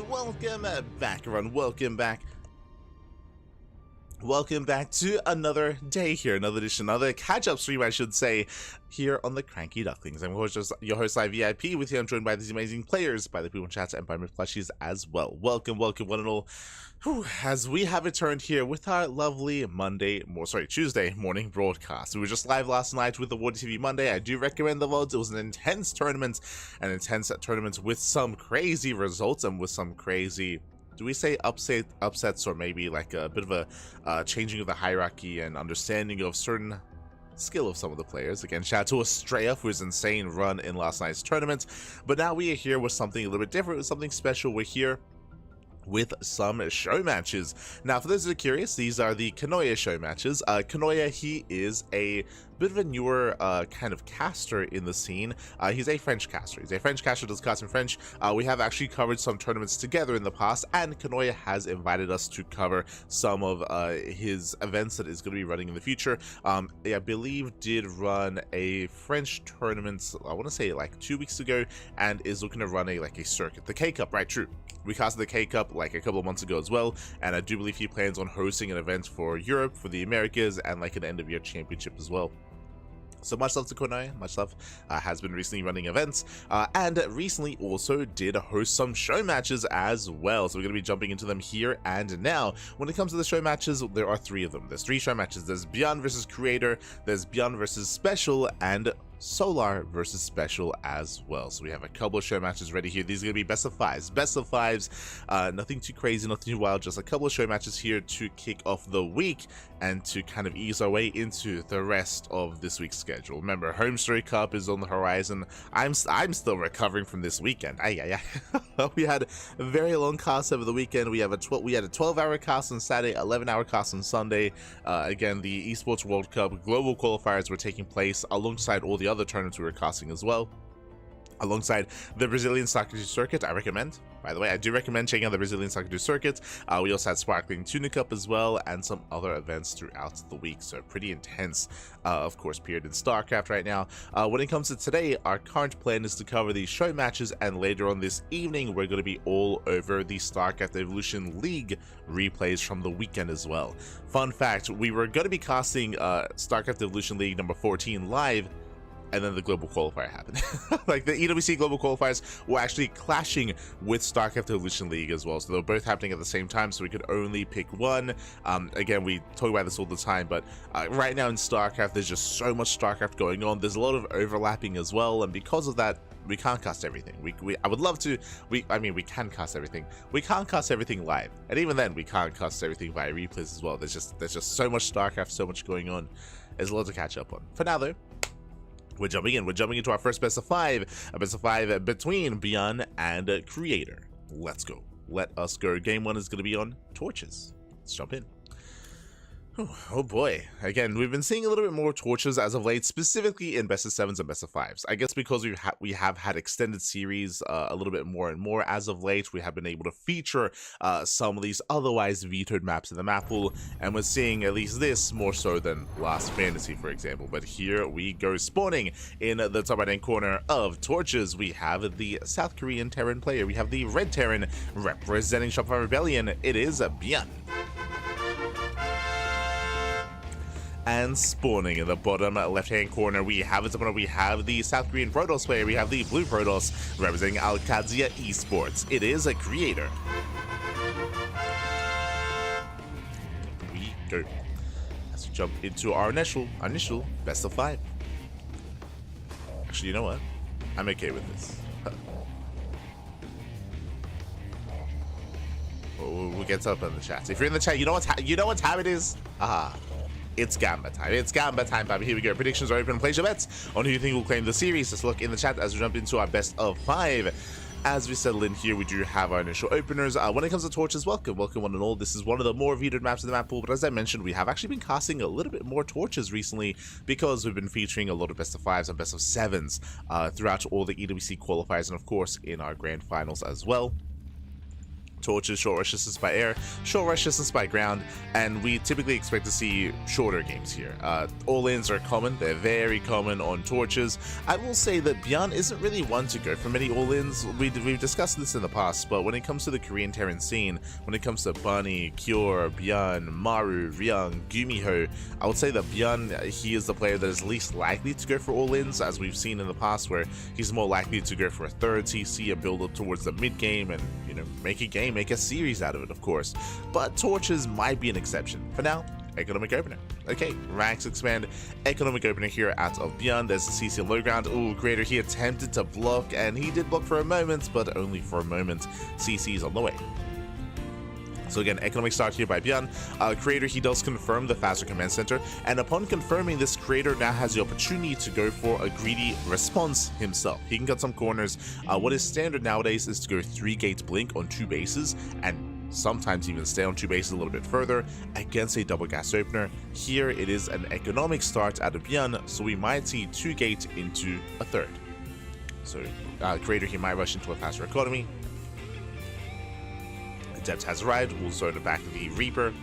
welcome back, everyone. Welcome back. Welcome back to another day here, another edition, another catch-up stream, I should say, here on the CranKy Ducklings. I'm your host, VIP. With you, I'm joined by these amazing players, by the people in chat, and by my plushies as well. Welcome, welcome, one and all. As we have returned here with our lovely Tuesday morning broadcast. We were just live last night with the Water TV Monday. I do recommend the VODs. It was an intense tournament with some crazy results and with some crazy, do we say upsets, or maybe like a bit of a changing of the hierarchy and understanding of certain skill of some of the players. Again, shout out to Estrella for his insane run in last night's tournament. But now we are here with something a little bit different, with something special. We're here with some show matches. Now, for those that are curious, these are the Kanoya show matches. Kanoya, he is a bit of a newer kind of caster in the scene. He's a French caster. He's a French caster, does cast in French. We have actually covered some tournaments together in the past, and Kanoya has invited us to cover some of his events that is going to be running in the future. I believe did run a French tournament, I want to say like 2 weeks ago, and is looking to run a circuit. The K-Cup, right? True. We casted the K-Cup like a couple of months ago as well, and I do believe he plans on hosting an event for Europe, for the Americas, and like an end-of-year championship as well. So much love to Kanoya, much love. Has been recently running events, and recently also did host some show matches as well. So we're going to be jumping into them here and now. When it comes to the show matches, there are 3 of them. There's 3 show matches. There's ByuN versus Creator, there's ByuN versus SpeCial, and Solar versus SpeCial as well. So we have a couple of show matches ready here. These are going to be best of fives. Best of fives, nothing too crazy, nothing too wild, just a couple of show matches here to kick off the week and to kind of ease our way into the rest of this week's schedule. Remember, Home Story Cup is on the horizon. I'm still recovering from this weekend. We had a very long cast over the weekend. We had a 12-hour cast on Saturday, 11-hour cast on Sunday. Again, the Esports World Cup global qualifiers were taking place alongside all the other tournaments we were casting as well, alongside the Brazilian Soccer Circuit. I recommend, by the way, I do recommend checking out the Brazilian Soccer Circuit. We also had Sparkling Tuna Cup as well, and some other events throughout the week. So pretty intense, of course, period in StarCraft right now. When it comes to today, our current plan is to cover these show matches, and later on this evening, we're going to be all over the StarCraft Evolution League replays from the weekend as well. Fun fact, we were going to be casting StarCraft Evolution League number 14 live, and then the global qualifier happened. Like the EWC global qualifiers were actually clashing with StarCraft Evolution League as well, so they were both happening at the same time, so we could only pick one. Again, we talk about this all the time, but right now in StarCraft, there's just so much StarCraft going on. There's a lot of overlapping as well, and because of that, we can't cast everything. I would love to. I mean, we can cast everything. We can't cast everything live, and even then, we can't cast everything via replays as well. There's just so much StarCraft, so much going on. There's a lot to catch up on. For now, though, we're jumping into our first best of 5, a best of 5 between ByuN and Creator. Let's go. Let us go. Game 1 is going to be on Torches. Let's jump in. Oh boy. Again, we've been seeing a little bit more Torches as of late, specifically in best of 7s and best of 5s. I guess because we have had extended series a little bit more and more as of late. We have been able to feature some of these otherwise vetoed maps in the map pool, and we're seeing at least this more so than Last Fantasy, for example. But here we go. Spawning in the top right hand corner of Torches, we have the South Korean Terran player. We have the Red Terran representing Shopify Rebellion. It is ByuN. And spawning in the bottom left-hand corner, we have the South Korean Protoss player. We have the Blue Protoss representing Alcadzia Esports. It is a Creator. We go. Let's jump into our initial best of 5. Actually, you know what? I'm okay with this. We'll get up in the chat. If you're in the chat, you know what time it is? It's Gamba time. It's Gamba time, baby. Here we go. Predictions are open. Place your bets on who you think will claim the series. Let's look in the chat as we jump into our best of 5. As we settle in here, we do have our initial openers. When it comes to Torches, welcome one and all. This is one of the more vetoed maps in the map pool, but as I mentioned, we have actually been casting a little bit more Torches recently because we've been featuring a lot of best of 5s and best of 7s throughout all the EWC qualifiers and, of course, in our grand finals as well. torches, short rush distance by air, short rush distance by ground, and we typically expect to see shorter games here. All-ins are common, they're very common on torches. I will say that ByuN isn't really one to go for many all-ins. We've discussed this in the past, but when it comes to the Korean Terran scene, when it comes to Bunny, Kure, ByuN, Maru, Ryung, Gumiho, I would say that ByuN, he is the player that is least likely to go for all-ins, as we've seen in the past, where he's more likely to go for a third CC and build up towards the mid-game and, you know, make a game, make a series out of it, of course. But torches might be an exception. For now, economic opener. Okay, ranks expand, economic opener here out of ByuN. There's the CC low ground. Ooh, Creator, he attempted to block, and he did block for a moment, but only for a moment. CC's on the way. So again, economic start here by ByuN. Creator, he does confirm the faster command center, and upon confirming this, Creator now has the opportunity to go for a greedy response himself. He can cut some corners. What is standard nowadays is to go 3-gate blink on 2 bases, and sometimes even stay on 2 bases a little bit further against a double gas opener. Here it is an economic start out of ByuN, so we might see 2-gate into a third. So Creator, he might rush into a faster economy. Adept has arrived, also in the back of the Reaper.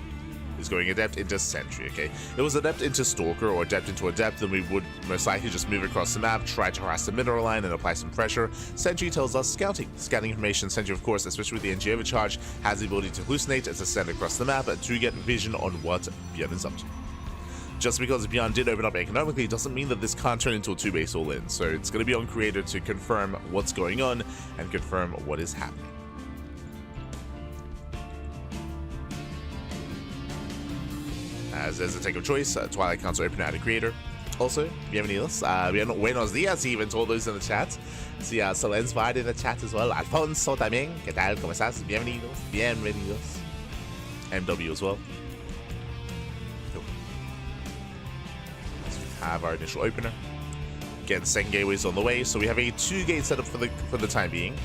Is going Adept into Sentry, okay? It was Adept into Stalker or Adept into Adept, then we would most likely just move across the map, try to harass the mineral line and apply some pressure. Sentry tells us scouting. Scouting information. Sentry, of course, especially with the NG overcharge, has the ability to hallucinate and to send across the map to get vision on what ByuN is up to. Just because ByuN did open up economically doesn't mean that this can't turn into a 2-base all-in, so it's going to be on Creator to confirm what's going on and confirm what is happening. As there's a take of choice, Twilight Council open out of Creator. Also, bienvenidos. Buenos días, even told those in the chat. Sí, Solen's Vard in the chat as well. Alfonso también. ¿Qué tal? ¿Cómo estás? Bienvenidos. Bienvenidos. MW as well. Cool. So we have our initial opener. Again, second gateway is on the way, so we have a 2-gate setup for the time being.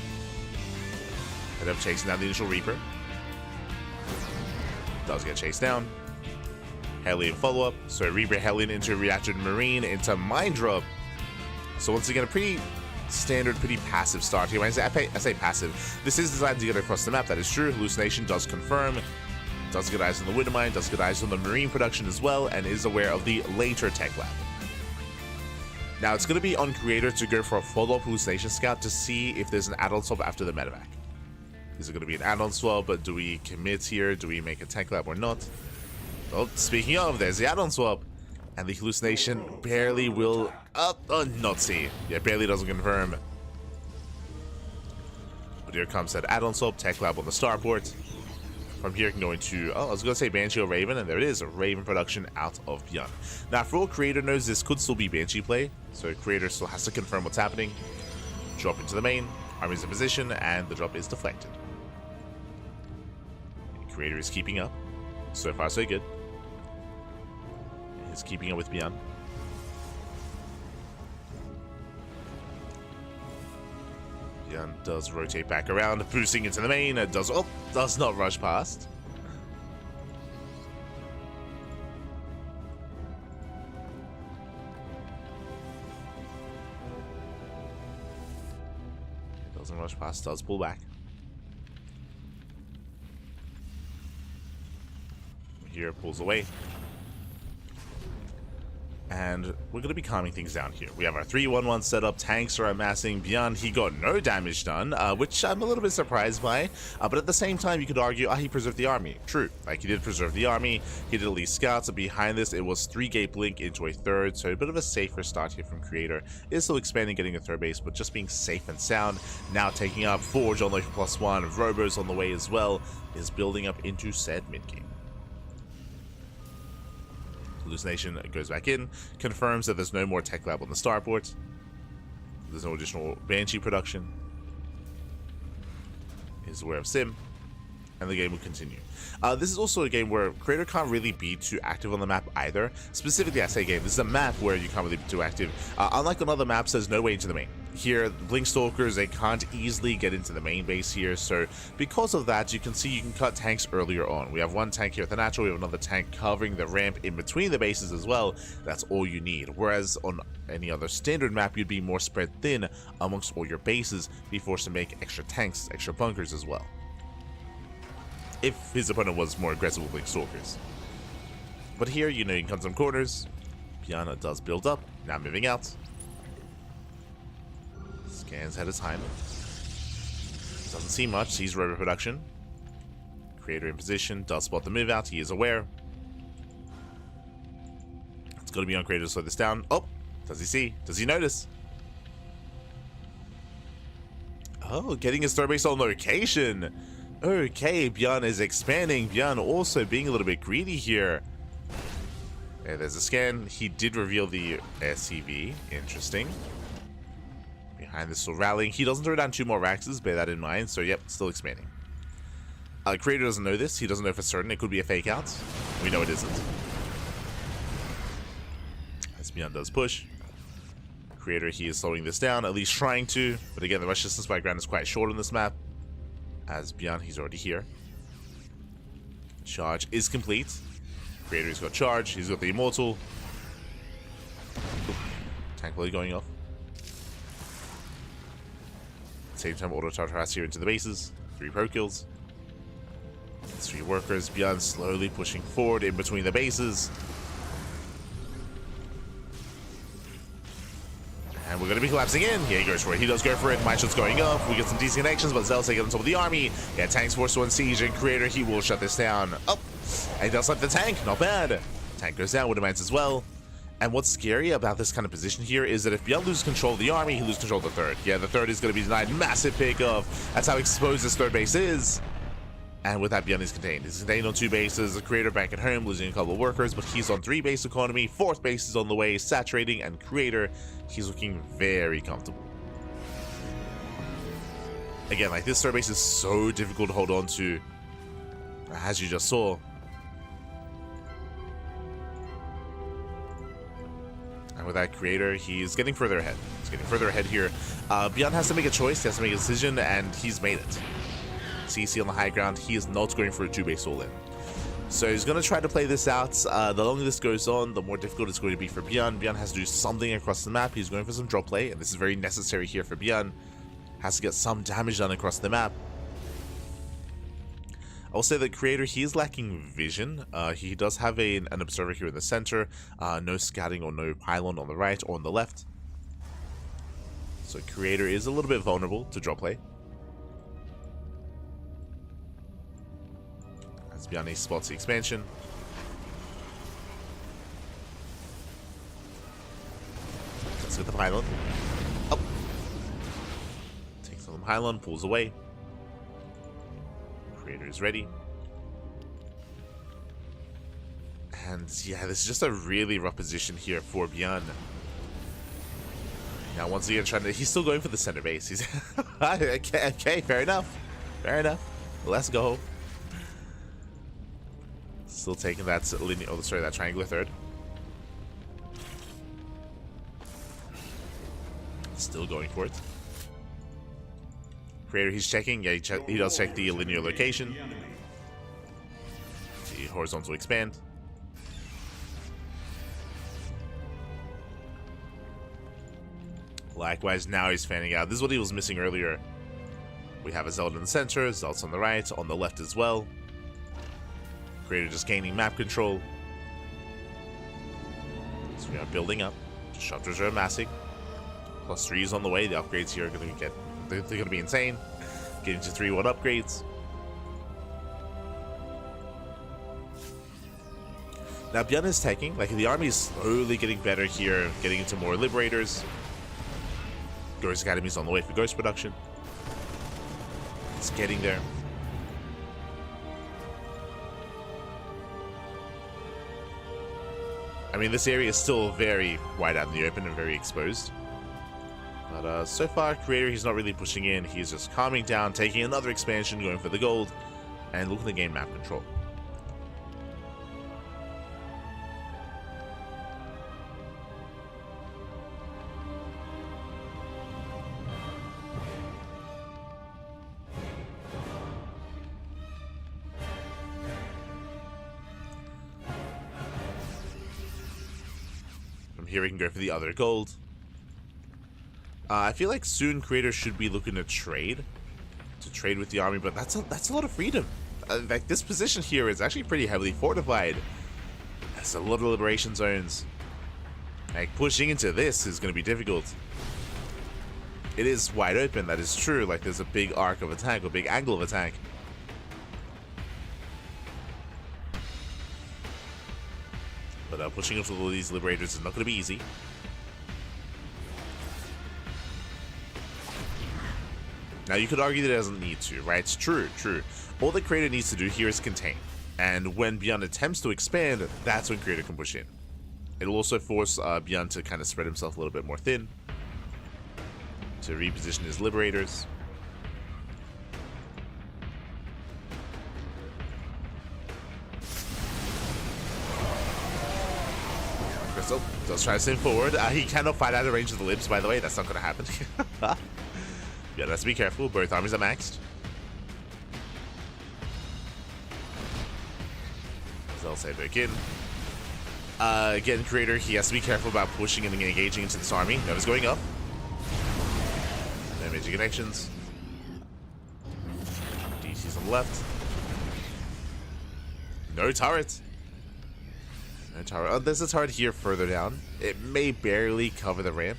And I'm chasing down the initial Reaper. Does get chased down. Hellion follow-up, so Reaper Hellion into Reactor Marine into Mine Drop. So once again, a pretty standard, pretty passive start here. When I say passive, this is designed to get across the map, that is true. Hallucination does confirm, does get eyes on the Wind Mine, does get eyes on the Marine production as well, and is aware of the later Tech Lab. Now it's going to be on Creator to go for a follow-up Hallucination Scout to see if there's an add-on swap after the medevac. Is it going to be an add-on swap, but do we commit here? Do we make a Tech Lab or not? Well, speaking of, there's the add-on swap, and the hallucination barely will not see. Yeah, barely doesn't confirm. But here comes that add-on swap, Tech Lab on the starport. From here, can go into, I was going to say Banshee or Raven, and there it is, a Raven production out of ByuN. Now, for all Creator knows, this could still be Banshee play, so Creator still has to confirm what's happening. Drop into the main, army's in position, and the drop is deflected. Creator is keeping up. So far, so good. He's keeping up with ByuN. ByuN does rotate back around, boosting into the main. It does not rush past. It doesn't rush past, does pull back. Here pulls away. And we're going to be calming things down here. We have our 3-1-1 setup. Tanks are amassing. ByuN, he got no damage done, which I'm a little bit surprised by. But at the same time, you could argue, he preserved the army. True. Like, he did preserve the army. He did at least scouts. And behind this, it was 3-gate blink into a third. So a bit of a safer start here from Creator. Is still expanding, getting a third base, but just being safe and sound. Now taking up Forge on the way for +1. Robos on the way as well. Is building up into said mid-game. Hallucination goes back in, confirms that there's no more Tech Lab on the starport. There's no additional Banshee production. Is aware of Sim, and the game will continue. This is also a game where Creator can't really be too active on the map either. Specifically, I say game, this is a map where you can't really be too active. Unlike on other maps, there's no way into the main. Here, Blink Stalkers, they can't easily get into the main base here, so because of that, you can see you can cut tanks earlier on. We have one tank here at the natural, we have another tank covering the ramp in between the bases as well. That's all you need. Whereas on any other standard map, you'd be more spread thin amongst all your bases, be forced to make extra tanks, extra bunkers as well. if his opponent was more aggressive with like stalkers. But here, you know, you can cut some corners. ByuN does build up, now moving out. Scans ahead of time. Doesn't see much, sees robo production. Creator in position, does spot the move out, he is aware. It's got to be on Creator to slow this down. Oh, does he see? Does he notice? Oh, getting his third base on location. Okay, ByuN is expanding. ByuN also being a little bit greedy here. Okay, there's a scan. He did reveal the SCV. Interesting. Behind this, still rallying. He doesn't throw down 2 more Raxes, bear that in mind. So, yep, still expanding. Creator doesn't know this. He doesn't know for certain. It could be a fake out. We know it isn't. As ByuN does push. Creator, he is slowing this down, at least trying to. But again, the rush distance by ground is quite short on this map. As ByuN, he's already here. Charge is complete. Creator's got charge. He's got the Immortal. Tank volley going off. Same time, auto charge harass here into the bases. 3 pro kills. 3 workers. ByuN slowly pushing forward in between the bases. And we're going to be collapsing in. Here he goes for it. He does go for it. My shot's going off. We get some decent connections, but Zell's taking on top of the army. Yeah, tank's forced to unsiege, and Creator, he will shut this down. Oh, and he does slap the tank. Not bad. Tank goes down with demands as well. And what's scary about this kind of position here is that if ByuN loses control of the army, he loses control of the third. Yeah, the third is going to be denied. Massive pick-off. That's how exposed this third base is. And with that, ByuN is contained. He's contained on 2 bases. The Creator back at home, losing a couple of workers, but he's on 3 base economy. 4th base is on the way, saturating, and Creator, he's looking very comfortable. Again, like, this third base is so difficult to hold on to, as you just saw. And with that, Creator, he's getting further ahead. He's getting further ahead here. ByuN has to make a choice. He has to make a decision, and he's made it. CC on the high ground, he is not going for a 2-base all-in. So he's going to try to play this out. The longer this goes on, the more difficult it's going to be for ByuN. ByuN has to do something across the map. He's going for some drop play, and this is very necessary here for ByuN. Has to get some damage done across the map. I'll say that Creator, he is lacking vision. He does have an observer here in the center. No scouting or no pylon on the right or on the left. So Creator is a little bit vulnerable to drop play. As ByuN spots the expansion. Let's get the pylon. Oh. Takes on the pylon, pulls away. Creator is ready. And yeah, this is just a really rough position here for ByuN. Now once again he's still going for the center base. He's okay, fair enough. Fair enough. Let's go. Still taking that linear, oh sorry, that triangular third. Still going for it. Creator, he's checking. Yeah, he does check the linear location. The horizontal expand. Likewise, now he's fanning out. This is what he was missing earlier. We have a Zeld in the center, Zeld's on the right, on the left as well. Creator just gaining map control. So we are building up. Disruptors are amassing. +3 is on the way. The upgrades here are going to they're going to be insane. Getting to 3-1 upgrades. Now ByuN is taking, like the army is slowly getting better here, getting into more liberators. Ghost Academy's on the way for ghost production. It's getting there. I mean, this area is still very wide out in the open and very exposed. But so far, Creator, he's not really pushing in. He's just calming down, taking another expansion, going for the gold, and looking to gain map control. From here, we can go for the other gold. I feel like soon Creator should be looking to trade with the army, but that's a lot of freedom. like this position here is actually pretty heavily fortified. There's a lot of liberation zones. Like pushing into this is going to be difficult. It is wide open, that is true. Like there's a big arc of attack, a big angle of attack. But pushing into all these liberators is not going to be easy. Now you could argue that it doesn't need to, right? It's true. All the creator needs to do here is contain. And when ByuN attempts to expand, that's when creator can push in. It'll also force ByuN to kind of spread himself a little bit more thin. To reposition his liberators. Crystal does try to stay forward. He cannot fight out of range of the libs, by the way. That's not going to happen. Yeah, let's be careful. Both armies are maxed. So I'll say back in. Again, creator, he has to be careful about pushing and engaging into this army. Notice going up. No major connections. DC's on the left. No turret. No turret. Oh, there's a turret here further down. It may barely cover the ramp.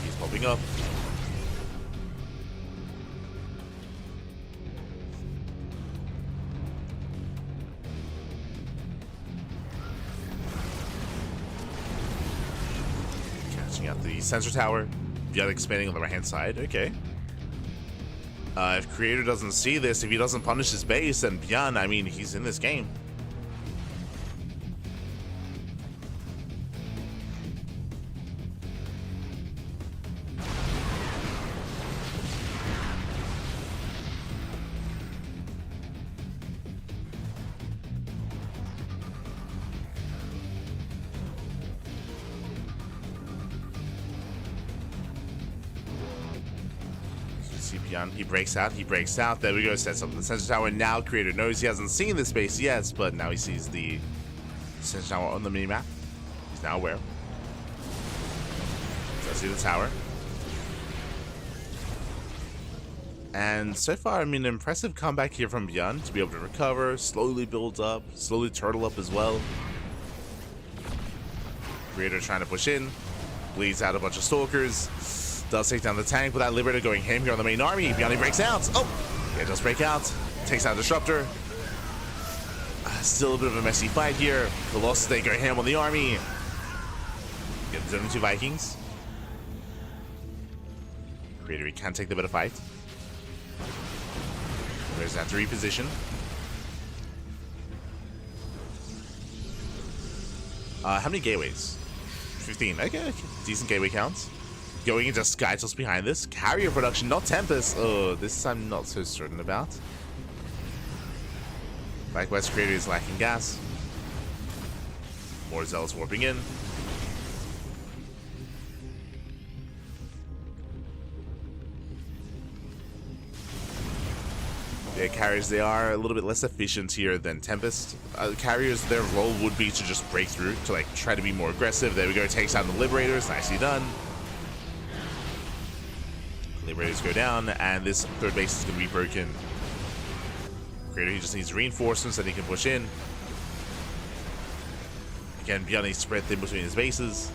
He's popping up. Out the sensor tower. ByuN expanding on the right hand side. Okay. If creator doesn't see this, if he doesn't punish his base, then ByuN, I mean, he's in this game. ByuN, he breaks out. There we go, sets up the sensor tower. Now creator knows he hasn't seen this base yet, but now he sees the sensor tower on the minimap. He's now aware. Does see the tower. And so far, I mean, impressive comeback here from ByuN to be able to recover, slowly build up, slowly turtle up as well. Creator trying to push in, bleeds out a bunch of stalkers. Does take down the tank, but that liberator going ham here on the main army. ByuN breaks out. Oh, yeah, does break out. Takes out Disruptor. Still a bit of a messy fight here. Colossus, they go ham on the army. Get the 2 Vikings. Creator, he can take the better fight. There's that to reposition. How many gateways? 15. Okay, decent gateway counts. Going into Sky just behind this. Carrier production, not Tempest. Oh, this I'm not so certain about. Likewise, creator is lacking gas. More Zealots warping in. Yeah, carriers, they are a little bit less efficient here than Tempest. Carriers, their role would be to just break through, to like try to be more aggressive. There we go, takes out the Liberators. Nicely done. Liberators go down, and this third base is going to be broken. Creator, he just needs reinforcements that he can push in. Again, ByuN needs spread thin between his bases.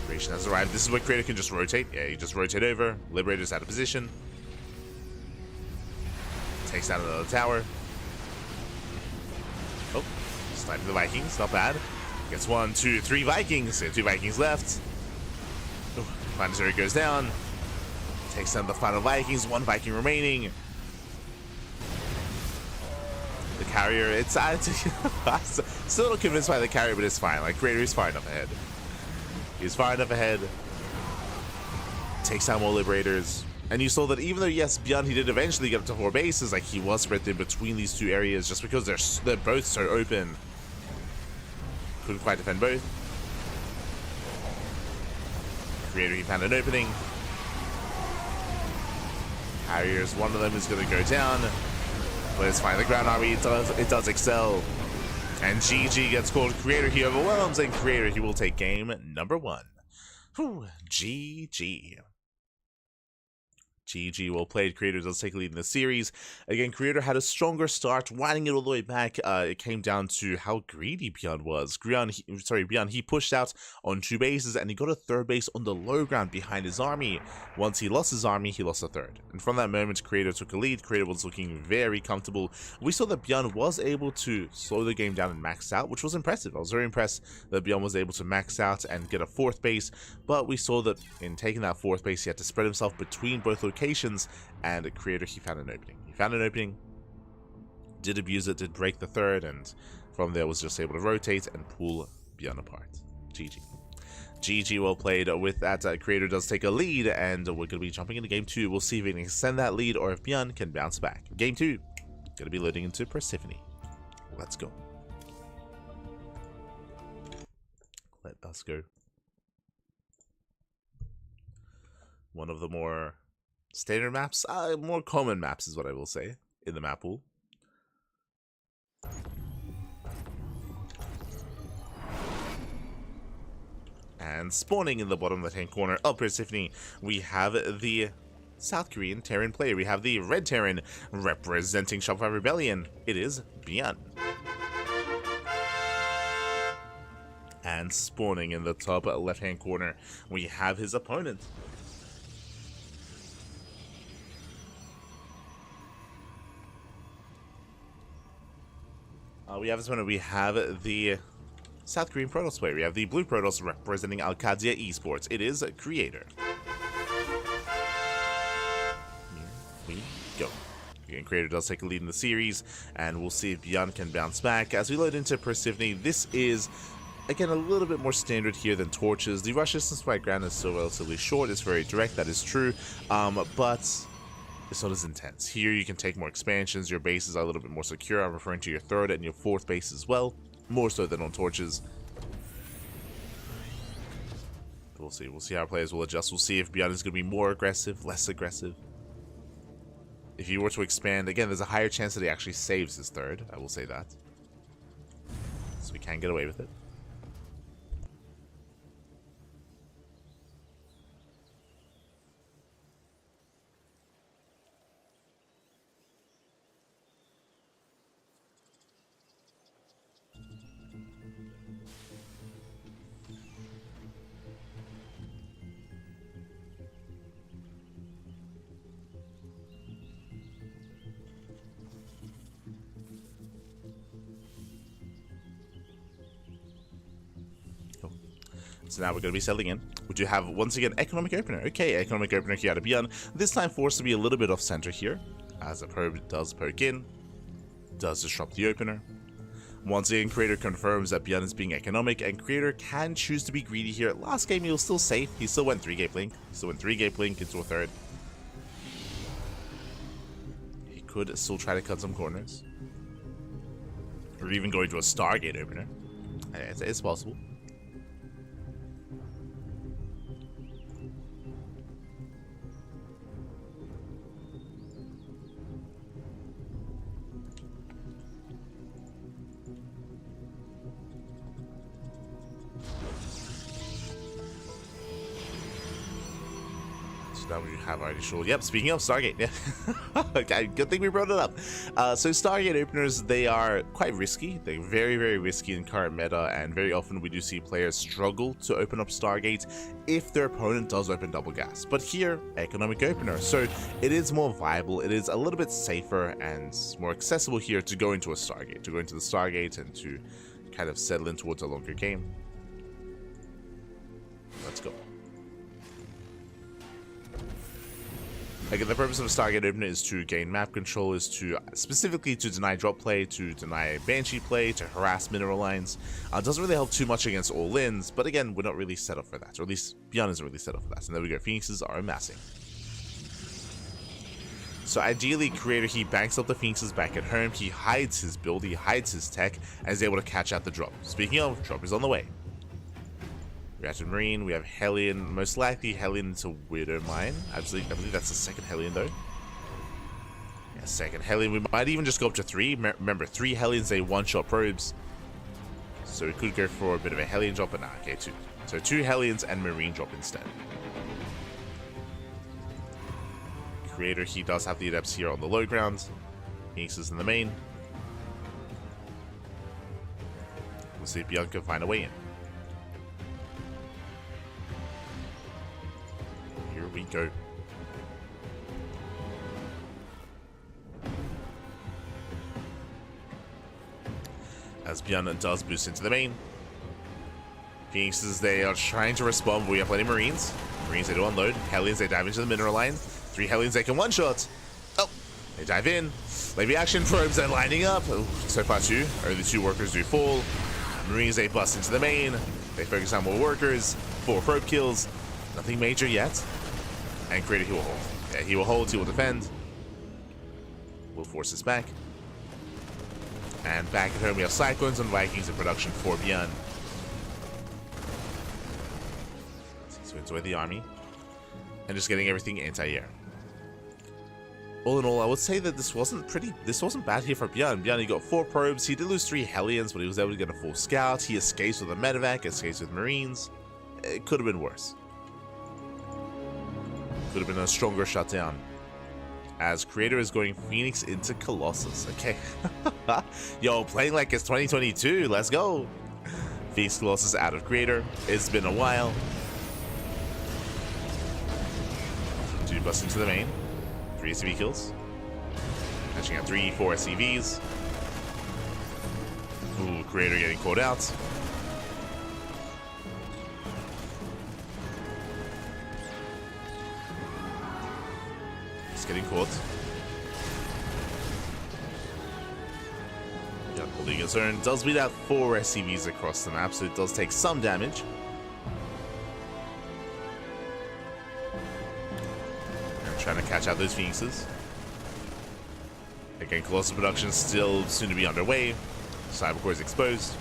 Creation has arrived. This is where Creator can just rotate. Yeah, you just rotate over. Liberator's out of position. Takes down another tower. Oh, sniping the Vikings. Not bad. Gets 1, 2, 3 Vikings. 2 Vikings left. Planetary goes down. Takes down the final Vikings. 1 Viking remaining. The carrier, it's still not convinced by the carrier, but it's fine. Like, Creator is far enough ahead. He's far enough ahead. Takes down more Liberators. And you saw that even though, yes, ByuN, he did eventually get up to 4 bases, like, he was spread in between these 2 areas just because they're both so open. Couldn't quite defend both. Creator, he found an opening. Carriers, one of them is going to go down. But it's fine. The ground army, it does excel. And GG gets called. Creator, he overwhelms, and Creator, he will take game number 1. Whew, GG. GG, well played. Creator does take a lead in the series. Again, Creator had a stronger start, winding it all the way back. It came down to how greedy ByuN was. ByuN, he pushed out on 2 bases, and he got a 3rd base on the low ground behind his army. Once he lost his army, he lost a 3rd. And from that moment, Creator took a lead. Creator was looking very comfortable. We saw that ByuN was able to slow the game down and max out, which was impressive. I was very impressed that ByuN was able to max out and get a 4th base, but we saw that in taking that 4th base, he had to spread himself between both locations, and the Creator, he found an opening. Did abuse it, did break the 3rd, and from there was just able to rotate and pull ByuN apart. GG, well played. With that, Creator does take a lead, and we're going to be jumping into game 2. We'll see if we can extend that lead or if ByuN can bounce back. Game 2, going to be loading into Persephone. Let's go. Let us go. One of the more standard maps, more common maps is what I will say in the map pool. And spawning in the bottom left hand corner of Persephone, we have the South Korean Terran player. We have the Red Terran representing Shopify Rebellion. It is ByuN. And spawning in the top left hand corner, we have his opponent. We have the South Korean Protoss player. We have the Blue Protoss representing Alcadia Esports. It is Creator. Here we go. Again, Creator does take a lead in the series, and we'll see if ByuN can bounce back. As we load into Persephone, this is, again, a little bit more standard here than Torches. The rush distance by ground is still relatively short. It's very direct, that is true, but it's not as intense. Here you can take more expansions, your bases are a little bit more secure. I'm referring to your 3rd and your 4th base as well, more so than on Torches. We'll see how players will adjust. We'll see if ByuN is going to be more aggressive, less aggressive. If he were to expand, again, there's a higher chance that he actually saves his 3rd, I will say that. So we can get away with it. So now we're going to be settling in. We do have, once again, Economic Opener. Okay, Economic Opener here out of ByuN. This time forced to be a little bit off center here, as a probe does poke in, does disrupt the opener. Once again, Creator confirms that ByuN is being economic, and Creator can choose to be greedy here. Last game, he was still safe. He still went 3-gate blink. He still went 3-gate blink into a 3rd. He could still try to cut some corners. Or even go into a Stargate opener. It's possible. That we have already shown. Yep, speaking of Stargate, yeah. Okay, good thing we brought it up. So Stargate openers, they are quite risky. They're very, very risky in current meta, and very often we do see players struggle to open up Stargate if their opponent does open double gas. But here, economic opener, so it is more viable. It is a little bit safer and more accessible here to go into a Stargate, to go into the Stargate and to kind of settle in towards a longer game. Let's go. Again, the purpose of a Stargate opener is to gain map control, is to specifically to deny drop play, to deny Banshee play, to harass mineral lines. Doesn't really help too much against all-ins, but again, we're not really set up for that, or at least ByuN isn't really set up for that. And there we go, Phoenixes are amassing. So ideally, Creator, he banks up the Phoenixes back at home, he hides his build, he hides his tech, and is able to catch out the drop. Speaking of, drop is on the way. Reactor Marine, we have Hellion, most likely Hellion into Weirdo Mine. I believe that's the second Hellion though. Yeah, second Hellion. We might even just go up to 3. Remember, 3 Hellions, they one-shot probes. So we could go for a bit of a Hellion drop, but nah, okay, 2. So 2 Hellions and Marine drop instead. Creator, he does have the Adepts here on the low ground. Phoenix is in the main. We'll see if ByuN can find a way in. Here we go. As ByuN does boost into the main. Phoenixes, they are trying to respond, but we have plenty of Marines. Marines, they do unload. Hellions, they dive into the mineral line. 3 Hellions, they can one-shot. Oh, they dive in. Maybe action probes, they're lining up. Oh, so far 2. Only 2 workers do fall. Marines, they bust into the main. They focus on more workers. 4 probe kills. Nothing major yet. And Creator, he will hold. Yeah, he will hold, he will defend. We'll force this back. And back at home, we have Cyclones and Vikings in production for ByuN. So enjoy the army. And just getting everything anti-air. All in all, I would say that this wasn't bad here for ByuN. ByuN, he got 4 probes. He did lose 3 Hellions, but he was able to get a full scout. He escapes with a medevac, escapes with Marines. It could have been worse. Could have been a stronger shutdown. As Creator is going Phoenix into Colossus. Okay. Yo, playing like it's 2022. Let's go. Phoenix Colossus out of Creator. It's been a while. 2 bust into the main. 3 SCV kills. Catching out 3, 4 SCVs. Ooh, Creator getting caught out. Just getting caught. Yeah, holding his own. Does beat out 4 SCVs across the map, so it does take some damage. Trying to catch out those Phoenixes. Again, Colossus production still soon to be underway. Cybercore is exposed.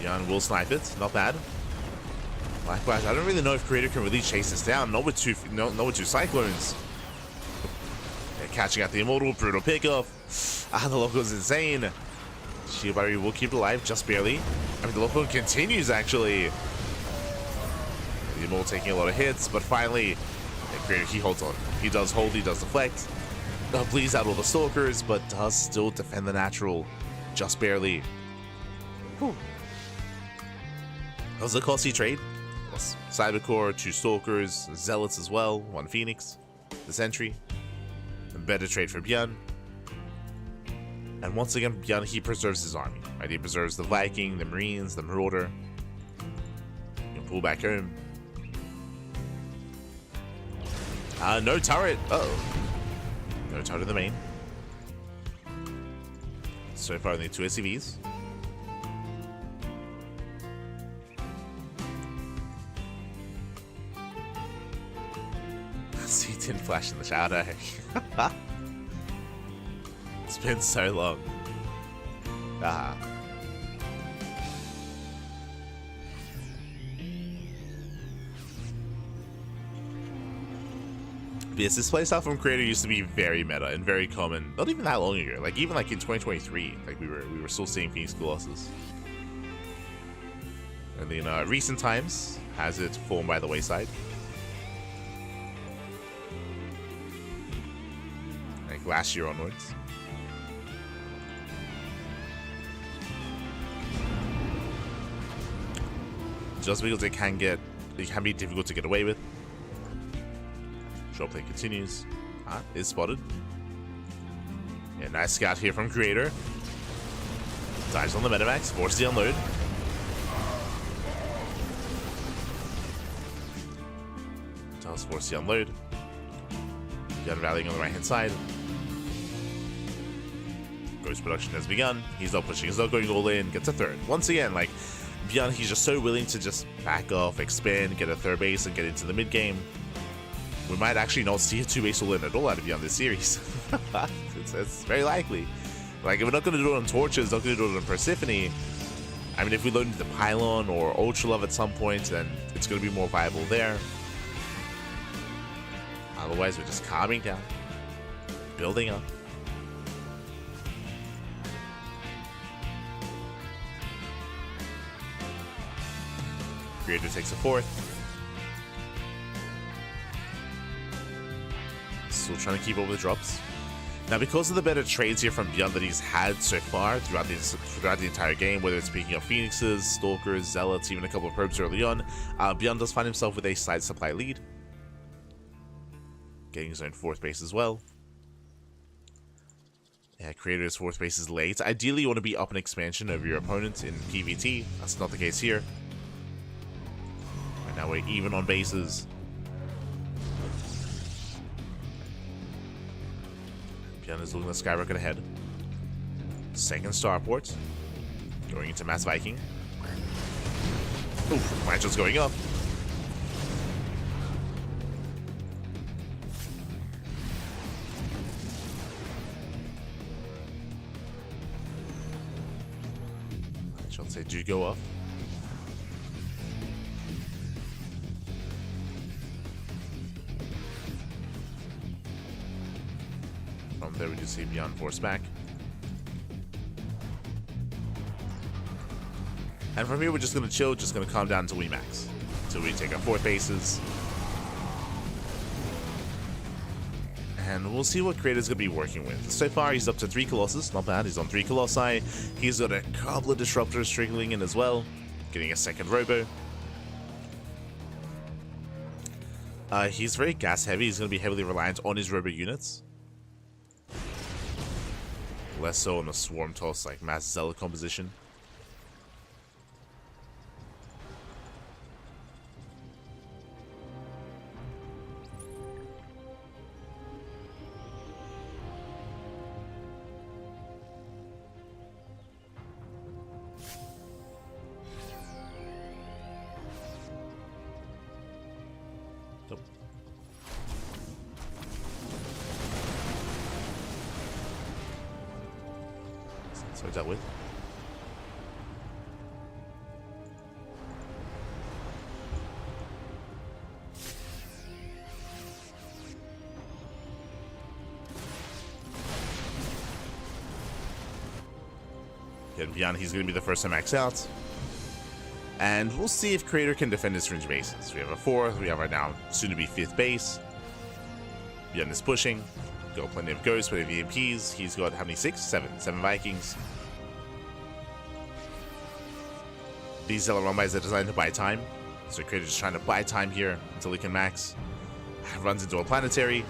ByuN will snipe it. Not bad. Likewise, I don't really know if Creator can really chase this down. Not with two Cyclones. They're catching out the Immortal. Brutal pickoff. The Loco's insane. Shield Battery will keep it alive just barely. I mean, the Loco continues actually. The Immortal taking a lot of hits, but finally, Creator, he holds on. He does hold, he does deflect. Bleeds out all the Stalkers, but does still defend the natural. Just barely. Whew. That was a costly trade. Yes. Cybercore, 2 Stalkers, Zealots as well, 1 Phoenix, the Sentry. A better trade for ByuN. And once again, ByuN, he preserves his army. Right? He preserves the Viking, the Marines, the Marauder. You can pull back home. No turret. Uh-oh. No turret in the main. So far, only 2 SCVs. See, it didn't flash in the shadow. It's been so long. Ah. Yes, this playstyle from Creator used to be very meta and very common. Not even that long ago. Like even like in 2023, like we were still seeing Phoenix Colossus. And then recent times has it fallen by the wayside. Like last year onwards. Just because it can be difficult to get away with. Play continues. Is spotted. Yeah, nice scout here from Creator. Dives on the Medivacs, force the unload. Does force the unload. ByuN rallying on the right hand side. Ghost production has begun. He's not pushing, he's not going all in, gets a 3rd. Once again, like ByuN, he's just so willing to just back off, expand, get a 3rd base, and get into the mid game. We might actually not see a 2-base all in at all out of ByuN this series. it's very likely. Like, if we're not going to do it on Torches, not going to do it on Persephone, I mean, if we load into the Pylon or Ultra Love at some point, then it's going to be more viable there. Otherwise, we're just calming down, building up. Creator takes a fourth. Still trying to keep up with the drops. Now, because of the better trades here from ByuN that he's had so far throughout the entire game, whether it's picking up Phoenixes, Stalkers, Zealots, even a couple of probes early on, ByuN does find himself with a slight supply lead. Getting his own fourth base as well. Yeah, Creator's fourth base is late. Ideally, you want to be up an expansion over your opponent in PvT. That's not the case here. Right now, we're even on bases. ByuN is looking at Skyrocket ahead. Second starport. Going into Mass Viking. Oof, Mancho's going up. Shots say do go up. From there we do see ByuN force back. And from here we're just going to chill, just going to calm down until we max. Until we take our fourth bases. And we'll see what Creator's going to be working with. So far he's up to 3 Colossus, not bad, he's on 3 Colossi. He's got a couple of Disruptors trickling in as well. Getting a second Robo. He's very gas heavy, he's going to be heavily reliant on his Robo units. Less so on the Swarm Toss, like Mass Zealot composition. So dealt with. Again, ByuN, he's going to be the first to max out. And we'll see if Creator can defend his fringe bases. We have a 4th, we have our now soon to be 5th base. ByuN is pushing. Got plenty of ghosts, plenty of EMPs. He's got how many? 6? 7. 7 Vikings. These Zealot Rumbites are designed to buy time. So Creator's just trying to buy time here until he can max. Runs into a planetary.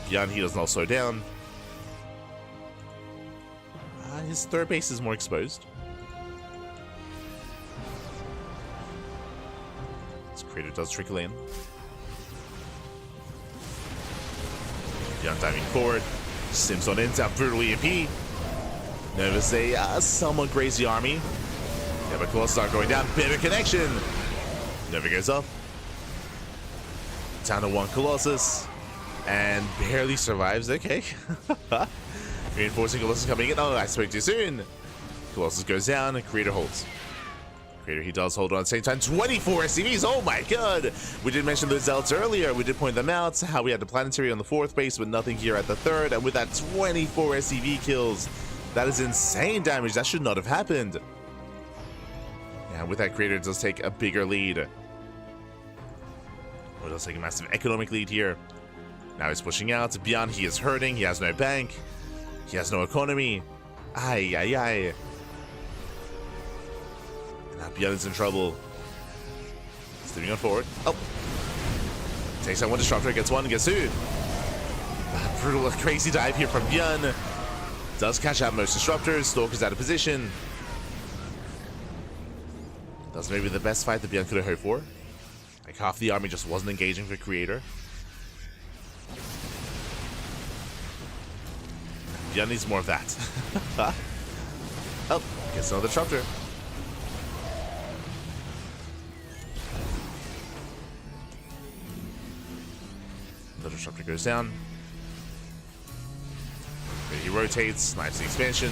ByuN, he does not slow down. His third base is more exposed. This Creator does trickle in. ByuN diving forward. Sims on in, out brutal EMP. Notice a somewhat crazy army. Yeah, but Colossus start going down. Bit of connection. Never goes up. Down to 1 Colossus. And barely survives. Okay. Reinforcing Colossus coming in. Oh, I spoke too soon. Colossus goes down. Creator holds. Creator, he does hold on at the same time. 24 SCVs. Oh my god. We did mention those Zealots earlier. We did point them out. How we had the planetary on the 4th base, but nothing here at the 3rd. And with that 24 SCV kills, that is insane damage. That should not have happened. Yeah, with that, Creator does take a bigger lead. Oh, does take a massive economic lead here. Now he's pushing out. ByuN, he is hurting. He has no bank. He has no economy. Ay, ay, ay. Now ByuN is in trouble. Stepping on forward. Oh. Takes out 1 Disruptor, gets 1, gets 2. Brutal, crazy dive here from ByuN. Does catch out most Disruptors. Stalker's out of position. That's maybe the best fight that ByuN could have hoped for. Like half the army just wasn't engaging for Creator. ByuN needs more of that. Oh, gets another Disruptor. Another Disruptor goes down. He rotates, snipes the expansion.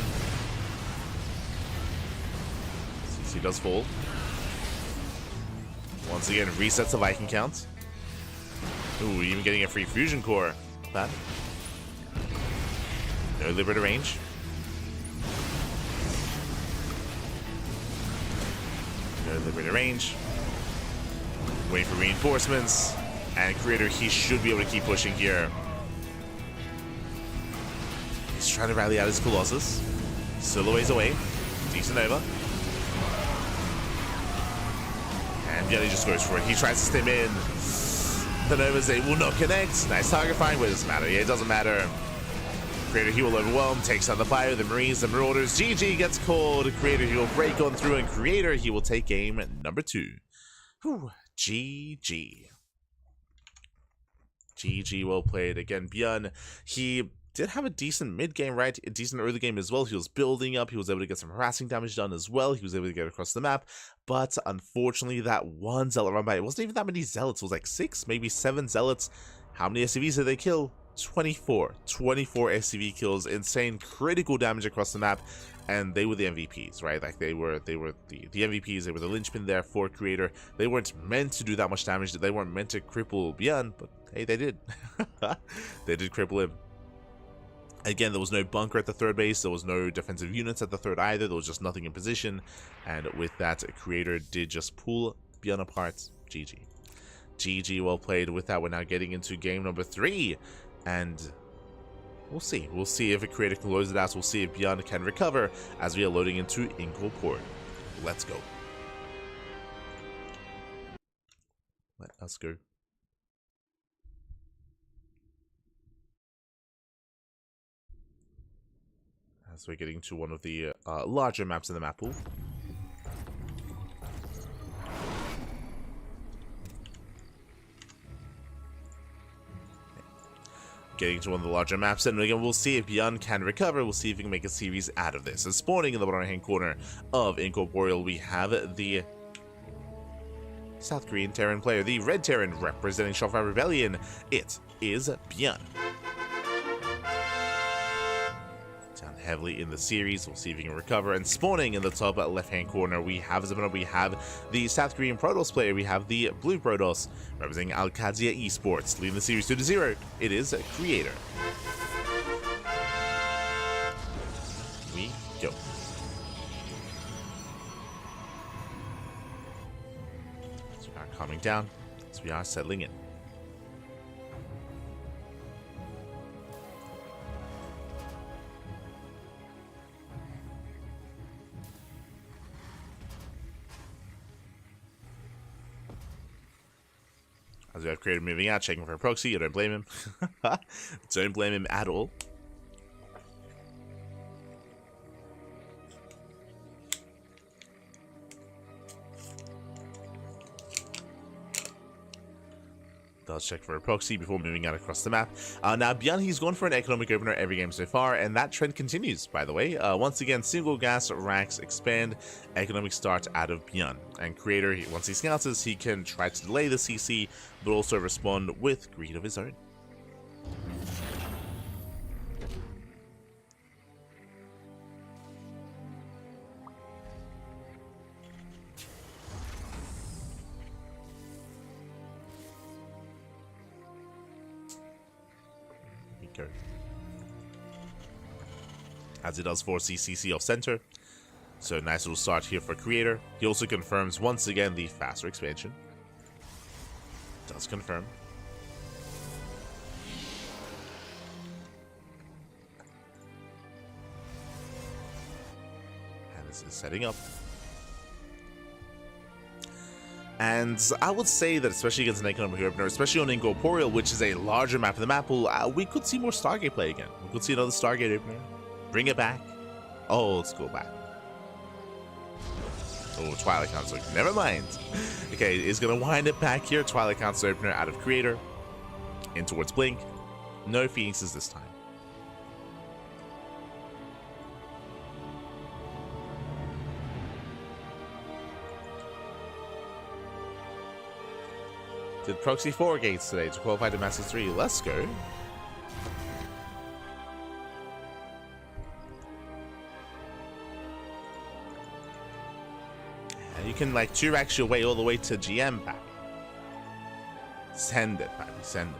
CC does fall. Once again, resets the Viking count. Ooh, even getting a free fusion core. Not bad. No Liberator range. Go to the greater range. Waiting for reinforcements. And Creator, he should be able to keep pushing here. He's trying to rally out his Colossus. Still a ways away. Decent Nova. And ByuN just goes for it. He tries to stim in. The Novas, they will not connect. Nice target find, but it doesn't matter. Yeah, it doesn't matter. Creator, he will overwhelm, takes on the fire, the Marines, the Marauders. GG gets called. Creator, he will break on through, and Creator, he will take game number 2. Whew. GG. GG, well played. Again, ByuN, he did have a decent mid-game, right? A decent early game as well. He was building up. He was able to get some harassing damage done as well. He was able to get across the map. But unfortunately, that one Zealot run by, it wasn't even that many Zealots. It was like 6, maybe 7 Zealots. How many SCVs did they kill? 24. 24 SCV kills. Insane critical damage across the map. And they were the MVPs, right? Like they were the MVPs. They were the linchpin there for Creator. They weren't meant to do that much damage. They weren't meant to cripple ByuN, but hey, they did. They did cripple him. Again, there was no bunker at the third base. There was no defensive units at the third either. There was just nothing in position. And with that, Creator did just pull ByuN apart. GG. GG, well played. With that, we're now getting into game number 3. And we'll see. We'll see if a Creator can close it out. We'll see if ByuN can recover as we are loading into Incorport. Let's go. Let us go. As we're getting to one of the larger maps in the map pool. Getting to one of the larger maps, and again, we'll see if ByuN can recover. We'll see if we can make a series out of this. And spawning in the bottom right-hand corner of Incorporeal, we have the South Korean Terran player, the Red Terran representing Shopify Rebellion. It is ByuN. Down heavily in the series. We'll see if he can recover. And spawning in the top left-hand corner, we have the South Korean Protoss player. We have the Blue Protoss representing Alcadzia Esports, leading the series 2-0. It is Creator. We go. So we are calming down as we are settling in. As we have Creator moving out, checking for a proxy. You don't blame him. Don't blame him at all. Does check for a proxy before moving out across the map. Now, ByuN, he's gone for an economic opener every game so far, and that trend continues, by the way. Once again, single gas racks expand, economic start out of ByuN. And Creator, once he scouts this, he can try to delay the CC, but also respond with greed of his own. As it does force CC off center. So nice little start here for Creator. He also confirms once again the faster expansion. Does confirm. And this is setting up. And I would say that especially against an economic opener, especially on Incorporeal, which is a larger map in the map pool, we could see more Stargate play again. We could see another Stargate opener. Bring it back. Old school back. Oh, Twilight Council. Never mind. Okay, he's going to wind it back here. Twilight Council opener out of Creator. In towards Blink. No Phoenixes this time. Did proxy 4 gates today to qualify to Masters 3. Let's go. You can like 2x your way all the way to GM back. Send it, baby, send it.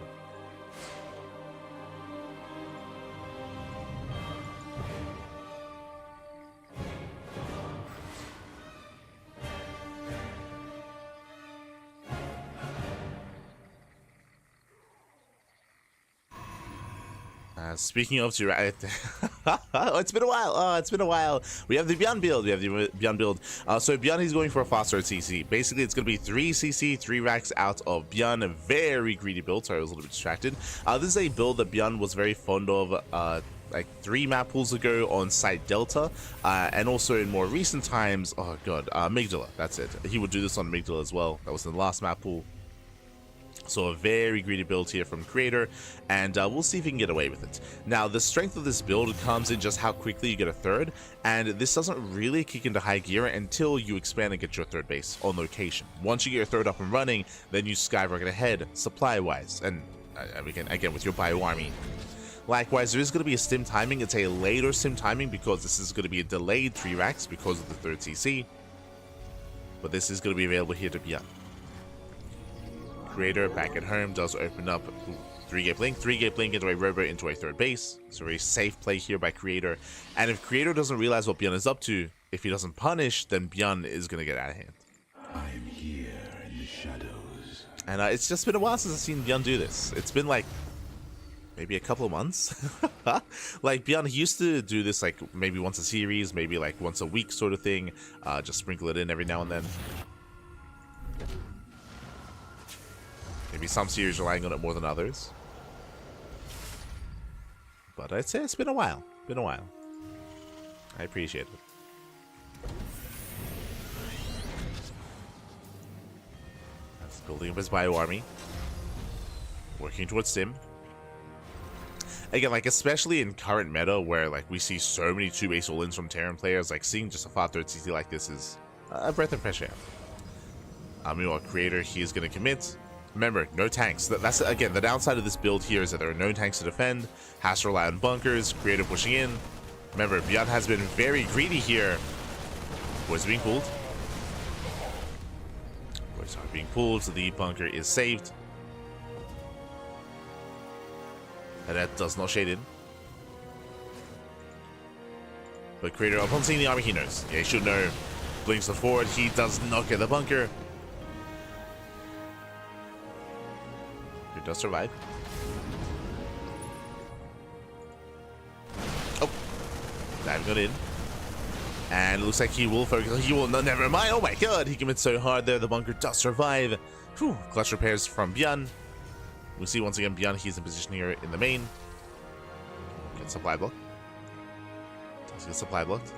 Speaking of, oh, it's been a while. Oh, it's been a while. We have the ByuN build. So ByuN, he's going for a faster CC. Basically, it's going to be 3 CC, 3 racks out of ByuN. A very greedy build. Sorry, I was a little bit distracted. This is a build that ByuN was very fond of. Like 3 map pools ago on Site Delta, and also in more recent times. Oh god, Amygdala. That's it. He would do this on Amygdala as well. That was the last map pool. So a very greedy build here from Creator, and we'll see if he can get away with it. Now, the strength of this build comes in just how quickly you get a third, and this doesn't really kick into high gear until you expand and get your third base on location. Once you get your third up and running, then you skyrocket ahead, supply-wise, and again with your bio army. Likewise, there is going to be a stim timing. It's a later stim timing because this is going to be a delayed 3 racks because of the third CC, but this is going to be available here to ByuN. Creator back at home does open up 3-gate blink into a robo into a third base. It's a very safe play here by Creator, and if Creator doesn't realize what ByuN is up to, if he doesn't punish, then ByuN is going to get out of hand. I'm here in the shadows. And it's just been a while since I've seen ByuN do this. It's been like maybe a couple of months. Like ByuN, he used to do this like maybe once a series, maybe like once a week sort of thing. Just sprinkle it in every now and then. Maybe some series relying on it more than others. But I'd say it's been a while. I appreciate it. That's building up his bio army. Working towards Stim. Again, like, especially in current meta where, like, we see so many 2-base all-ins from Terran players, like, seeing just a far third CC like this is a breath of fresh air. Meanwhile, Creator, he is going to commit. Remember, no tanks. That's, again, the downside of this build here is that there are no tanks to defend. Has to rely on bunkers. Creator pushing in. Remember, ByuN has been very greedy here. Boys are being pulled. Boys are being pulled, so the bunker is saved. And that does not shade in. But Creator, upon seeing the army, he knows. Yeah, he should know. Blinks the forward. He does not get the bunker. He does survive. Oh, that got in. And it looks like he will focus. He will. No, never mind. Oh my god, he commits so hard there. The bunker does survive. Whew. Clutch repairs from ByuN. We see once again ByuN. He's in position here in the main. Get supply block. Does get supply blocked.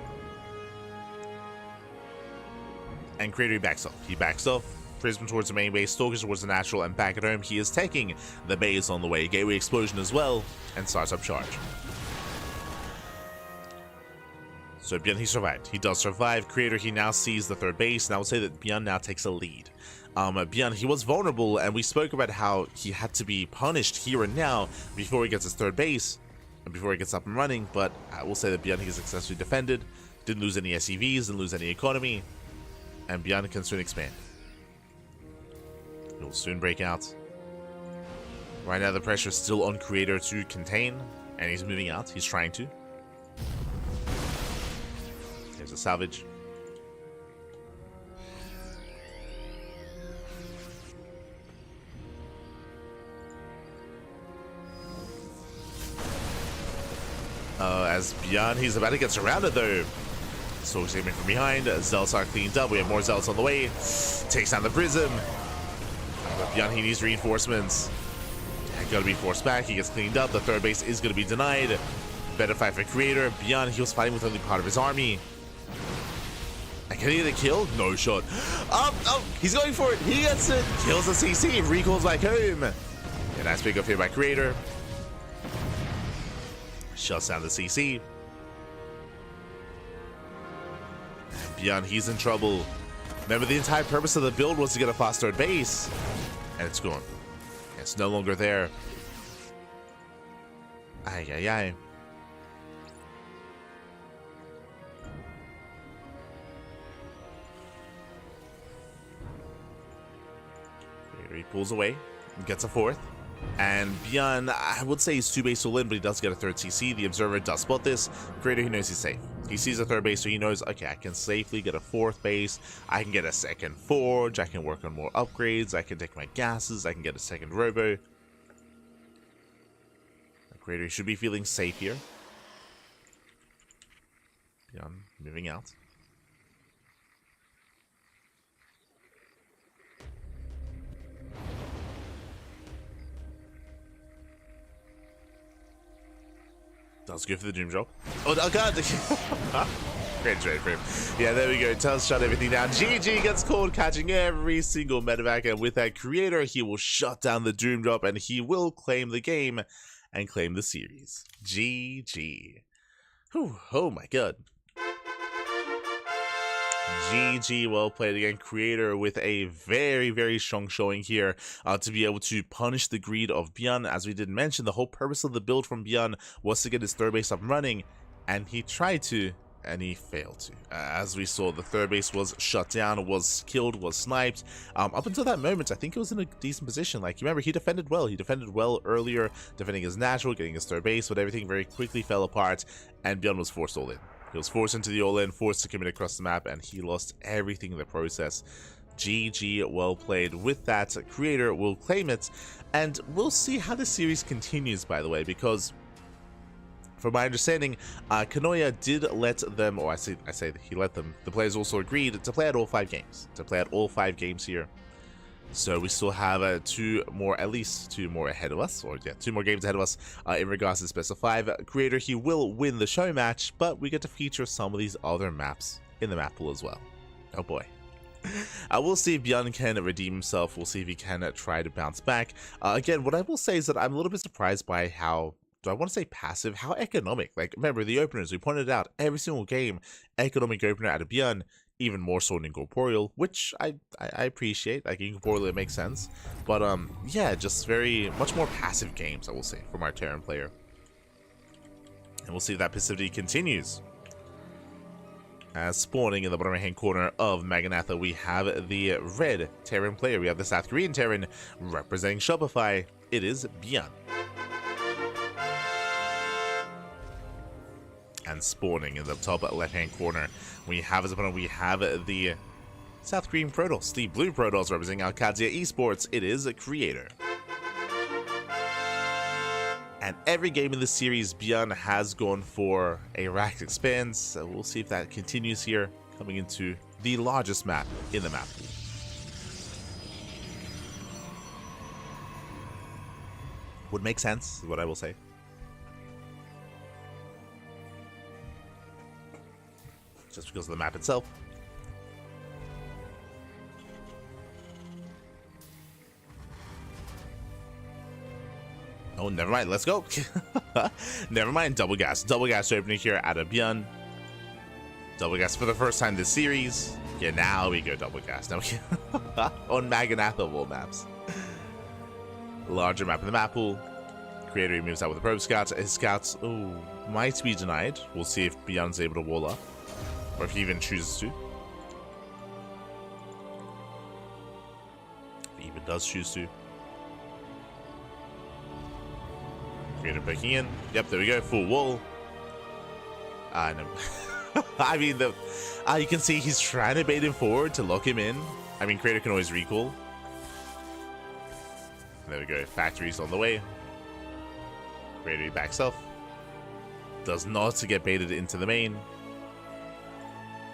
And Creator backs off. He backs off. Prism towards the main base, Stalkers towards the natural, and back at home he is taking the base on the way. Gateway explosion as well, and starts up charge. So ByuN, he survived. He does survive. Creator, he now sees the third base, and I would say that ByuN now takes a lead. ByuN, he was vulnerable, and we spoke about how he had to be punished here and now before he gets his third base, and before he gets up and running, but I will say that ByuN, he successfully defended, didn't lose any SCVs, didn't lose any economy, and ByuN can soon expand. It will soon break out. Right now the pressure is still on Creator to contain, and he's moving out. He's trying to. There's a salvage. As ByuN, he's about to get surrounded though. So he's aiming from behind. Zealots are cleaned up. We have more Zealots on the way. Takes down the Prism. But ByuN, he needs reinforcements. Gotta be forced back. He gets cleaned up. The third base is gonna be denied. Better fight for Creator. ByuN, he was fighting with only part of his army. And can he get a kill? No shot. Oh, he's going for it. He gets it. Kills the CC. Recalls back home. And nice pick up here by Creator. Shuts down the CC. And ByuN, he's in trouble. Remember, the entire purpose of the build was to get a fast third base. And it's gone. It's no longer there. Ay, ay, ay. Here he pulls away and gets a fourth. And ByuN, I would say he's 2-base all in, but he does get a third CC. The Observer does spot this. Creator, he knows he's safe. He sees a third base, so he knows, okay, I can safely get a fourth base. I can get a second forge. I can work on more upgrades. I can take my gases. I can get a second robo. Creator should be feeling safe here. ByuN moving out. Does go for the Doom Drop. Oh, God! Great trade for him. Yeah, there we go. Does shut everything down. GG gets caught catching every single medevac, and with that Creator, he will shut down the Doom Drop, and he will claim the game and claim the series. GG. Whew, oh my god. GG, well played again. Creator with a very, very strong showing here to be able to punish the greed of ByuN. As we did mention, the whole purpose of the build from ByuN was to get his third base up and running, and he tried to, and he failed to. As we saw, the third base was shut down, was killed, was sniped. Up until that moment, I think it was in a decent position. Like, you remember, he defended well. He defended well earlier, defending his natural, getting his third base, but everything very quickly fell apart, and ByuN was forced all in. He was forced into the all-in, forced to commit across the map, and he lost everything in the process. GG, well played. With that, Creator will claim it, and we'll see how the series continues, by the way, because from my understanding, Kanoya did let them, or I say that he let them, the players also agreed to play at all 5 games. To play at all 5 games here. So we still have at least two more ahead of us, or yeah, 2 more games ahead of us in regards to Special 5. Creator, he will win the show match, but we get to feature some of these other maps in the map pool as well. Oh boy. We'll see if ByuN can redeem himself. We'll see if he can try to bounce back. Again, what I will say is that I'm a little bit surprised by how, do I want to say passive? How economic. Like, remember, the openers, we pointed out, every single game, economic opener out of ByuN, even more so in Incorporeal, which I appreciate. Like, Incorporeal, it makes sense. But, yeah, just much more passive games, I will say, from our Terran player. And we'll see if that passivity continues. As spawning in the bottom right-hand corner of Maganatha, we have the red Terran player. We have the South Korean Terran representing Shopify. It is ByuN. And spawning in the top left-hand corner, we have as opponent, we have the South Korean Protoss, the blue Protoss representing Alcadia Esports. It is a Creator. And every game in this series, ByuN has gone for a racked expanse. So we'll see if that continues here, coming into the largest map in the map pool. Would make sense, is what I will say. Just because of the map itself. Oh, never mind. Let's go. Never mind. Double gas. Double gas opening here out of ByuN. Double gas for the first time this series. Yeah, now we go double gas. Now we on Maganatha of all maps. Larger map in the map pool. Creator moves out with the probe scouts. His scouts, might be denied. We'll see if ByuN's able to wall up. Or if he even chooses to. If he even does choose to. Creator breaking in. Yep, there we go. Full wall. No. I mean, you can see he's trying to bait him forward to lock him in. I mean, Creator can always recall. There we go. Factory's on the way. Creator backs off. Does not get baited into the main.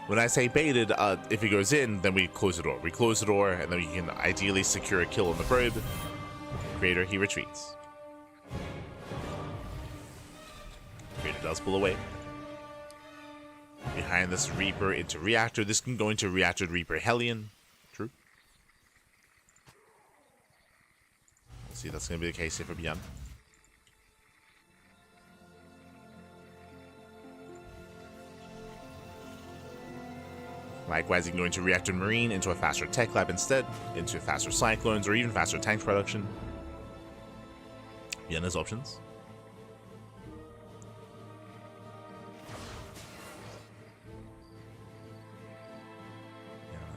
When I say baited, if he goes in, then we close the door. We close the door, and then we can ideally secure a kill on the probe. Creator, he retreats. Creator does pull away. Behind this Reaper into Reactor. This can go into Reactor to Reaper Hellion. True. Let's see if that's going to be the case here for ByuN. Likewise, you can go into Reactor Marine, into a faster Tech Lab instead, into faster Cyclones, or even faster tank production. ByuN has options.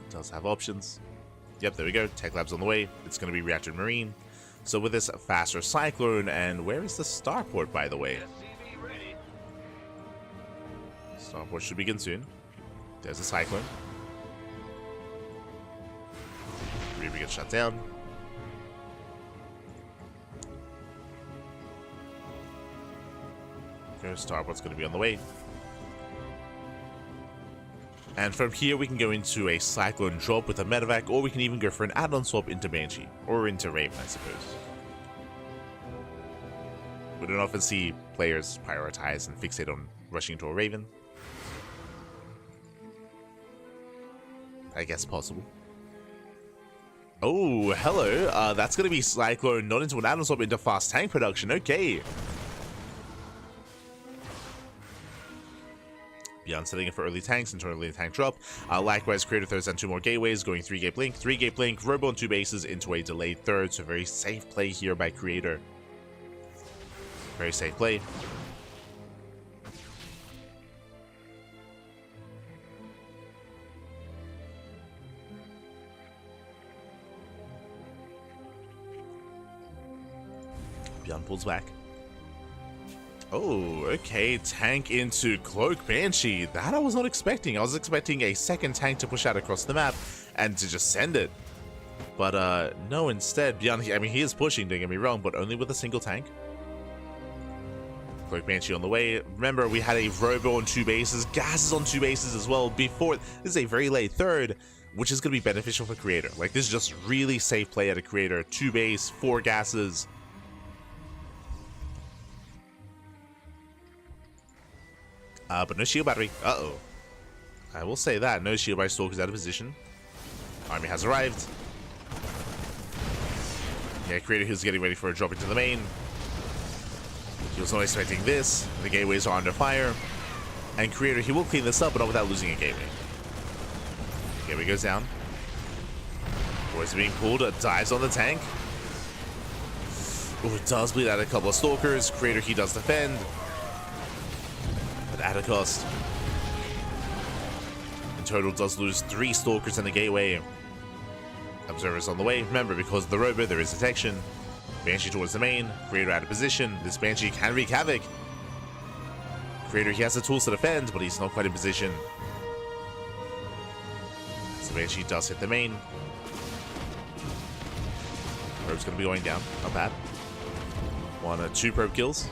Does have options. Yep, there we go. Tech Lab's on the way. It's going to be Reactor Marine. So with this faster Cyclone, and where is the Starport, by the way? Starport should begin soon. There's a Cyclone. Reaper gets shut down. Go. Starboard's going to be on the way. And from here, we can go into a Cyclone drop with a medevac, or we can even go for an add-on swap into Banshee, or into Raven, I suppose. We don't often see players prioritize and fixate on rushing into a Raven. I guess possible. Oh, hello. That's going to be Cyclone, not into an add-on swap, into fast tank production. Okay. ByuN setting it for early tanks into early tank drop. Likewise, Creator throws down 2 more gateways, going 3-gate blink, 3-gate blink, Robo on 2 bases into a delayed third. So very safe play here by Creator. Very safe play. ByuN pulls back. Oh, okay. Tank into Cloak Banshee. That I was not expecting. I was expecting a second tank to push out across the map and to just send it. But no, instead, ByuN, I mean, he is pushing, don't get me wrong, but only with a single tank. Cloak Banshee on the way. Remember, we had a Robo on 2 bases, gases on 2 bases as well before. This is a very late third, which is going to be beneficial for Creator. Like, this is just really safe play at a Creator. 2 base, 4 gases. But no shield battery. Uh-oh. I will say that. No shield by Stalker's out of position. Army has arrived. Yeah, Creator who's getting ready for a drop into the main. He was not expecting this. The gateways are under fire. And Creator, he will clean this up, but not without losing a gateway. Gateway goes down. Boys are being pulled. Dives on the tank. Oh, it does bleed out a couple of Stalkers. Creator, he does defend. At a cost. In total, does lose 3 Stalkers in the gateway. Observers on the way. Remember, because of the Robo, there is detection. Banshee towards the main. Creator out of position. This Banshee can wreak havoc. Creator, he has the tools to defend, but he's not quite in position. So Banshee does hit the main. Probe's going to be going down. Not bad. 1 or 2 probe kills.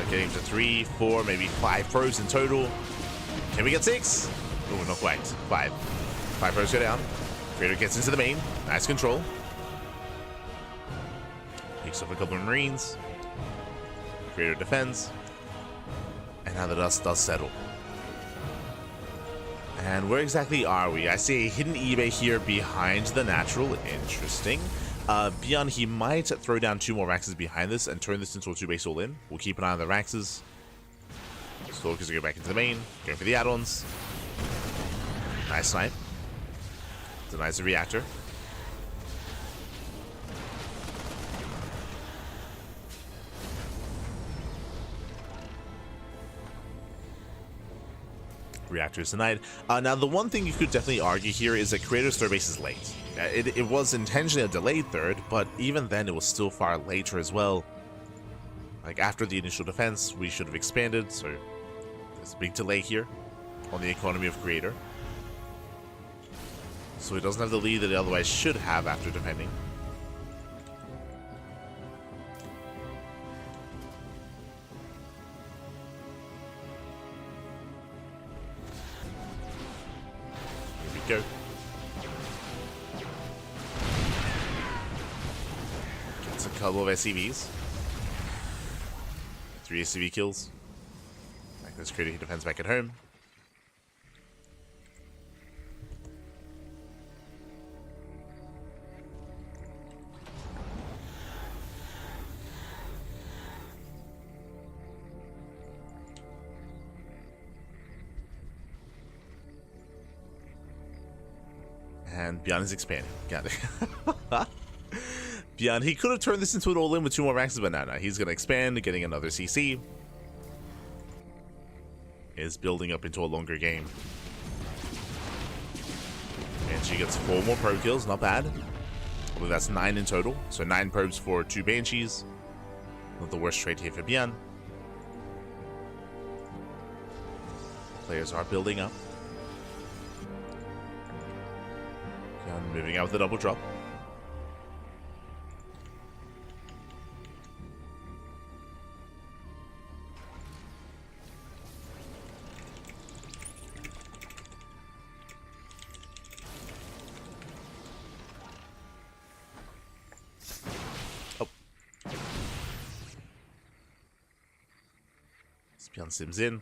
Getting to 3, 4, maybe 5 probes in total. Can we get 6? Oh, not quite. 5. 5 probes go down. Creator gets into the main. Nice control. Picks up a couple of Marines. Creator defends. And now the dust does settle. And where exactly are we? I see a hidden eBay here behind the natural. Interesting. ByuN, he might throw down 2 more Raxes behind this and turn this into a 2-base all-in. We'll keep an eye on the Raxes. Stalkers will go back into the main. Going for the add-ons. Nice snipe. Denies the reactor. Reactor is denied. Now, the one thing you could definitely argue here is that Creator's third base is late. It was intentionally a delayed third, but even then it was still far later as well. Like, after the initial defense, we should have expanded, so there's a big delay here on the economy of Creator. So he doesn't have the lead that it otherwise should have after defending. Here we go. Gets a couple of SCVs. 3 SCV kills. Like this Creator, he defends back at home. And ByuN is expanding. Got it. ByuN, he could have turned this into an all-in with 2 more Maxes, but no, he's going to expand, getting another CC. Is building up into a longer game. And she gets 4 more probe kills, not bad. I believe that's 9 in total. So 9 probes for 2 Banshees. Not the worst trade here for ByuN. Players are building up. ByuN moving out with the double drop. ByuN sims in.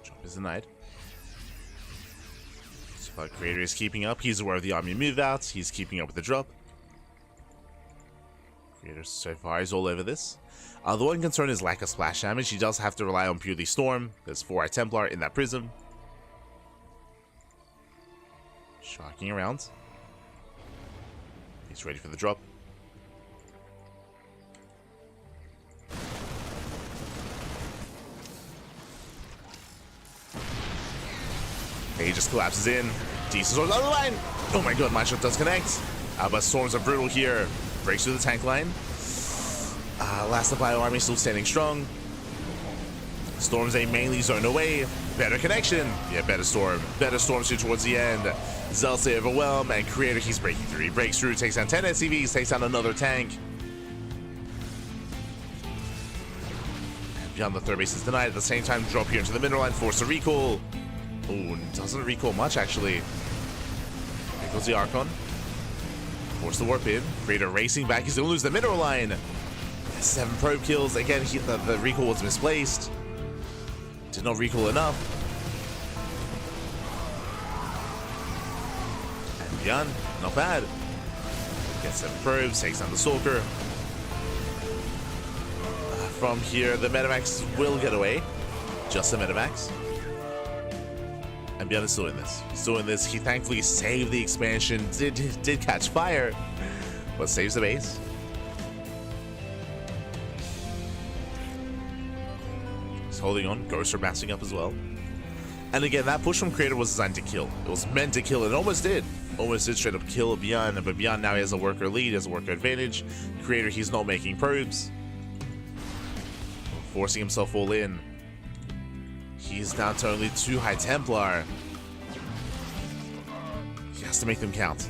Drop is denied. So far, Creator is keeping up. He's aware of the army move out. He's keeping up with the drop. Creator so far is all over this. The one concern is lack of splash damage. He does have to rely on purely Storm. There's 4 Templar in that prism. Sharking around. He's ready for the drop. He just collapses in. Decent Storm's on the line. Oh my god, my shot does connect. But Storms are brutal here. Breaks through the tank line. Last of Bio Army still standing strong. Storm's a mainly zone away. Better connection. Yeah, better Storm. Better Storm suit towards the end. Zealous they overwhelm, and Creator, he's breaking through. He breaks through, takes down 10 SCVs, takes down another tank. And ByuN, the third base is denied. At the same time, drop here into the middle line, force a recall. Oh, doesn't recall much actually. There goes the Archon. Force the warp in. Creator racing back. He's gonna lose the mineral line. 7 probe kills. Again, the recall was misplaced. Did not recall enough. And ByuN, not bad. Gets 7 probes, takes down the Stalker. From here, the Metamax will get away. Just the Metamax. And ByuN is still in this. Still in this. He thankfully saved the expansion. Did catch fire, but saves the base. He's holding on. Ghosts are bouncing up as well. And again, that push from Creator was designed to kill. It was meant to kill. It almost did. Almost did straight up kill ByuN. But ByuN now he has a worker lead. He has a worker advantage. Creator, he's not making probes. Forcing himself all in. He's down to only 2 High Templar. He has to make them count.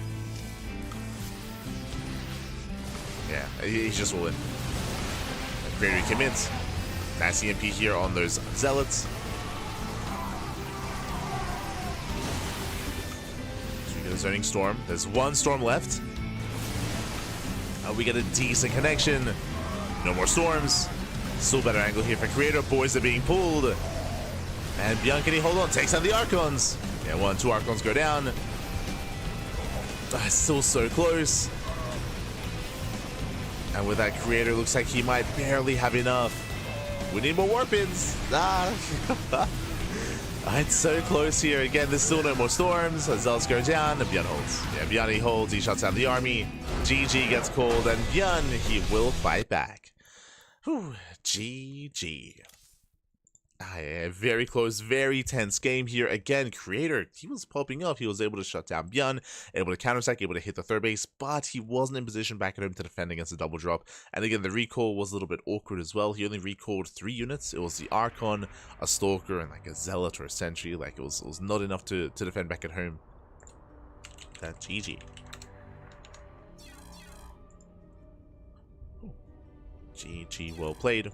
Yeah, he's just all in. Creator commits. Nice EMP here on those Zealots. So we get a zoning Storm. There's 1 Storm left. We get a decent connection. No more Storms. Still better angle here for Creator. Boys are being pulled. And ByuN, can he hold on? Takes out the Archons. Yeah, 2 Archons go down. Still so close. And with that, Creator looks like he might barely have enough. We need more warp-ins. It's so close here. Again, there's still no more Storms. Zealots go down, and ByuN holds. Yeah, ByuN, he holds. He shuts down the army. GG gets called, and ByuN, he will fight back. Whew, GG. Yeah, very close, very tense game here. Again, Creator, he was popping up. He was able to shut down ByuN, able to counterattack, able to hit the third base, but he wasn't in position back at home to defend against the double drop. And again, the recall was a little bit awkward as well. He only recalled 3 units. It was the Archon, a Stalker, and like a Zealot or a Sentry. Like it was not enough to defend back at home. That GG. GG, well played.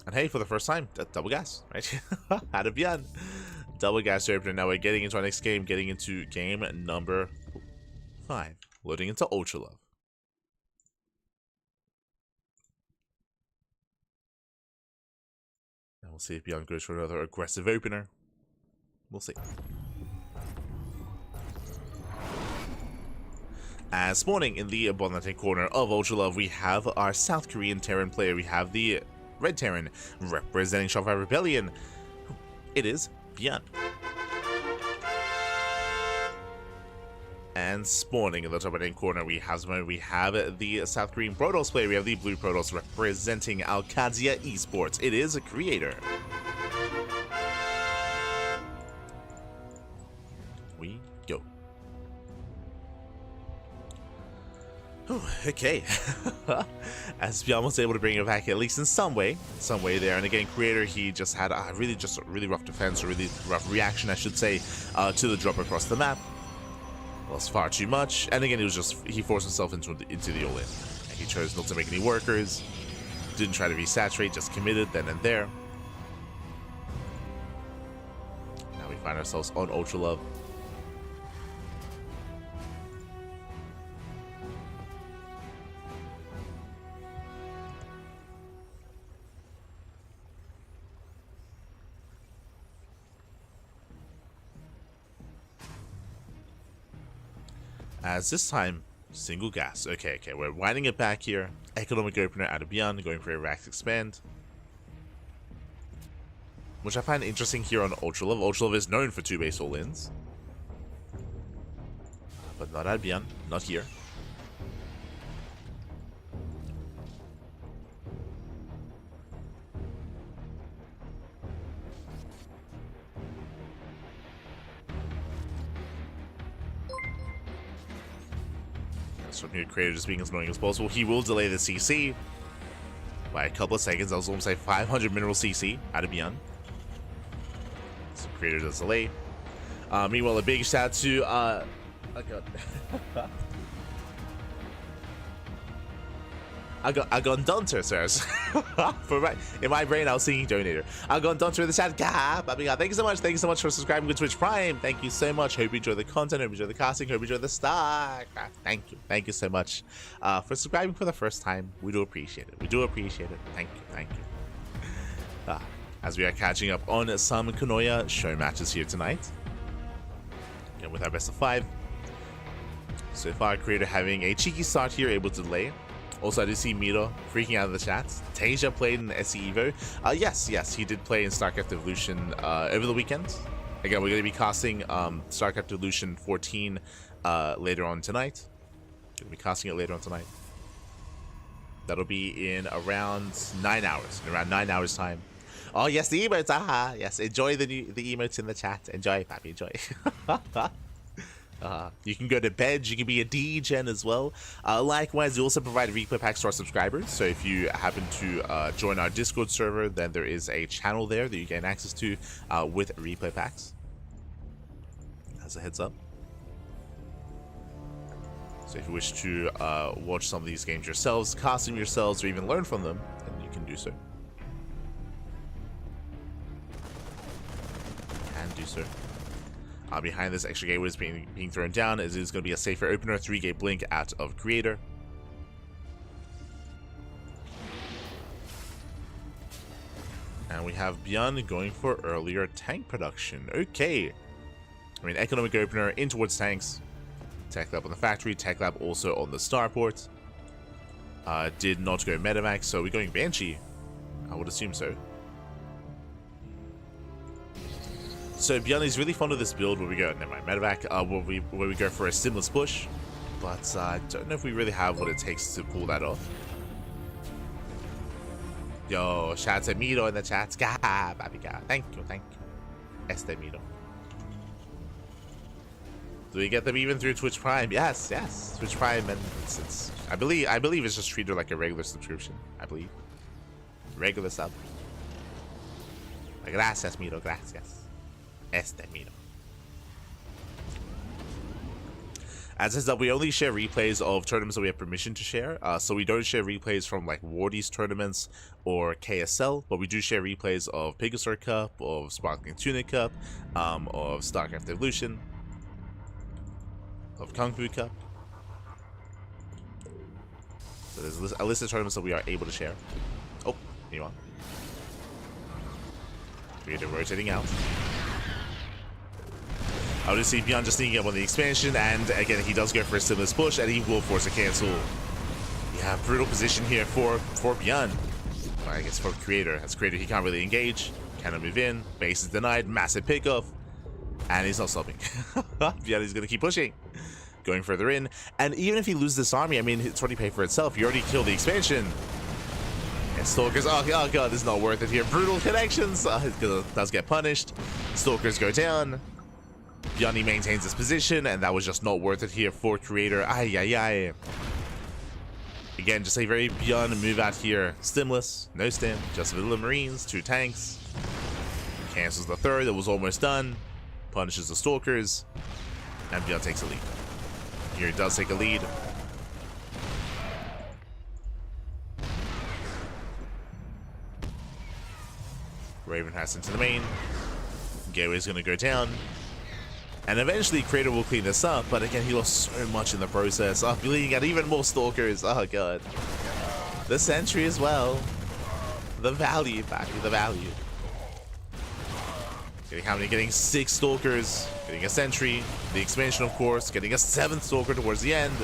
And hey, for the first time, double gas, right? Out of ByuN. Double gas opener. Now we're getting into our next game, getting into game number 5. Loading into Ultra Love. And we'll see if ByuN goes for another aggressive opener. We'll see. As spawning in the bottom left-hand corner of Ultra Love, we have our South Korean Terran player. We have the Red Terran representing Shopify Rebellion. It is ByuN. And spawning in the top right-hand corner, we have the South Korean Protoss player. We have the Blue Protoss representing Alcadzia Esports. It is a Creator. We go. Okay. As ByuN was able to bring it back at least in some way there. And again, Creator, he just had a really rough defense, or really rough reaction, I should say, to the drop across the map. Was far too much, and again, he forced himself into the all-in. He chose not to make any workers, didn't try to resaturate, just committed then and there. find ourselves on Ultra Love. As this time, single gas. Okay, we're winding it back here. Economic opener out of ByuN, going for a Rax Expand. Which I find interesting here on Ultra Love. Ultra Love is known for 2 base all-ins. But not at ByuN, not here. From here, Creator just being as annoying as possible. He will delay the CC by a couple of seconds. I was almost like 500 mineral CC out of ByuN. So Creator does delay. Meanwhile, a big shout to oh god. Agondonter, sirs. In my brain, I was singing Donator. Agondonter in the chat. Thank you so much. Thank you so much for subscribing to Twitch Prime. Thank you so much. Hope you enjoy the content. Hope you enjoy the casting. Hope you enjoy the stock. Thank you. Thank you so much for subscribing for the first time. We do appreciate it. We do appreciate it. Thank you. Thank you. As we are catching up on some Kanoya show matches here tonight. Again, with our best of 5. So far, Creator having a cheeky start here, able to delay. Also, I did see Miro freaking out of the chat. Tasia played in SE Evo. Yes, he did play in StarCraft Evolution over the weekend. Again, we're going to be casting StarCraft Evolution 14 later on tonight. Going to be casting it later on tonight. That'll be in around 9 hours. In around 9 hours time. Oh, yes, the emotes. Aha, yes. Enjoy the emotes in the chat. Enjoy, Pappy, enjoy. You can go to bed, you can be a DGen as well. Likewise, we also provide replay packs to our subscribers. So if you happen to join our Discord server, then there is a channel there that you gain access to with replay packs. As a heads up. So if you wish to watch some of these games yourselves, cast them yourselves, or even learn from them, then you can do so. Behind this extra gateway is being thrown down, as it is going to be a safer opener, 3-gate blink out of Creator. And we have ByuN going for earlier tank production. Okay. I mean, economic opener in towards tanks. Tech lab on the factory, tech lab also on the starport. Did not go Metamax, so we're going Banshee. I would assume so. So ByuN is really fond of this build where we go, never mind, medevac, where we go for a stimulus push, but I don't know if we really have what it takes to pull that off. Yo, shout out to Miro in the chat. Thank you. Este Miro. Do we get them even through Twitch Prime? Yes. Twitch Prime, and it's I believe it's just treated like a regular subscription. I believe. Regular sub. Gracias, Miro, gracias. Este Miro. As is that we only share replays of tournaments that we have permission to share, so we don't share replays from like Wardy's tournaments or KSL, but we do share replays of Pegasus Cup, of Sparkling Tuna Cup, of StarCraft Evolution, of Kung Fu Cup. So there's a list of tournaments that we are able to share. Oh, here you are. We're rotating out. I would just see ByuN just sneaking up on the expansion, and again, he does go for a stimulus push, and he will force a cancel. Yeah, brutal position here for ByuN. Well, I guess for Creator. As Creator, he can't really engage. Cannot move in. Base is denied. Massive pickoff. And he's not stopping. ByuN is going to keep pushing. Going further in. And even if he loses this army, I mean, it's already paid for itself. You already killed the expansion. And Stalkers, oh god, this is not worth it here. Brutal connections. Does get punished. Stalkers go down. ByuN maintains his position, and that was just not worth it here for Creator. Ay. Again, just a very ByuN move out here. Stimless, no stim, just Vanilla Marines, 2 tanks. Cancels the third, it was almost done. Punishes the Stalkers, and ByuN takes a lead. Here he does take a lead. Raven has into the main. Gateway's gonna go down. And eventually Creator will clean this up, but again, he lost so much in the process. Oh, bleeding out even more Stalkers. Oh god. The Sentry as well. The value. Getting how many? Getting 6 Stalkers, getting a Sentry, the expansion of course, getting a 7th Stalker towards the end.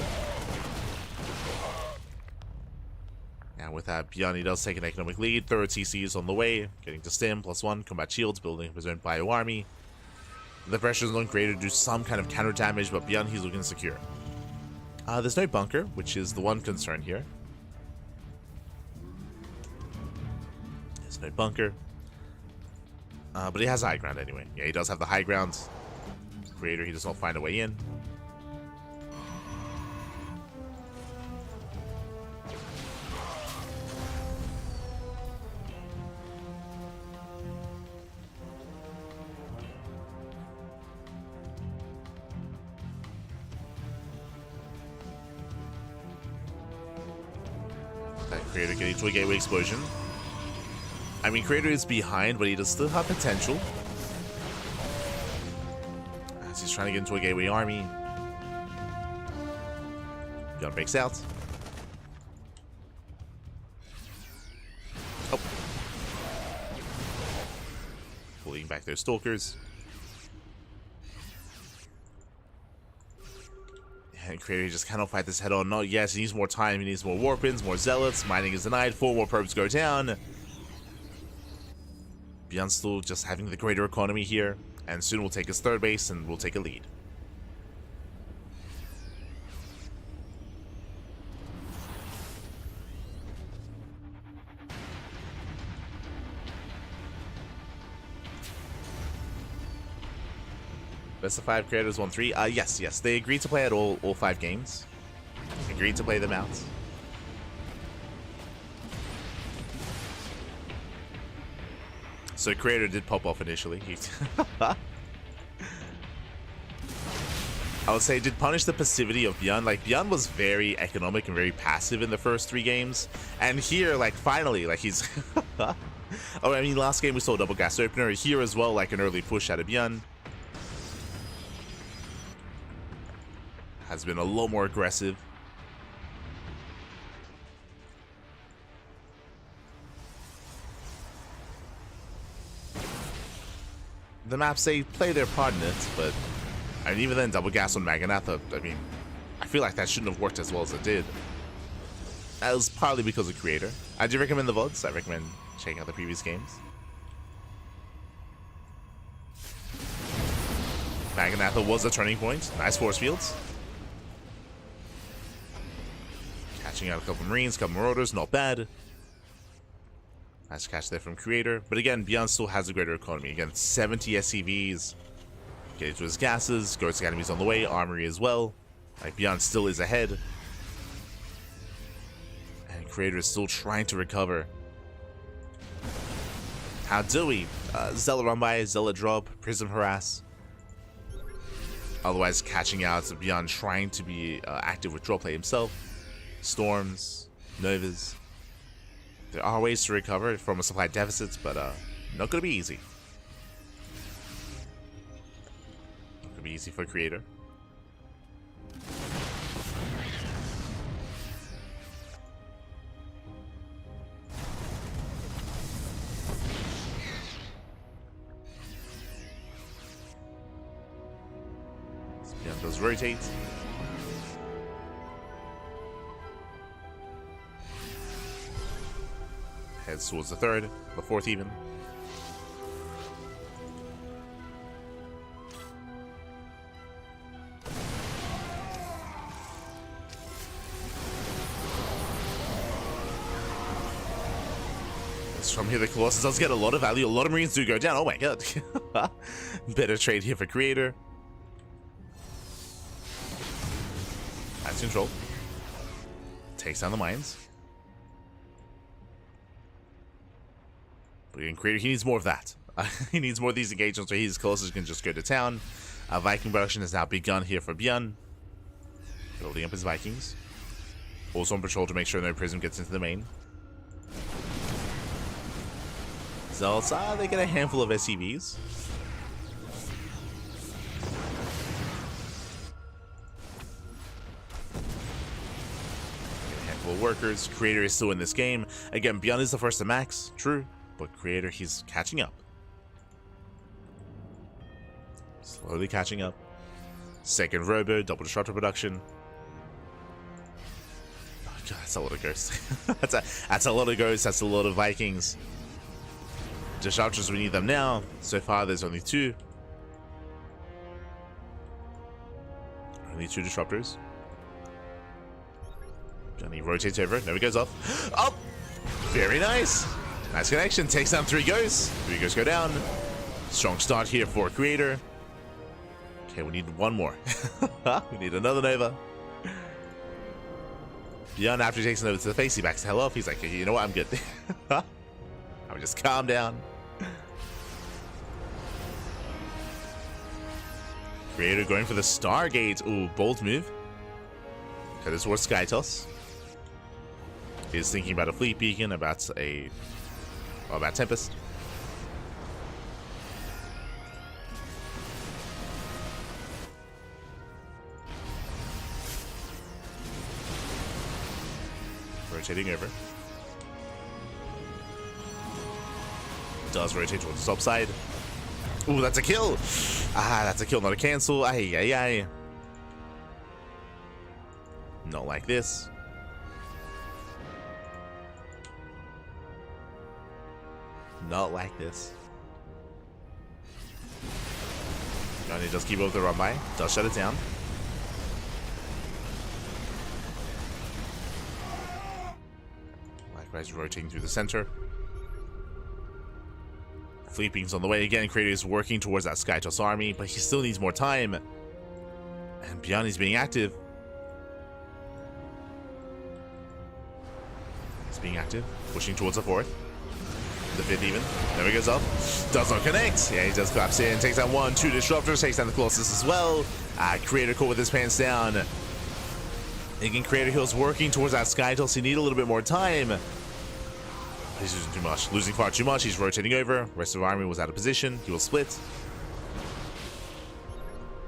Now with that, ByuN, he does take an economic lead. Third CC is on the way, getting to stim, +1, combat shields, building up his own bio army. The pressure is on Creator to do some kind of counter damage, but ByuN, he's looking secure. There's no bunker, which is the one concern here. There's no bunker. But he has high ground anyway. Yeah, he does have the high ground. Creator, he does not find a way in. That Creator getting to a gateway explosion. I mean, Creator is behind, but he does still have potential. As he's trying to get into a gateway army. ByuN breaks out. Oh. Pulling back those Stalkers. And Creator just cannot fight this head on. No, yes, he needs more time. He needs more Warpins, more Zealots. Mining is denied. 4 more probes go down. ByuN still just having the greater economy here, and soon we'll take his 3rd base and we'll take a lead. Best of 5 creators won 3. Yes, they agreed to play at all 5 games. Agreed to play them out. So Creator did pop off initially. I would say did punish the passivity of ByuN. Like, ByuN was very economic and very passive in the first 3 games. And here, like, finally, like, he's... Oh, I mean, last game we saw double gas opener. Here as well, like, an early push out of ByuN. Has been a lot more aggressive. The maps, they play their part in it, but I mean, even then, double gas on Maganatha, I mean, I feel like that shouldn't have worked as well as it did. That was partly because of Creator. I do recommend the VODs. I recommend checking out the previous games. Maganatha was a turning point. Nice force fields. Catching out a couple Marines, couple Marauders, not bad. Nice catch there from Creator. But again, ByuN still has a greater economy. Again, 70 SCVs. Get into his gases. Ghost Academy's on the way. Armory as well. Like, ByuN still is ahead. And Creator is still trying to recover. How do we? Zealot run by, Zealot drop, Prism harass. Otherwise, catching out ByuN trying to be active with draw play himself. Storms, Novas. There are ways to recover from a supply deficits, but not gonna be easy. Not gonna be easy for Creator. ByuN does rotate. Heads towards the 3rd, the 4th even. From here, the Colossus does get a lot of value. A lot of Marines do go down. Oh my god. Better trade here for Creator. Has control. Takes down the mines. But again, Creator, he needs more of that. He needs more of these engagements where his Colossus can just go to town. Viking production has now begun here for ByuN. Building up his Vikings. Also on patrol to make sure no Prism gets into the main. Zealots, they get a handful of SCVs. workers. Creator is still in this game. Again, ByuN is the first to max, true, but Creator, he's catching up. Slowly catching up. Second Robo, double Disruptor production. Oh god, that's a lot of ghosts. that's a lot of ghosts, that's a lot of Vikings. Disruptors, we need them now. So far, there's only 2. Only 2 Disruptors. Johnny rotates over, never goes off. Up! Very nice! Nice connection, takes down 3 ghosts. 3 ghosts go down. Strong start here for Creator. Okay, we need 1 more. We need another Nova. ByuN, after he takes an over to the face, he backs the hell off. He's like, hey, you know what, I'm good. I'm just calm down. Creator going for the Stargate. Ooh, bold move. Headed towards Sky Toss. He's thinking about a Fleet Beacon, about Tempest. Rotating over. Does rotate towards the top side. Ooh, that's a kill! Ah, that's a kill, not a cancel. Ay, ay, ay. Not like this. Not like this. Johnny does keep up the run by. Does shut it down. Likewise, rotating through the center. Fleet Beacons on the way again. Creator is working towards that Skytoss army, but he still needs more time. And ByuN is being active. He's being active, pushing towards the 4th. The 5th even. There he goes up. Does not connect. Yeah, he does collapse in. Takes down 1, 2 Disruptors. Takes down the Colossus as well. Creator caught with his pants down. Again, Creator Hill's working towards that Skytoss. He needs a little bit more time. He's losing too much. Losing far too much. He's rotating over. Rest of the army was out of position. He will split.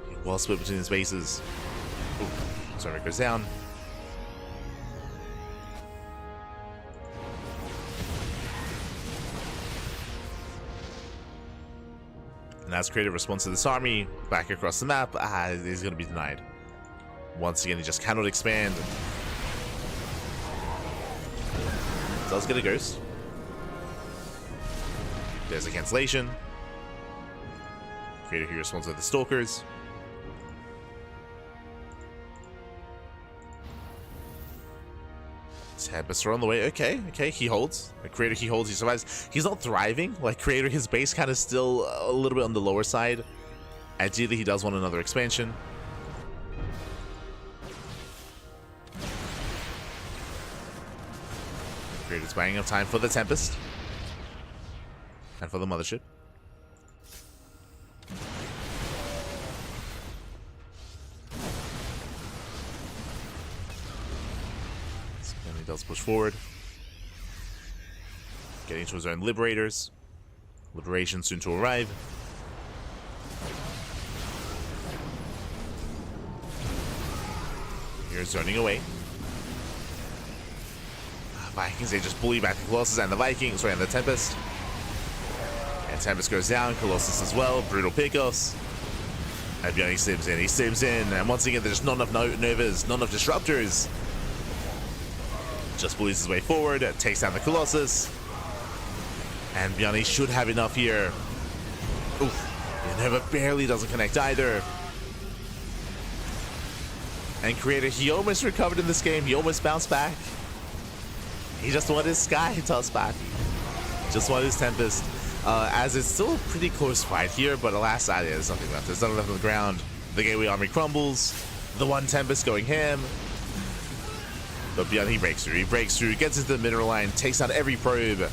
He will split between his bases. Ooh. Sorry, it goes down. And as Creator responds to this army, back across the map, he's going to be denied. Once again, he just cannot expand. Does get a ghost. There's a cancellation. Creator here responds with the Stalkers. Tempest are on the way. Okay, he holds. The Creator, he holds, he survives. He's not thriving. Like, Creator, his base kind of still a little bit on the lower side. Ideally, he does want another expansion. Creator's buying up time for the Tempest. And for the Mothership. And he does push forward. Getting to his own Liberators. Liberation soon to arrive. Here's zoning away. Vikings, they just bully back the Colossus and the Vikings, and the Tempest. And Tempest goes down, Colossus as well, brutal pickoffs. And ByuN, he sims in, and once again, there's not enough Novas, not enough Disruptors. Just bullies his way forward, takes down the Colossus. And ByuN should have enough here. Oof, the Nova barely doesn't connect either. And Creator, he almost recovered in this game, he almost bounced back. He just wanted his Sky Toss back. Just wanted his Tempest. As it's still a pretty close fight here, but alas, there's nothing left. There's nothing left on the ground. The Gateway Army crumbles. The one Tempest going ham. But ByuN, he breaks through. He breaks through, gets into the mineral line, takes out every probe.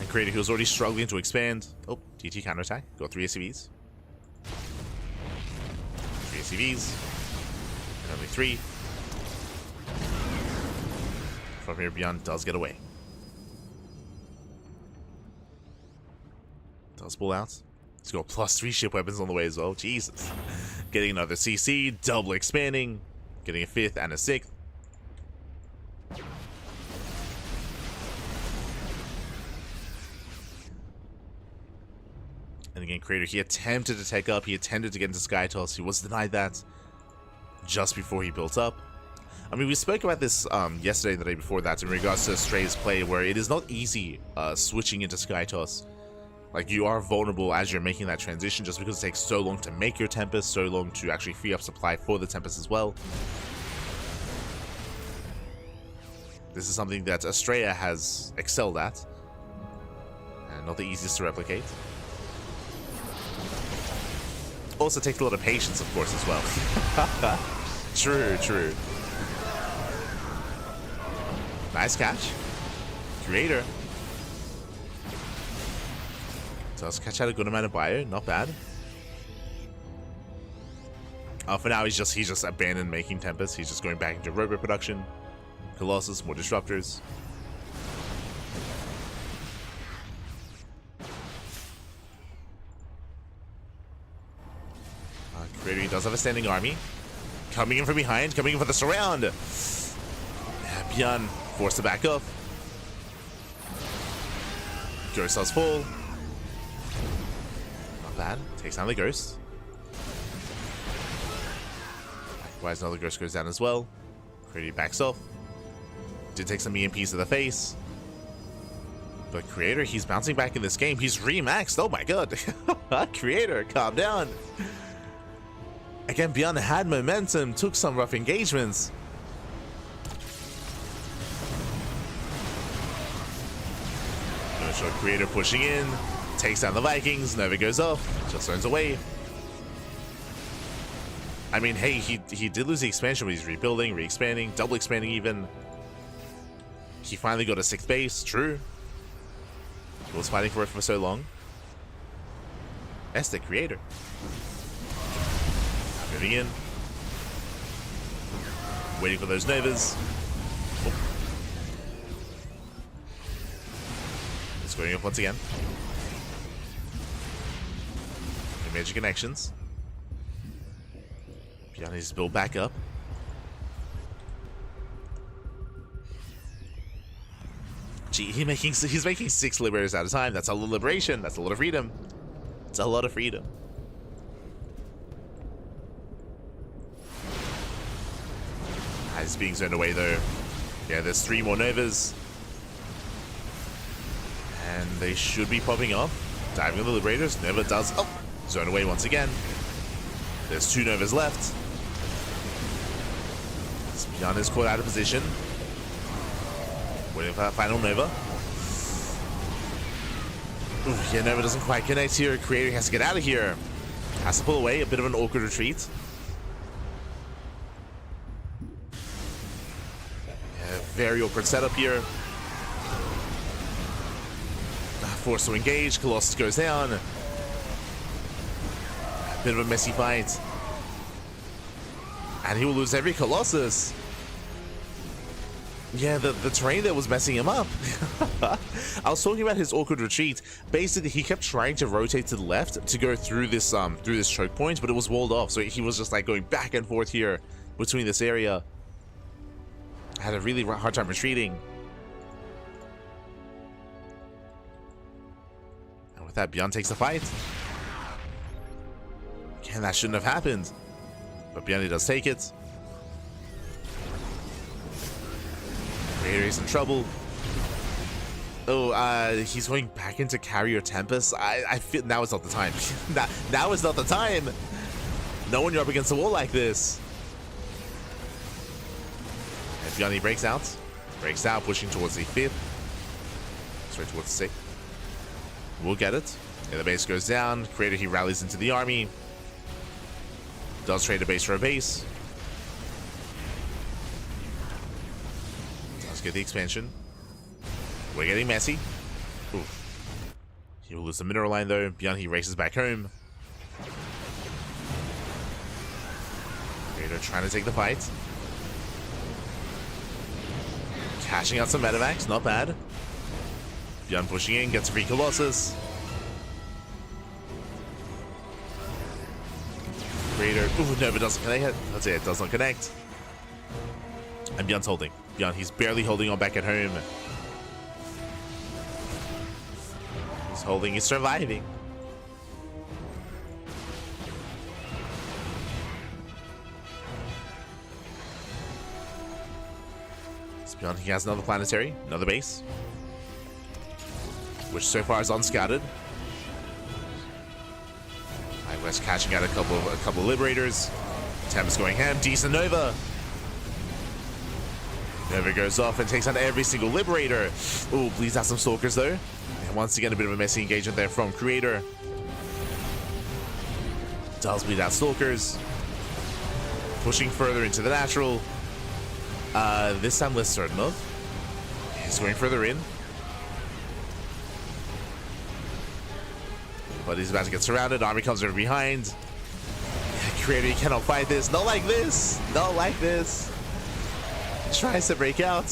And Creator, he was already struggling to expand. Oh, DT counterattack. Got 3 SCVs. 3 SCVs. And only 3. From here, ByuN does get away. Does pull out. He's got +3 ship weapons on the way as well. Jesus. Getting another CC, double expanding, getting a 5th and a 6th. And again, Creator, he attempted to take up, he attempted to get into Sky Toss, he was denied that just before he built up. I mean, we spoke about this yesterday and the day before that in regards to Stray's play, where it is not easy switching into Sky Toss. Like, you are vulnerable as you're making that transition just because it takes so long to make your Tempest, so long to actually free up supply for the Tempest as well. This is something that Estrella has excelled at, and not the easiest to replicate. Also takes a lot of patience, of course, as well. True. Nice catch. Creator does catch out a good amount of ByuN, not bad. For now, he's just abandoned making Tempest. He's just going back into robot production. Colossus, more disruptors. Creator, he does have a standing army. Coming in from behind, coming in for the surround. ByuN forced to back up. Ghost does fall. Not bad. Takes down the Ghost. Likewise, another Ghost goes down as well. Creator backs off. Did take some EMPs to the face. But Creator, he's bouncing back in this game. He's remaxed. Oh my god. Creator, calm down. Again, ByuN had momentum, took some rough engagements. No shot, Creator pushing in, takes down the Vikings, Nova goes off, just runs away. I mean, hey, he did lose the expansion, but he's rebuilding, re-expanding, double expanding even. He finally got a 6th base, true. He was fighting for it for so long. That's the Creator. Moving in. Waiting for those Novas. Oh. It's going up once again. New major connections. ByuN needs to build back up. Gee, he's making 6 liberators at a time. That's a lot of liberation. That's a lot of freedom. It's a lot of freedom. He's being zoned away though. Yeah, there's 3 more Novas. And they should be popping off. Diving on the Liberators. Nova does. Oh! Zone away once again. There's 2 Novas left. ByuN is caught out of position. Waiting for that final Nova. Ooh, yeah, Nova doesn't quite connect here. Creator has to get out of here. Has to pull away. A bit of an awkward retreat. Very awkward setup here. Forced to engage. Colossus goes down. A bit of a messy fight. And he will lose every Colossus. Yeah, the terrain there was messing him up. I was talking about his awkward retreat. Basically, he kept trying to rotate to the left to go through this choke point, but it was walled off. So he was just like going back and forth here between this area. Had a really hard time retreating. And with that, ByuN takes the fight. Again, that shouldn't have happened. But ByuN does take it. Creator is in trouble. Oh, he's going back into Carrier Tempest. I feel now is not the time. now is not the time. No one you're up against the wall like this. ByuN breaks out, pushing towards the 5th. Sorry, towards the 6th. We'll get it. Yeah, the base goes down. Creator, he rallies into the army. Does trade a base for a base. Does get the expansion. We're getting messy. Oof. He will lose the mineral line though. ByuN, he races back home. Creator trying to take the fight. Cashing out some medevacs, not bad. ByuN pushing in, gets a free Colossus. Creator. Ooh, no, it doesn't connect. That's it. It does not connect. And ByuN's holding. ByuN, he's barely holding on back at home. He's holding. He's surviving. ByuN, he has another planetary, another base, which so far is unscouted. West catching out a couple of Liberators. Tempest going ham. Decent Nova. Nova goes off and takes out every single Liberator. Ooh, bleeds out some Stalkers though. And once again, a bit of a messy engagement there from Creator. Does bleed out Stalkers. Pushing further into the natural. This time less certain of. He's going further in. But he's about to get surrounded. Army comes over behind. Creator, he cannot fight this. Not like this. Not like this. Tries to break out.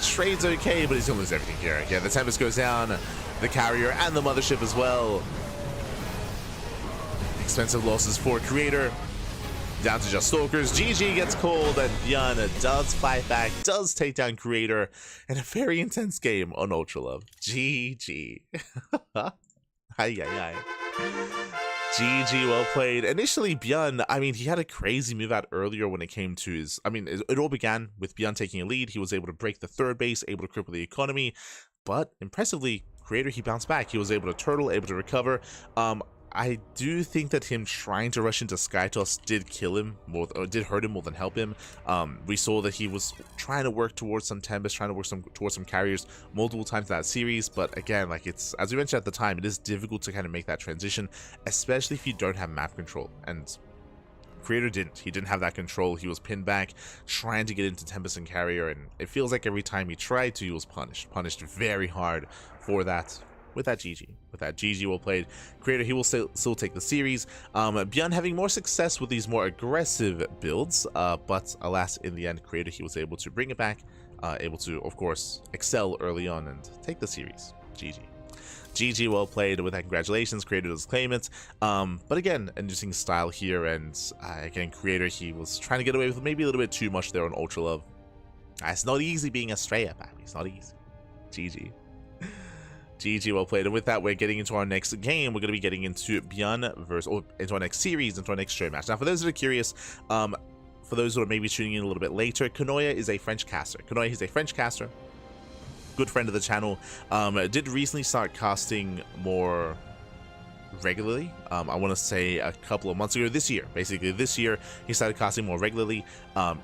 Trade's okay, but he's gonna lose everything here. Yeah, the Tempest goes down. The carrier and the mothership as well. Expensive losses for Creator. Down to just Stalkers. GG gets called, and ByuN does fight back, does take down Creator in a very intense game on Ultra Love. GG. Ay, ay, ay. GG, well played. Initially, ByuN, I mean, he had a crazy move out earlier when it came to his... I mean, it all began with ByuN taking a lead. He was able to break the third base, able to cripple the economy. But, impressively, Creator, he bounced back. He was able to turtle, able to recover. I do think that him trying to rush into SkyToss did kill him more, or did hurt him more than help him. We saw that he was trying to work towards some Tempest, trying to work towards some carriers multiple times in that series. But again, like, it's, as we mentioned at the time, it is difficult to kind of make that transition, especially if you don't have map control. And Creator didn't. He didn't have that control. He was pinned back, trying to get into Tempest and carrier, and it feels like every time he tried to, he was punished very hard for that. With that GG, well played. Creator, he will still take the series. ByuN having more success with these more aggressive builds, but alas, in the end, Creator, he was able to bring it back, able to, of course, excel early on and take the series. GG, well played. With that, congratulations, Creator does claim it. But again, interesting style here, and again, Creator, he was trying to get away with maybe a little bit too much there on Ultra Love. It's not easy being a Straya, baby. It's not easy. GG, well played. And with that, we're getting into our next game. We're going to be getting into ByuN versus, or into our next series, into our next show match. Now, for those that are curious, for those who are maybe tuning in a little bit later, Kanoya is a French caster. Kanoya is a French caster, good friend of the channel. Did recently start casting more regularly. I want to say a couple of months ago, this year, basically this year, he started casting more regularly,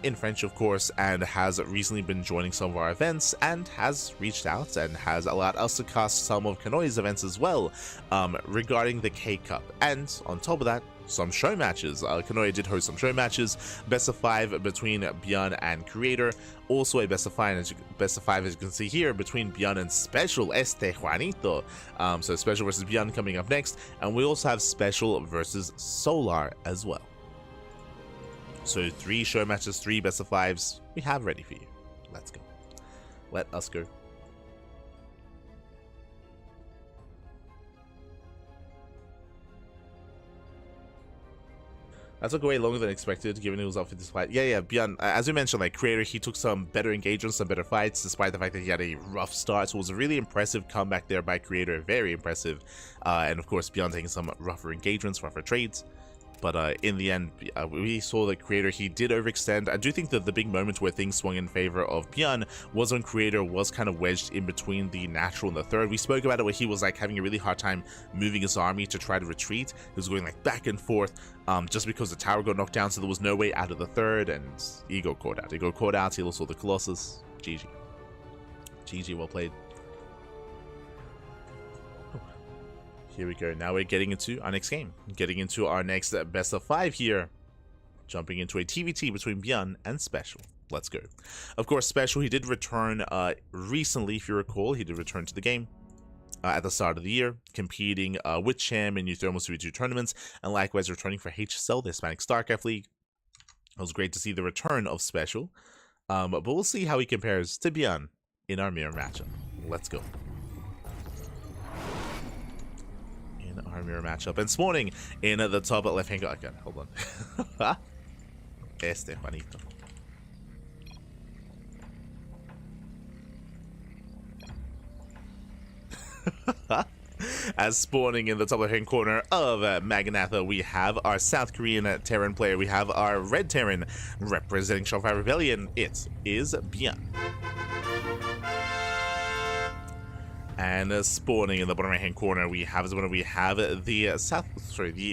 in French, of course, and has recently been joining some of our events, and has reached out and has allowed us to cast some of Kanoya's events as well, regarding the K-Cup. And on top of that, some show matches. Kanoya did host some show matches, best of 5 between ByuN and Creator, also a best of 5 as you can see here between ByuN and SpeCial Juanito. So SpeCial versus ByuN coming up next, and we also have SpeCial versus Solar as well. So 3 show matches, 3 best of 5s we have ready for you. Let's go. Let us go. That took way longer than expected, given it was up for this fight. Yeah, ByuN, as we mentioned, like, Creator, he took some better engagements, some better fights, despite the fact that he had a rough start. So it was a really impressive comeback there by Creator, very impressive. And of course, ByuN taking some rougher engagements, rougher trades. But in the end, we saw that Creator, he did overextend. I do think that the big moment where things swung in favor of ByuN was when Creator was kind of wedged in between the natural and the third. We spoke about it where he was like having a really hard time moving his army to try to retreat. He was going like back and forth, just because the tower got knocked down, so there was no way out of the third, and he got caught out. He also the Colossus. GG, well played. Here we go. Now we're getting into our next game. Getting into our next best of 5 here. Jumping into a TVT between ByuN and SpeCial. Let's go. Of course, SpeCial, he did return recently, if you recall. He did return to the game at the start of the year, competing with Cham in New Thermals 2v2 tournaments, and likewise returning for HSL, the Hispanic StarCraft League. It was great to see the return of SpeCial, but we'll see how he compares to ByuN in our mirror matchup. Let's go. mirror matchup. And spawning in the top left-hand corner. Okay, hold on. Juanito. As spawning in the top left-hand corner of Magnatha, we have our South Korean Terran player. We have our Red Terran representing Showmatches Rebellion. It is ByuN. And spawning in the bottom right-hand corner, we have the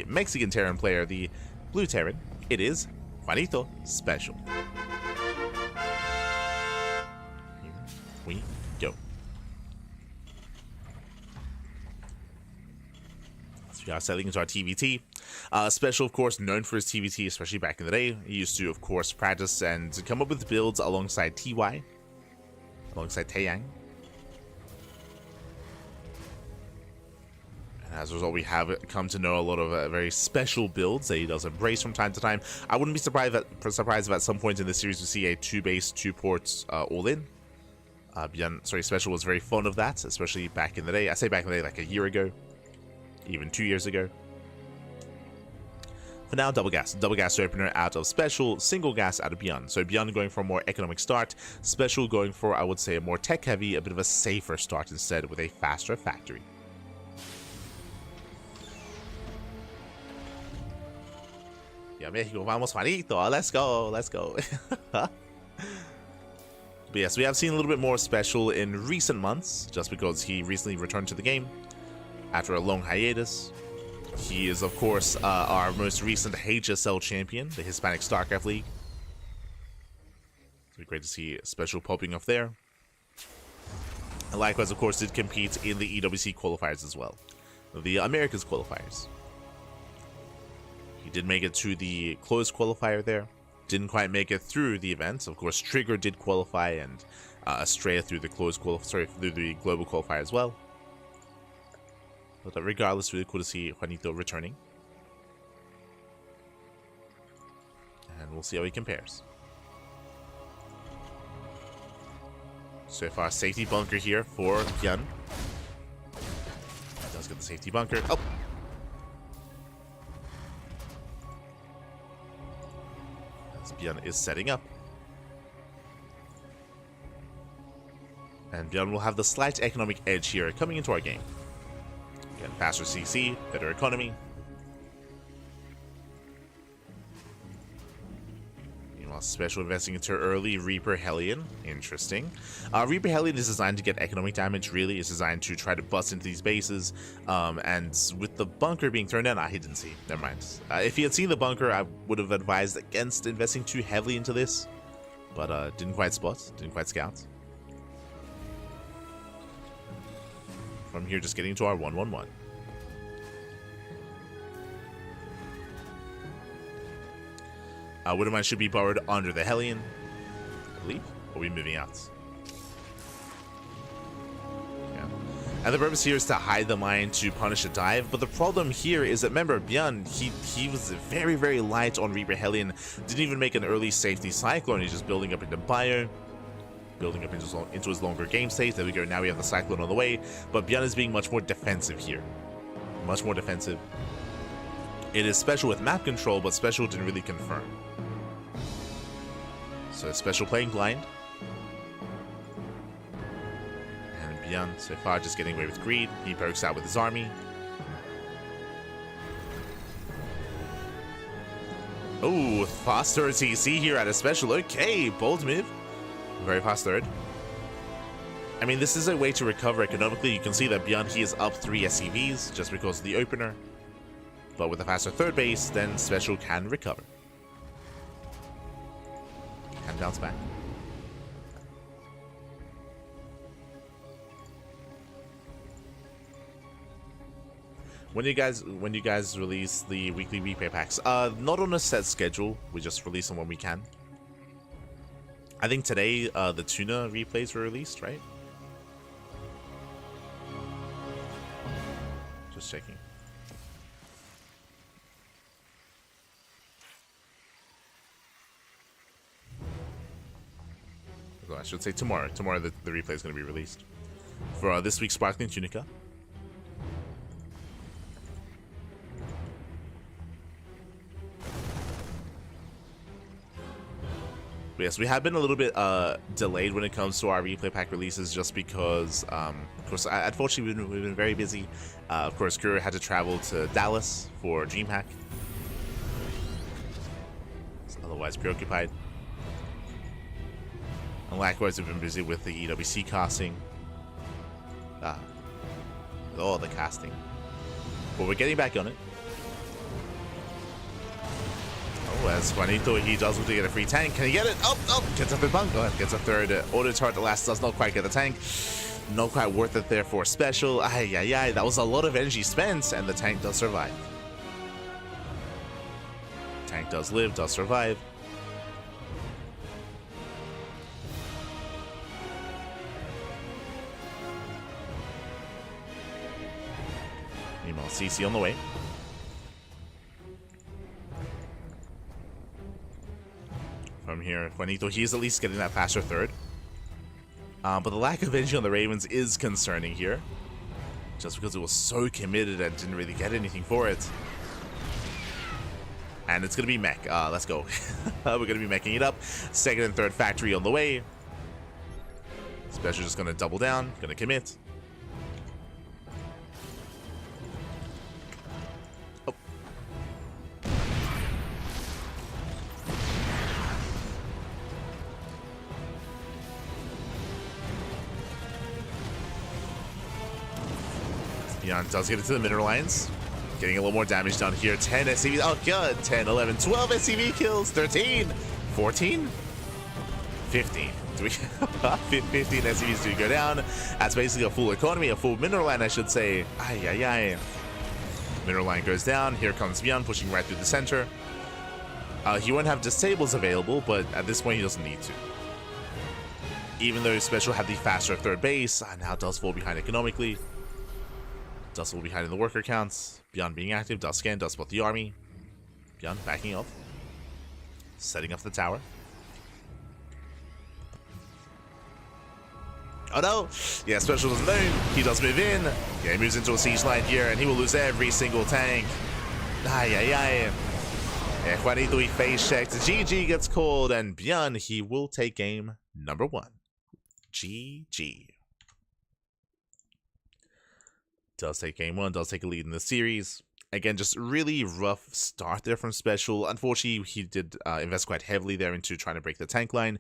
Mexican Terran player, the Blue Terran. It is Juanito SpeCial. Here we go. So we are settling into our TVT. SpeCial, of course, known for his TVT, especially back in the day. He used to, of course, practice and come up with builds alongside TY, alongside Taeyang. As a result, we have come to know a lot of very special builds that he does embrace from time to time. I wouldn't be surprised if at some point in this series we see a 2-base, 2-ports all-in. SpeCial was very fond of that, especially back in the day. I say back in the day, like a year ago, even 2 years ago. For now, double gas opener out of SpeCial, single gas out of ByuN. So ByuN going for a more economic start, SpeCial going for, I would say, a more tech-heavy, a bit of a safer start instead with a faster factory. Yeah, Mexico, vamos Juanito, let's go. But yes, we have seen a little bit more SpeCial in recent months, just because he recently returned to the game after a long hiatus. He is, of course, our most recent HSL champion, the Hispanic StarCraft League. It's great to see SpeCial popping off there. And likewise, of course, did compete in the EWC qualifiers as well, the Americas qualifiers. He did make it to the closed qualifier there. Didn't quite make it through the event. Of course, Trigger did qualify, and Estrella through the through the global qualifier as well. But regardless, really cool to see Juanito returning. And we'll see how he compares. So far, safety bunker here for ByuN. Does get the safety bunker. Oh! ByuN is setting up. And ByuN will have the slight economic edge here coming into our game. Again, faster CC, better economy. Meanwhile, SpeCial investing into early Reaper Hellion. Interesting. Reaper Hellion is designed to get economic damage, really. It's designed to try to bust into these bases. And with the bunker being thrown down, he didn't see. Never mind. If he had seen the bunker, I would have advised against investing too heavily into this. But didn't quite spot, didn't quite scout. From here, just getting to our 1-1-1. Widowmine should be borrowed under the Hellion, I believe. Or are we moving out? Yeah. And the purpose here is to hide the mine to punish a dive. But the problem here is that, remember, ByuN, he was very, very light on Reaper Hellion. Didn't even make an early safety Cyclone. He's just building up into Bio. Building up into his longer game state. There we go. Now we have the Cyclone on the way. But ByuN is being much more defensive here. Much more defensive. It is SpeCial with map control, but SpeCial didn't really confirm. So SpeCial playing blind. And ByuN so far just getting away with greed. He pokes out with his army. Oh, fast third TC here at a SpeCial. Okay, bold move. Very fast third. I mean, this is a way to recover economically. You can see that ByuN, he is up 3 SCVs just because of the opener. But with a faster third base, then SpeCial can recover. Can bounce back. When you guys release the weekly replay packs, not on a set schedule. We just release them when we can. I think today the tuna replays were released, right? Just checking. Well, I should say tomorrow. Tomorrow the replay is going to be released for this week's Sparkling Tunica. But yes, we have been a little bit delayed when it comes to our replay pack releases, just because, of course, unfortunately, we've been very busy. Of course, Kuro had to travel to Dallas for DreamHack. He's otherwise preoccupied. And likewise, we've been busy with the EWC casting. With all the casting. But we're getting back on it. Oh, as Juanito, he does want to get a free tank. Can he get it? Oh, gets a third bunk. Gets a third auto turret. The last does not quite get the tank. Not quite worth it there for SpeCial. Ay. That was a lot of energy spent, and the tank does survive. Tank does live, does survive. Meanwhile, CC on the way. From here, Juanito, he's at least getting that faster third. But the lack of energy on the Ravens is concerning here. Just because it was so committed and didn't really get anything for it. And it's going to be mech. Let's go. We're going to be meching it up. Second and third factory on the way. SpeCial just going to double down. Going to commit. ByuN does get into the mineral lines. Getting a little more damage done here. 10 SCVs. Oh, god. 10, 11, 12 SCV kills. 13, 14, 15. 15 SCVs do go down. That's basically a full economy, a full mineral line, I should say. Ay. Mineral line goes down. Here comes ByuN pushing right through the center. He won't have disables available, but at this point he doesn't need to. Even though SpeCial had the faster third base, now does fall behind economically. Does fall behind in the worker counts. ByuN being active, does scan, does spot the army. ByuN backing off. Setting up the tower. Oh no! Yeah, SpeCial doesn't know. He does move in. Yeah, he moves into a siege line here, and he will lose every single tank. Ay. Yeah, Juanito, he face checked. GG gets called, and ByuN, he will take game number 1. GG. Does take game 1, does take a lead in the series. Again, just really rough start there from SpeCial. Unfortunately, he did invest quite heavily there into trying to break the tank line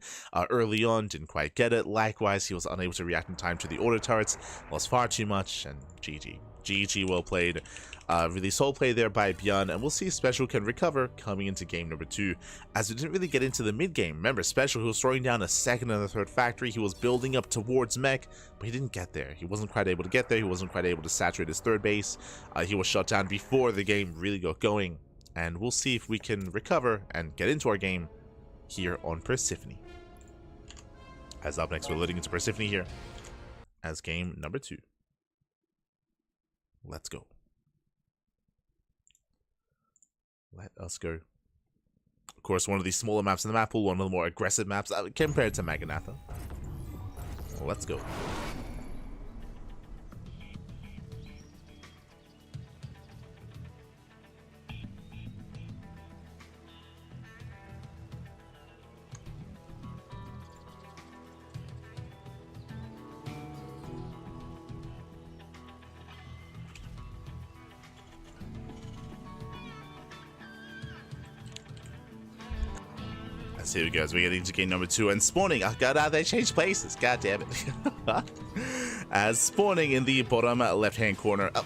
early on. Didn't quite get it. Likewise, he was unable to react in time to the auto turrets. Lost far too much, and GG. GG, well played. Really solid play there by ByuN, and we'll see if SpeCial can recover coming into game number 2, as we didn't really get into the mid game. Remember, SpeCial, who was throwing down a second and a third factory, he was building up towards mech, but he didn't get there. He wasn't quite able to get there. He wasn't quite able to saturate his third base. He was shut down before the game really got going, and we'll see if we can recover and get into our game here on Persephone. As up next, we're leading into Persephone here as game number 2. Let's go. Let us go. Of course, one of the smaller maps in the map pool, one of the more aggressive maps compared to Maganatha. Let's go. Here we go, as we get into game number 2, and spawning. Oh god, they changed places. God damn it. As spawning in the bottom left-hand corner. Oh.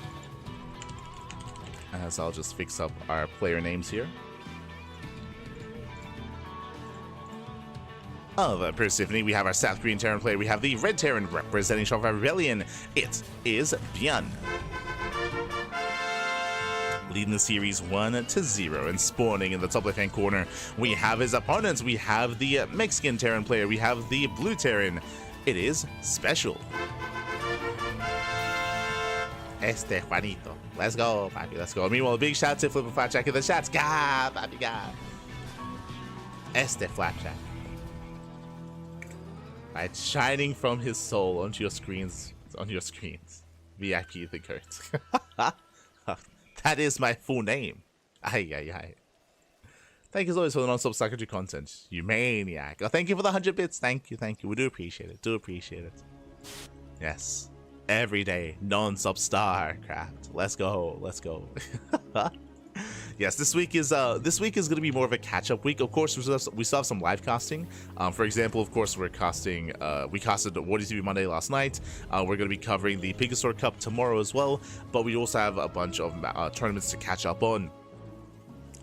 As I'll just fix up our player names here. Of Persephone, we have our South Korean Terran player. We have the Red Terran representing Shopify Rebellion. It is ByuN. Leading the series 1-0, and spawning in the top left hand corner, we have his opponents. We have the Mexican Terran player, we have the Blue Terran. It is SpeCial. Juanito. Let's go, papi, let's go. Meanwhile, a big shout to Flipper Flapjack in the chats. God, papi, God. Flapjack. Right, shining from his soul onto your screens. VIP the goat. That is my full name. Ay. Thank you as always for the non-stop secondary content, you maniac. Oh, thank you for the 100 bits. Thank you. We do appreciate it. Yes. Every day, non-stop StarCraft. Let's go. Yes, this week is gonna be more of a catch-up week. Of course, we still have some live casting. For example, of course, we casted What TV Monday last night. We're gonna be covering the Pegasaur Cup tomorrow as well. But we also have a bunch of tournaments to catch up on.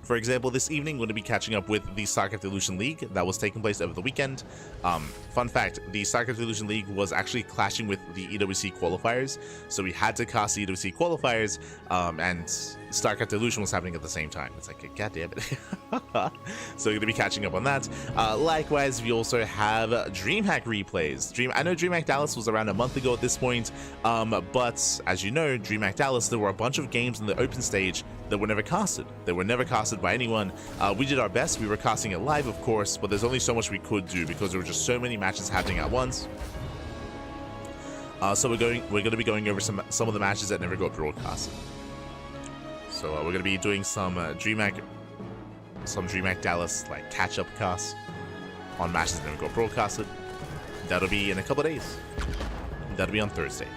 For example, this evening, we're going to be catching up with the StarCraft Evolution League that was taking place over the weekend. Fun fact, the StarCraft Evolution League was actually clashing with the EWC qualifiers, so we had to cast the EWC qualifiers, and StarCraft Evolution was happening at the same time. It's like, god damn it. So we're going to be catching up on that. Likewise, we also have DreamHack replays. I know DreamHack Dallas was around a month ago at this point, but as you know, DreamHack Dallas, there were a bunch of games in the open stage that were never casted. They were never casted by anyone. We did our best. We were casting it live, of course, but there's only so much we could do because there were just so many matches happening at once. So we're going to be going over some of the matches that never got broadcasted. So we're going to be doing some DreamHack Dallas like catch-up casts on matches that never got broadcasted. That'll be in a couple of days. That'll be on Thursday.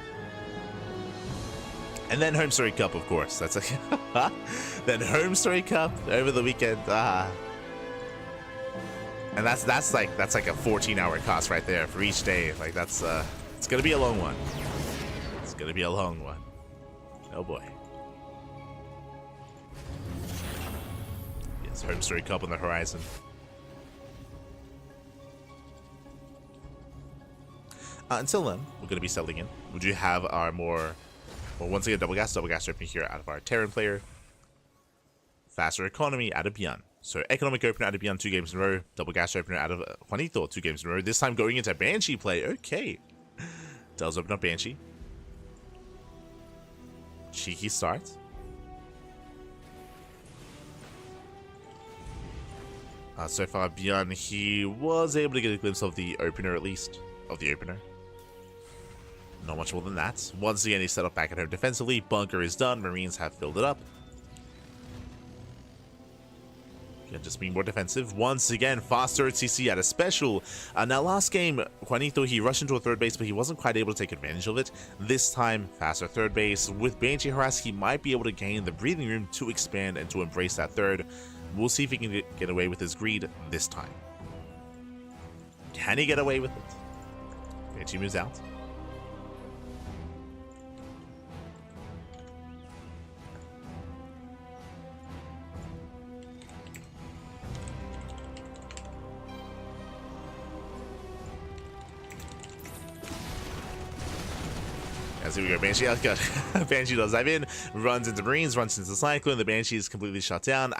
And then Home Story Cup, of course. That's then Home Story Cup over the weekend. And that's like a 14-hour cost right there for each day. Like that's it's gonna be a long one. It's gonna be a long one. Oh boy. Yes, Home Story Cup on the horizon. Until then, we're gonna be settling in. We do have our more. Well, once again, double gas opening here out of our Terran player. Faster economy out of ByuN. So economic opener out of ByuN 2 games in a row. Double gas opener out of Juanito 2 games in a row. This time going into Banshee play. Okay. Does open up Banshee. Cheeky start. So far, ByuN, he was able to get a glimpse of the opener at least. Of the opener. Not much more than that. Once again, he's set up back at home defensively. Bunker is done. Marines have filled it up. Again, just being more defensive. Once again, faster at CC at a special. Now, last game, Juanito, he rushed into a third base, but he wasn't quite able to take advantage of it. This time, faster third base. With Banshee harass, he might be able to gain the breathing room to expand and to embrace that third. We'll see if he can get away with his greed this time. Can he get away with it? Banshee moves out. Here we go, Banshee outcut. Banshee does dive in, runs into Marines, runs into Cyclone. The Banshee is completely shut down.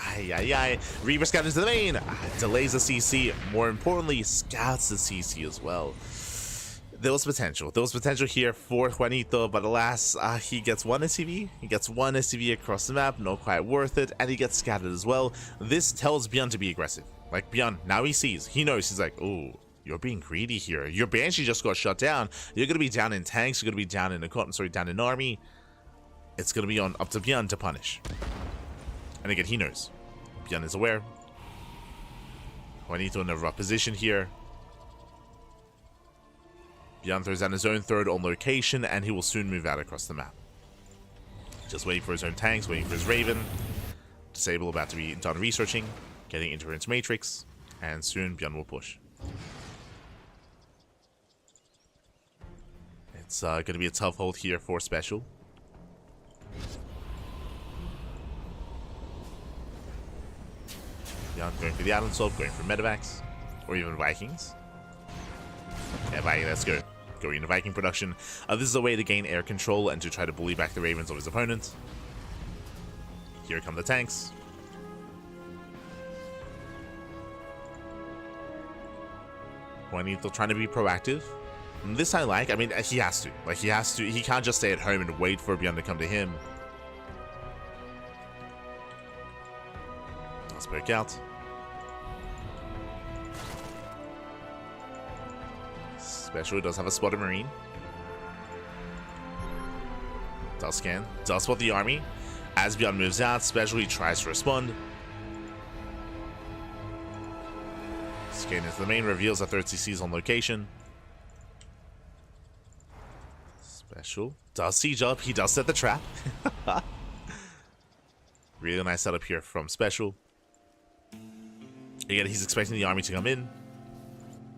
Reaver scout into the main. Delays the CC. More importantly, scouts the CC as well. There was potential. There was potential here for Juanito, but alas, he gets one SCV. He gets one SCV across the map. Not quite worth it, and he gets scattered as well. This tells ByuN to be aggressive. Like ByuN, now he sees. He knows. He's like, oh. You're being greedy here. Your Banshee just got shut down. You're gonna be down in tanks. You're gonna be down in down in army. It's gonna be up to ByuN to punish. And again, he knows. ByuN is aware. Juanito in a rough position here. ByuN throws down his own third on location, and he will soon move out across the map. Just waiting for his own tanks, waiting for his Raven. Disable about to be done researching, getting interference matrix, and soon ByuN will push. It's going to be a tough hold here for SpeCial. ByuN going for the Island Swap, going for Medivacs, or even Vikings. Yeah, Viking, let's go. Going into Viking production. This is a way to gain air control and to try to bully back the Ravens of his opponent. Here come the tanks. Juanito trying to be proactive. This I like. I mean, he has to. Like, he has to. He can't just stay at home and wait for ByuN to come to him. Let's break out. SpeCial does have a spotted Marine. Does scan. Does spot the army. As ByuN moves out, SpeCial, he tries to respond. Just getting into the main, reveals a third CC's on location. SpeCial does siege up. He does set the trap. Really nice setup here from SpeCial. Again, he's expecting the army to come in.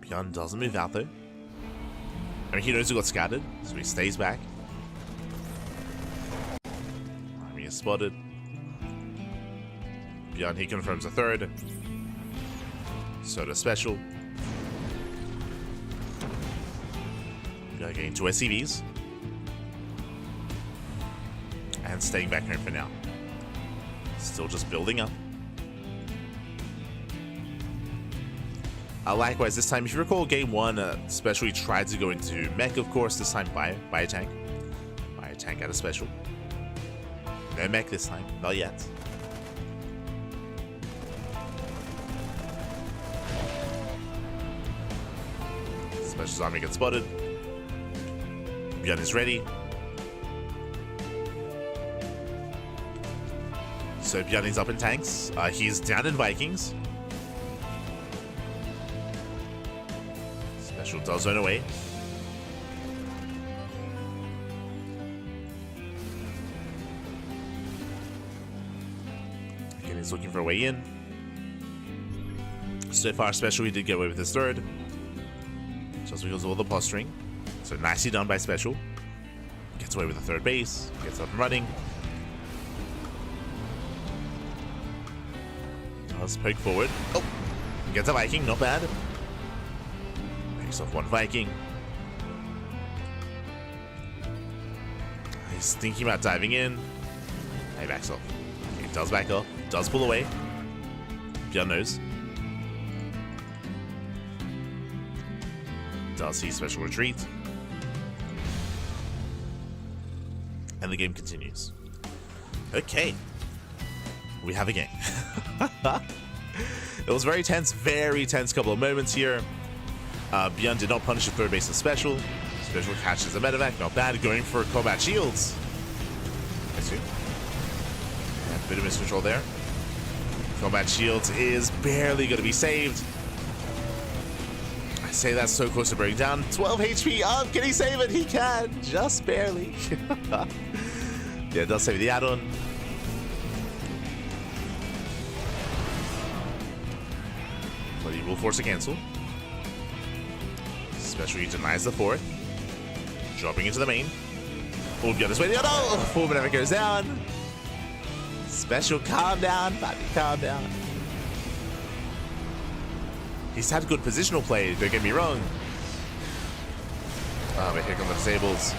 ByuN doesn't move out though. I mean, he knows he got scattered, so he stays back. Army is spotted. ByuN, he confirms a third. So does SpeCial. ByuN getting two SCVs. And staying back home for now. Still just building up. Likewise, this time, if you recall, game one, SpeCial tried to go into mech, of course. This time, buy a tank. Buy a tank out of SpeCial. No mech this time, not yet. SpeCial's army gets spotted. ByuN is ready. So ByuN is up in tanks. He's down in Vikings. SpeCial does run away. Again, he's looking for a way in. So far, SpeCial, he did get away with his third. Just because of all the posturing. So nicely done by SpeCial. Gets away with the third base. Gets up and running. Does poke forward. Oh! Gets a Viking, not bad. Picks off one Viking. He's thinking about diving in. He backs off. He does back off. Does pull away. ByuN knows. Does see SpeCial retreat. And the game continues. Okay. We have a game. It was very tense couple of moments here. ByuN did not punish the third base of SpeCial. SpeCial catches a medevac, not bad. Going for combat shields. I see. Yeah, a bit of miscontrol there. Combat shields is barely going to be saved. I say that's so close to breaking down. 12 HP up. Can he save it? He can. Just barely. Yeah, it does save the add-on. But he will force a cancel. SpeCial denies the fourth. Dropping into the main. Oh, ByuN is waiting. Oh no! Forward never goes down. SpeCial, calm down. Buddy, calm down. He's had good positional play, don't get me wrong. But here come the disables.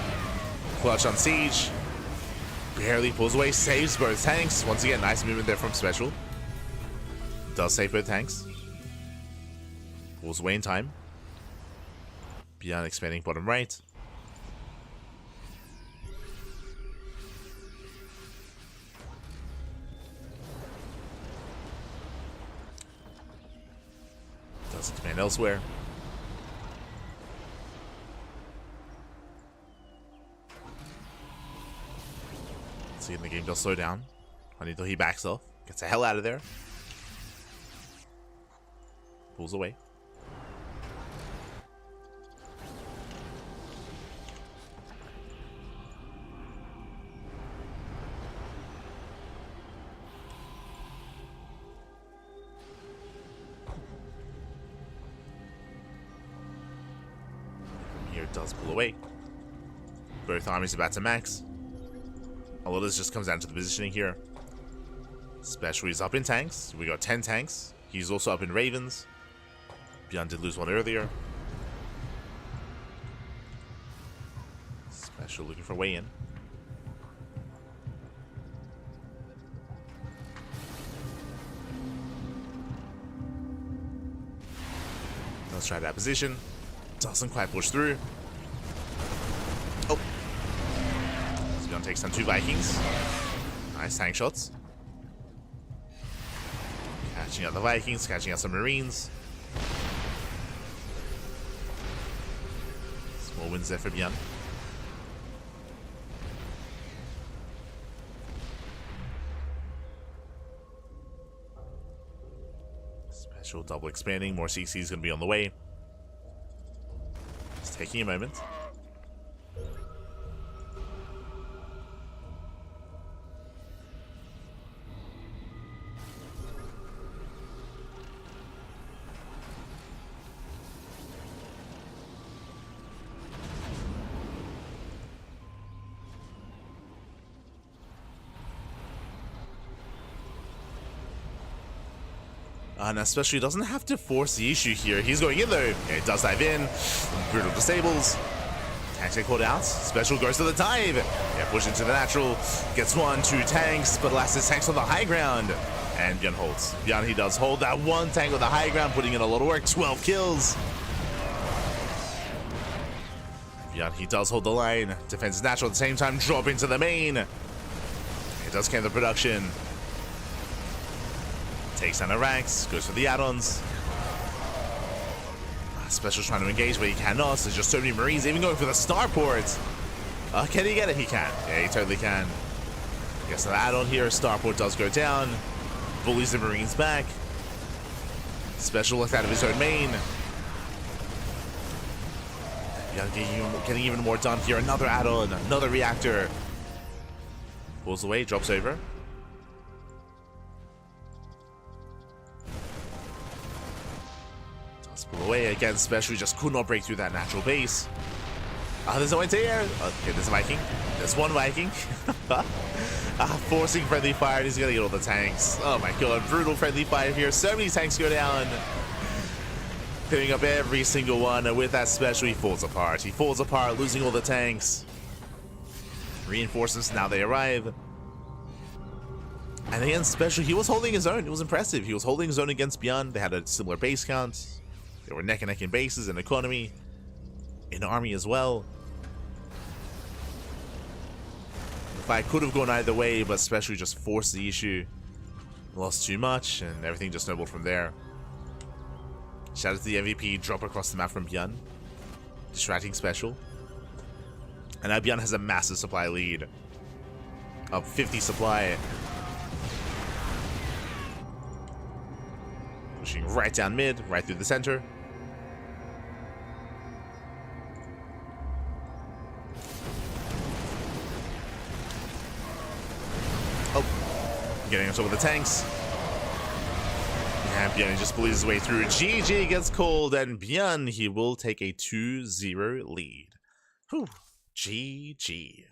Clutch on siege. Barely pulls away, saves both tanks. Once again, nice movement there from SpeCial. Does save both tanks. Pulls away in time. ByuN expanding bottom right. Does expand elsewhere. See, the game does slow down until he backs off. Gets the hell out of there. Pulls away. Here it does pull away. Both armies about to max. A lot of this just comes down to the positioning here. SpeCial is up in tanks. We got 10 tanks. He's also up in Ravens. ByuN did lose one earlier. SpeCial looking for a way in. Let's try that position. Doesn't quite push through. Oh. ByuN takes down two Vikings. Nice tank shots. Catching out the Vikings, catching out some Marines. Small wins there for ByuN. Special double expanding. More CC is going to be on the way. Just taking a moment. And especially doesn't have to force the issue here. He's going in though. Yeah, he does dive in. Brutal disables. Tanks get called out. Special goes to the dive. Yeah, push into the natural. Gets 1, 2 tanks, but last his tanks on the high ground. And ByuN holds. ByuN, he does hold that 1 tank on the high ground, putting in a lot of work. 12 kills. ByuN, he does hold the line. Defense is natural at the same time. Drop into the main. He does camp the production. Takes down the ranks, goes for the add-ons. Special's trying to engage, but he cannot. There's just so many Marines, even going for the starport. Can he get it? He can. Yeah, he totally can. Gets the add-on here. Starport does go down. Bullies the Marines back. Special looked out of his own main. Getting even more done here. Another add-on, another reactor. Pulls away, drops over. Pull away again. Special just could not break through that natural base. There's no anti-air. Okay, there's a Viking. There's one Viking. Forcing friendly fire. He's gonna get all the tanks. Oh my god, brutal friendly fire here. So many tanks go down. Picking up every single one. And with that special, he falls apart. He falls apart, losing all the tanks. Reinforcements, now they arrive. And again, special, he was holding his own. It was impressive. He was holding his own against ByuN. They had a similar base count. They were neck and neck in bases and economy, in army as well. The fight could have gone either way, but especially just forced the issue. Lost too much, and everything just snowballed from there. Shout out to the MVP, drop across the map from ByuN. Distracting special. And now ByuN has a massive supply lead. Up 50 supply. Pushing right down mid, right through the center. Getting us over the tanks. And ByuN just bullies his way through. GG gets called, and ByuN, he will take a 2-0 lead. Whew. GG.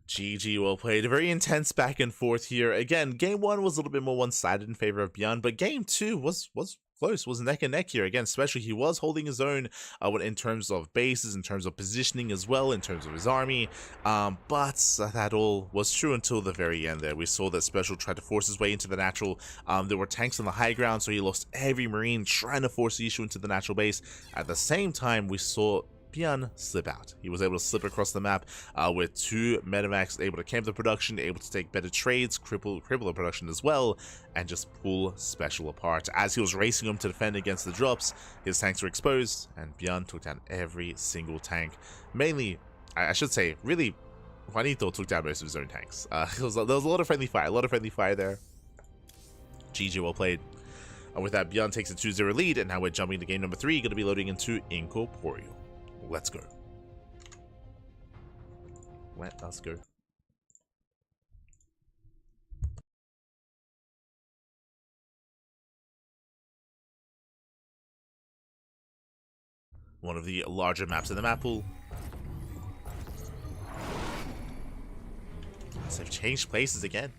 GG, well played. A very intense back and forth here. Again, game 1 was a little bit more one-sided in favor of ByuN, but game 2 was close, was neck and neck here. Again, especially he was holding his own in terms of bases, in terms of positioning as well, in terms of his army. But that all was true until the very end there. We saw that Special tried to force his way into the natural. There were tanks on the high ground, so he lost every Marine trying to force the issue into the natural base. At the same time, we saw ByuN slip out. He was able to slip across the map with 2 Medivacs, able to camp the production, able to take better trades, cripple the production as well, and just pull Special apart. As he was racing him to defend against the drops, his tanks were exposed, and ByuN took down every single tank. Mainly, I should say, really, Juanito took down most of his own tanks. There was a lot of friendly fire, there. GG, well played. And with that, ByuN takes a 2-0 lead, and now we're jumping to game number 3, going to be loading into Incorporeal. Let's go. Let us go. One of the larger maps in the map pool. So they've changed places again.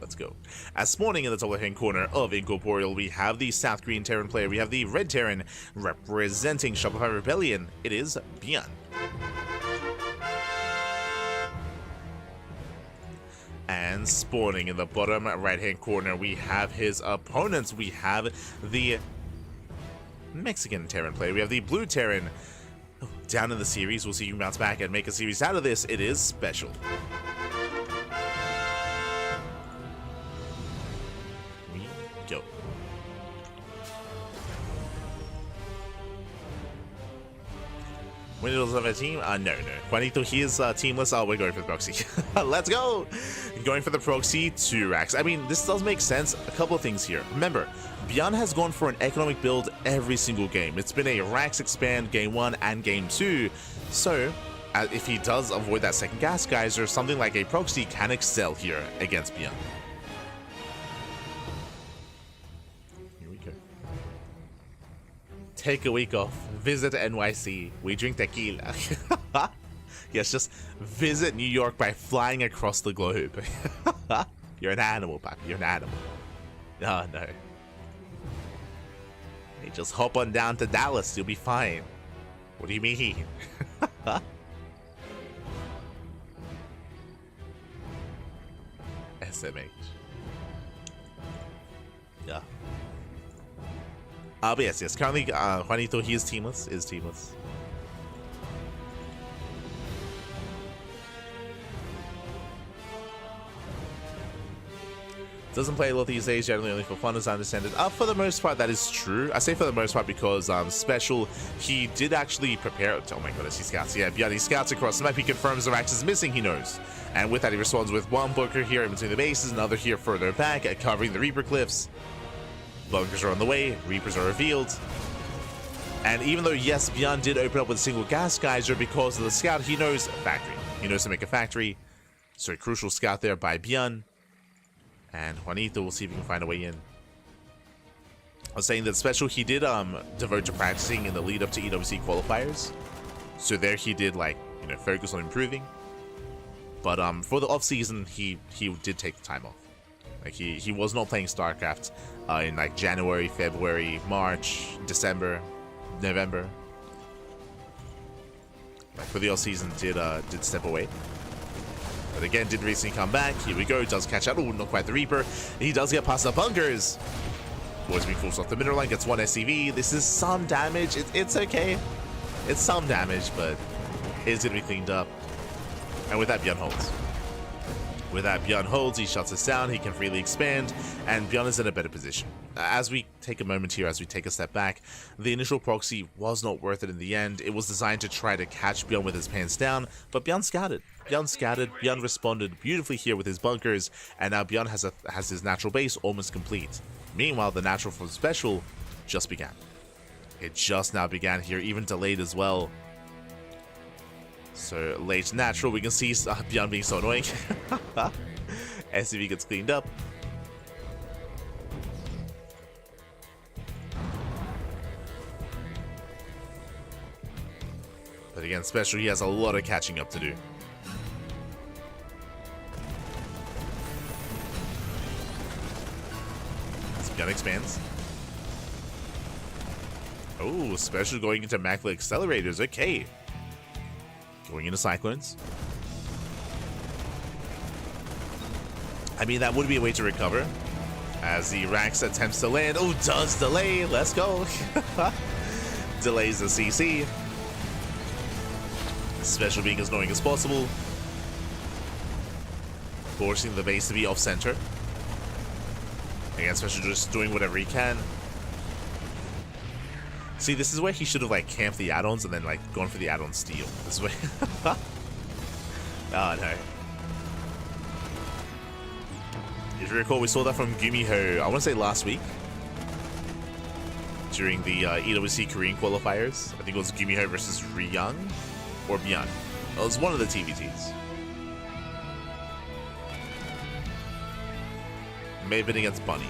Let's go. As spawning in the top left-hand corner of Incorporeal, we have the South Green Terran player. We have the Red Terran representing Shopify Rebellion. It is ByuN. And spawning in the bottom right-hand corner, we have his opponents. We have the Mexican Terran player. We have the Blue Terran. Down in the series, we'll see you bounce back and make a series out of this. It is SpeCial. Go. Windows of a team? No. Juanito, he is teamless. Oh, we're going for the proxy. Let's go! Going for the proxy to Rax. I mean, this does make sense. A couple of things here. Remember, ByuN has gone for an economic build every single game. It's been a Rax expand game 1 and game 2. So, if he does avoid that second gas geyser, something like a proxy can excel here against ByuN. Here we go. Take a week off. Visit NYC. We drink tequila. Yes, just visit New York by flying across the globe. You're an animal, Papi. You're an animal. Oh, no. Hey, just hop on down to Dallas. You'll be fine. What do you mean? SMH. Yeah. But yes. Currently, Juanito, he is teamless. Doesn't play a lot these days, generally only for fun, as I understand it. For the most part, that is true. I say for the most part because SpeCial, he did actually prepare. Oh my goodness, he scouts. Yeah, he scouts across the map. He confirms the Rax is missing, he knows. And with that, he responds with one bunker here in between the bases, another here further back, covering the Reaper cliffs. Bunkers are on the way, Reapers are revealed. And even though, yes, ByuN did open up with a single gas geyser because of the scout, he knows a factory. He knows to make a factory. So a crucial scout there by ByuN. And Juanito will see if he can find a way in. I was saying that SpeCial, he did devote to practicing in the lead up to EWC qualifiers. So there he did, like, you know, focus on improving. But for the off season, he did take the time off. Like he was not playing StarCraft in like January, February, March, December, November. Like for the off season, did step away. But again, did recently come back. Here we go. Does catch out. Oh, not quite the Reaper. He does get past the bunkers. Boys being forced off the mineral line. Gets one SCV. This is some damage. It's okay. It's some damage, but it's going to be cleaned up. And with that, ByuN holds. With that, ByuN holds. He shuts us down. He can freely expand. And ByuN is in a better position. As we take a moment here, as we take a step back, the initial proxy was not worth it in the end. It was designed to try to catch ByuN with his pants down, but ByuN scouted. ByuN responded beautifully here with his bunkers, and now ByuN has his natural base almost complete. Meanwhile, the natural from SpeCial just began. It just now began here, even delayed as well. So, late natural, we can see ByuN being so annoying. SCV gets cleaned up. But again, SpeCial, he has a lot of catching up to do. As ByuN expands. Oh, SpeCial going into Macula accelerators. Okay. Going into Cyclones. I mean, that would be a way to recover. As the Rax attempts to land. Oh, does delay. Let's go. Delays the CC. SpeCial being as annoying as possible. Forcing the base to be off-center. Again, SpeCial just doing whatever he can. See, this is where he should have, like, camped the add-ons and then, like, gone for the add-on steal. This is where... Oh, no. If you recall, we saw that from Gumiho, I want to say last week. During the EWC Korean qualifiers. I think it was Gumiho versus Ryung or ByuN. It was one of the TVTs. May have been against Bunny.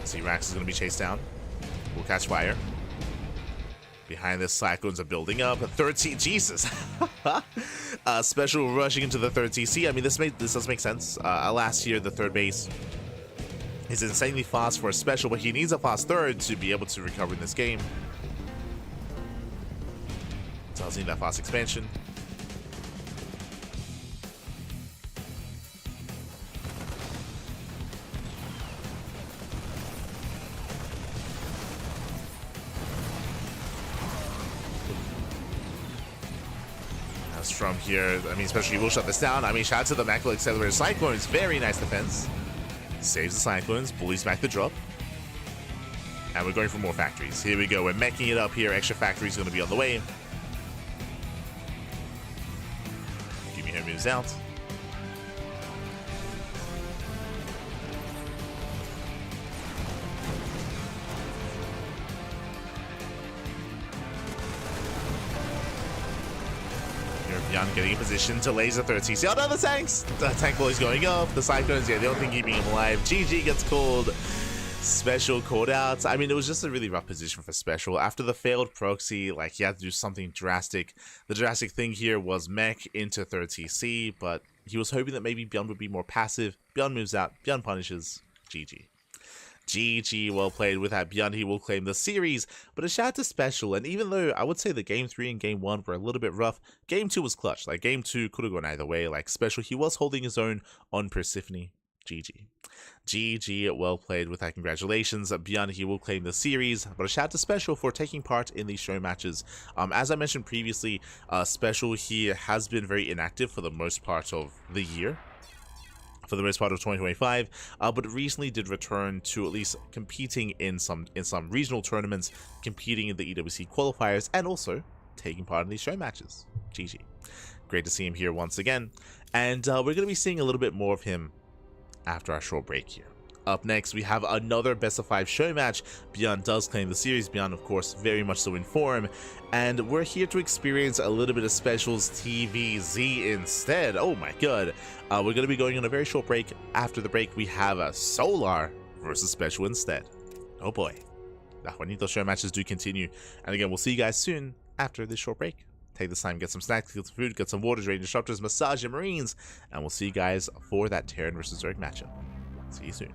See, Rax is going to be chased down. We'll catch fire. Behind this, Cyclones are building up. 13, Jesus. SpeCial rushing into the third TC. I mean, this does make sense. Last year, the third base is insanely fast for a SpeCial, but he needs a fast third to be able to recover in this game. Does need that fast expansion. from here. I mean, especially will shut this down. I mean, shout out to the Macro Accelerator Cyclones. Very nice defense. Saves the Cyclones, bullies back the drop. And we're going for more factories. Here we go. We're meching it up here. Extra factories going to be on the way. Give me her moves out. ByuN getting in position to laser third CC. Oh no, the tanks! The tank ball is going up. The Cyclones, yeah, the only thing keeping him alive. GG gets called. SpeCial called out. I mean, it was just a really rough position for SpeCial. After the failed proxy, like, he had to do something drastic. The drastic thing here was mech into third TC, but he was hoping that maybe ByuN would be more passive. ByuN moves out. ByuN punishes. GG. GG, well played. With that, ByuN, he will claim the series, but a shout out to SpeCial. And even though I would say the game 3 and game 1 were a little bit rough, game 2 was clutch. Like, game 2 could have gone either way. Like, SpeCial, he was holding his own on Persephone. GG. GG, well played. With that, congratulations. ByuN, he will claim the series, but a shout out to SpeCial for taking part in these show matches. As I mentioned previously, SpeCial, he has been very inactive for the most part of the year. For the most part of 2025, but recently did return to at least competing in some regional tournaments, competing in the EWC qualifiers, and also taking part in these show matches. GG. Great to see him here once again, and we're going to be seeing a little bit more of him after our short break here. Up next, we have another best of 5 show match. ByuN does claim the series. ByuN, of course, very much so in form. And we're here to experience a little bit of SpeCial's TVZ instead. Oh my god. We're going to be going on a very short break. After the break, we have a Solar versus SpeCial instead. Oh boy. The Juanito show matches do continue. And again, we'll see you guys soon after this short break. Take this time, get some snacks, get some food, get some water, drain disruptors, massage your marines. And we'll see you guys for that Terran versus Zerg matchup. See you soon.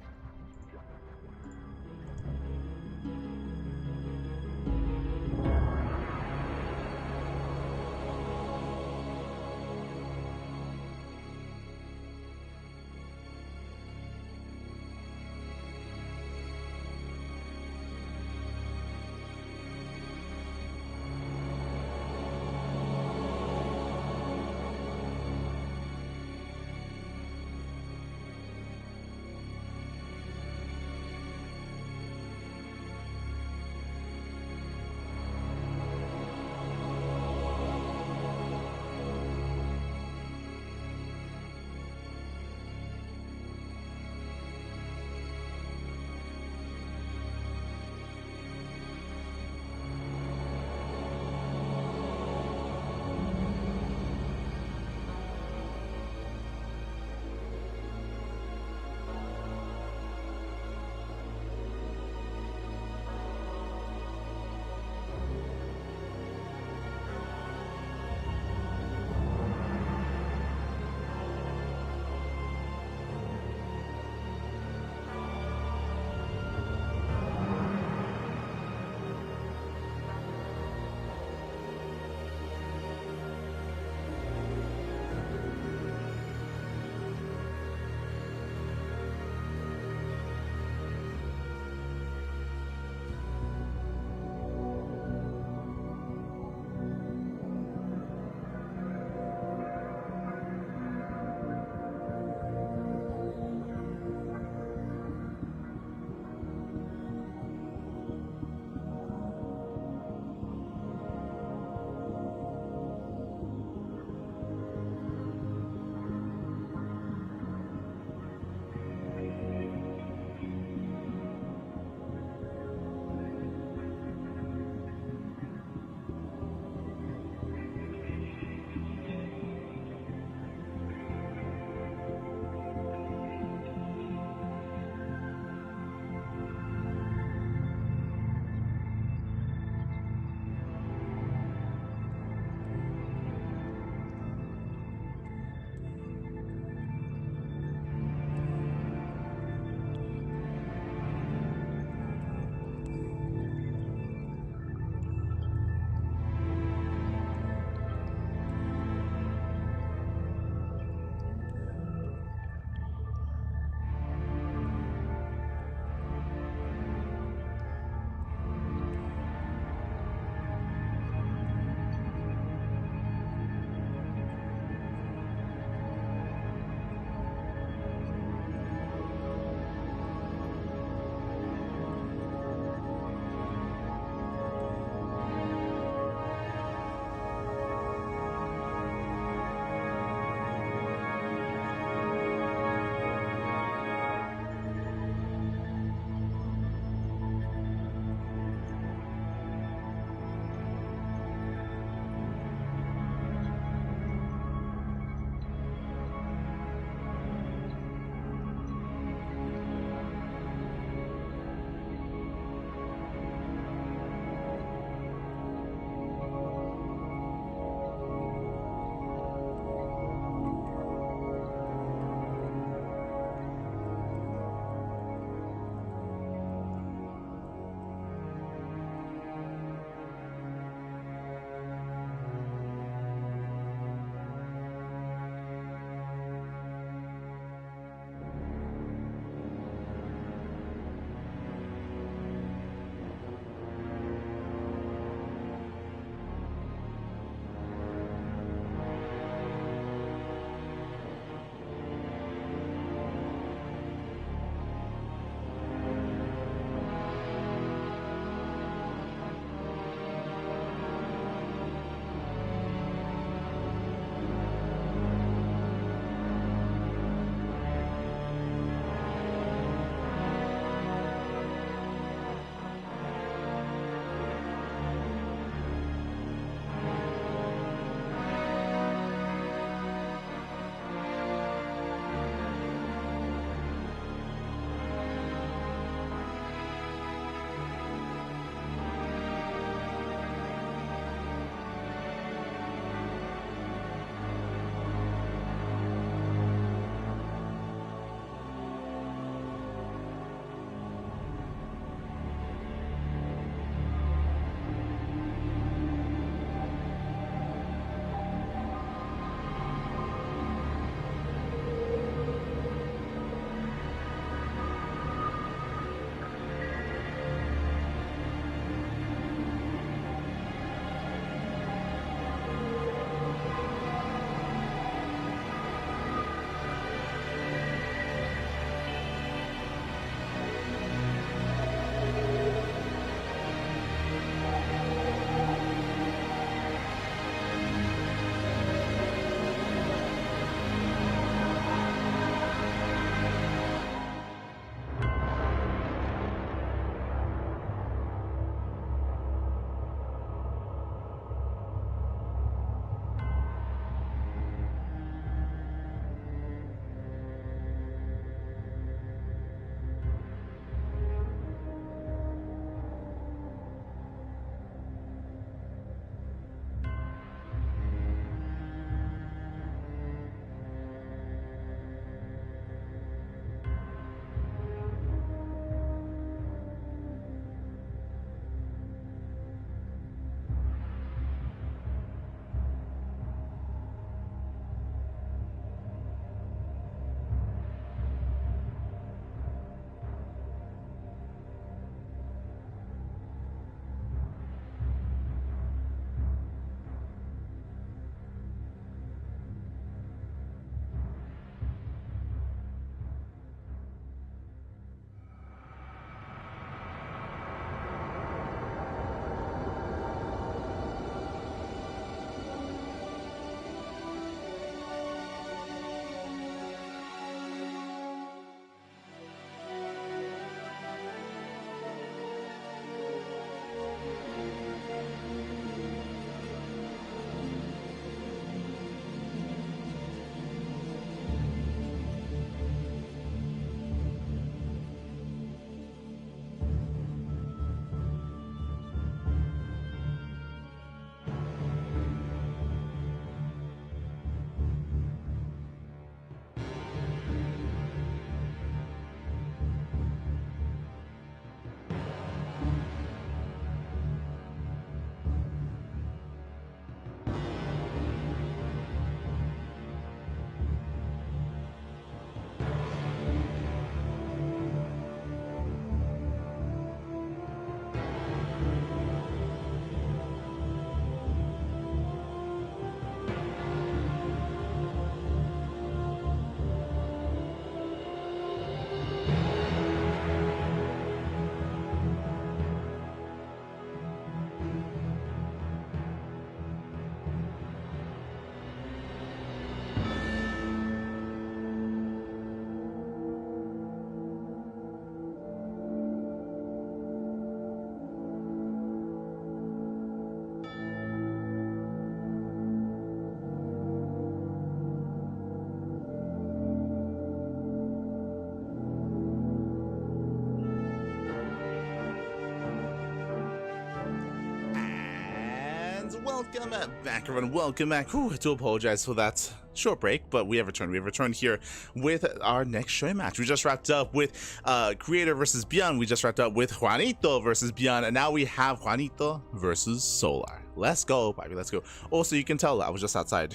welcome back, everyone. Welcome back. Whew, I do apologize for that short break, but we have returned. We have returned here with our next show match. We just wrapped up with Creator versus ByuN. We just wrapped up with Juanito versus ByuN, and now we have Juanito versus Solar. Let's go, baby. Let's go. Also, you can tell I was just outside.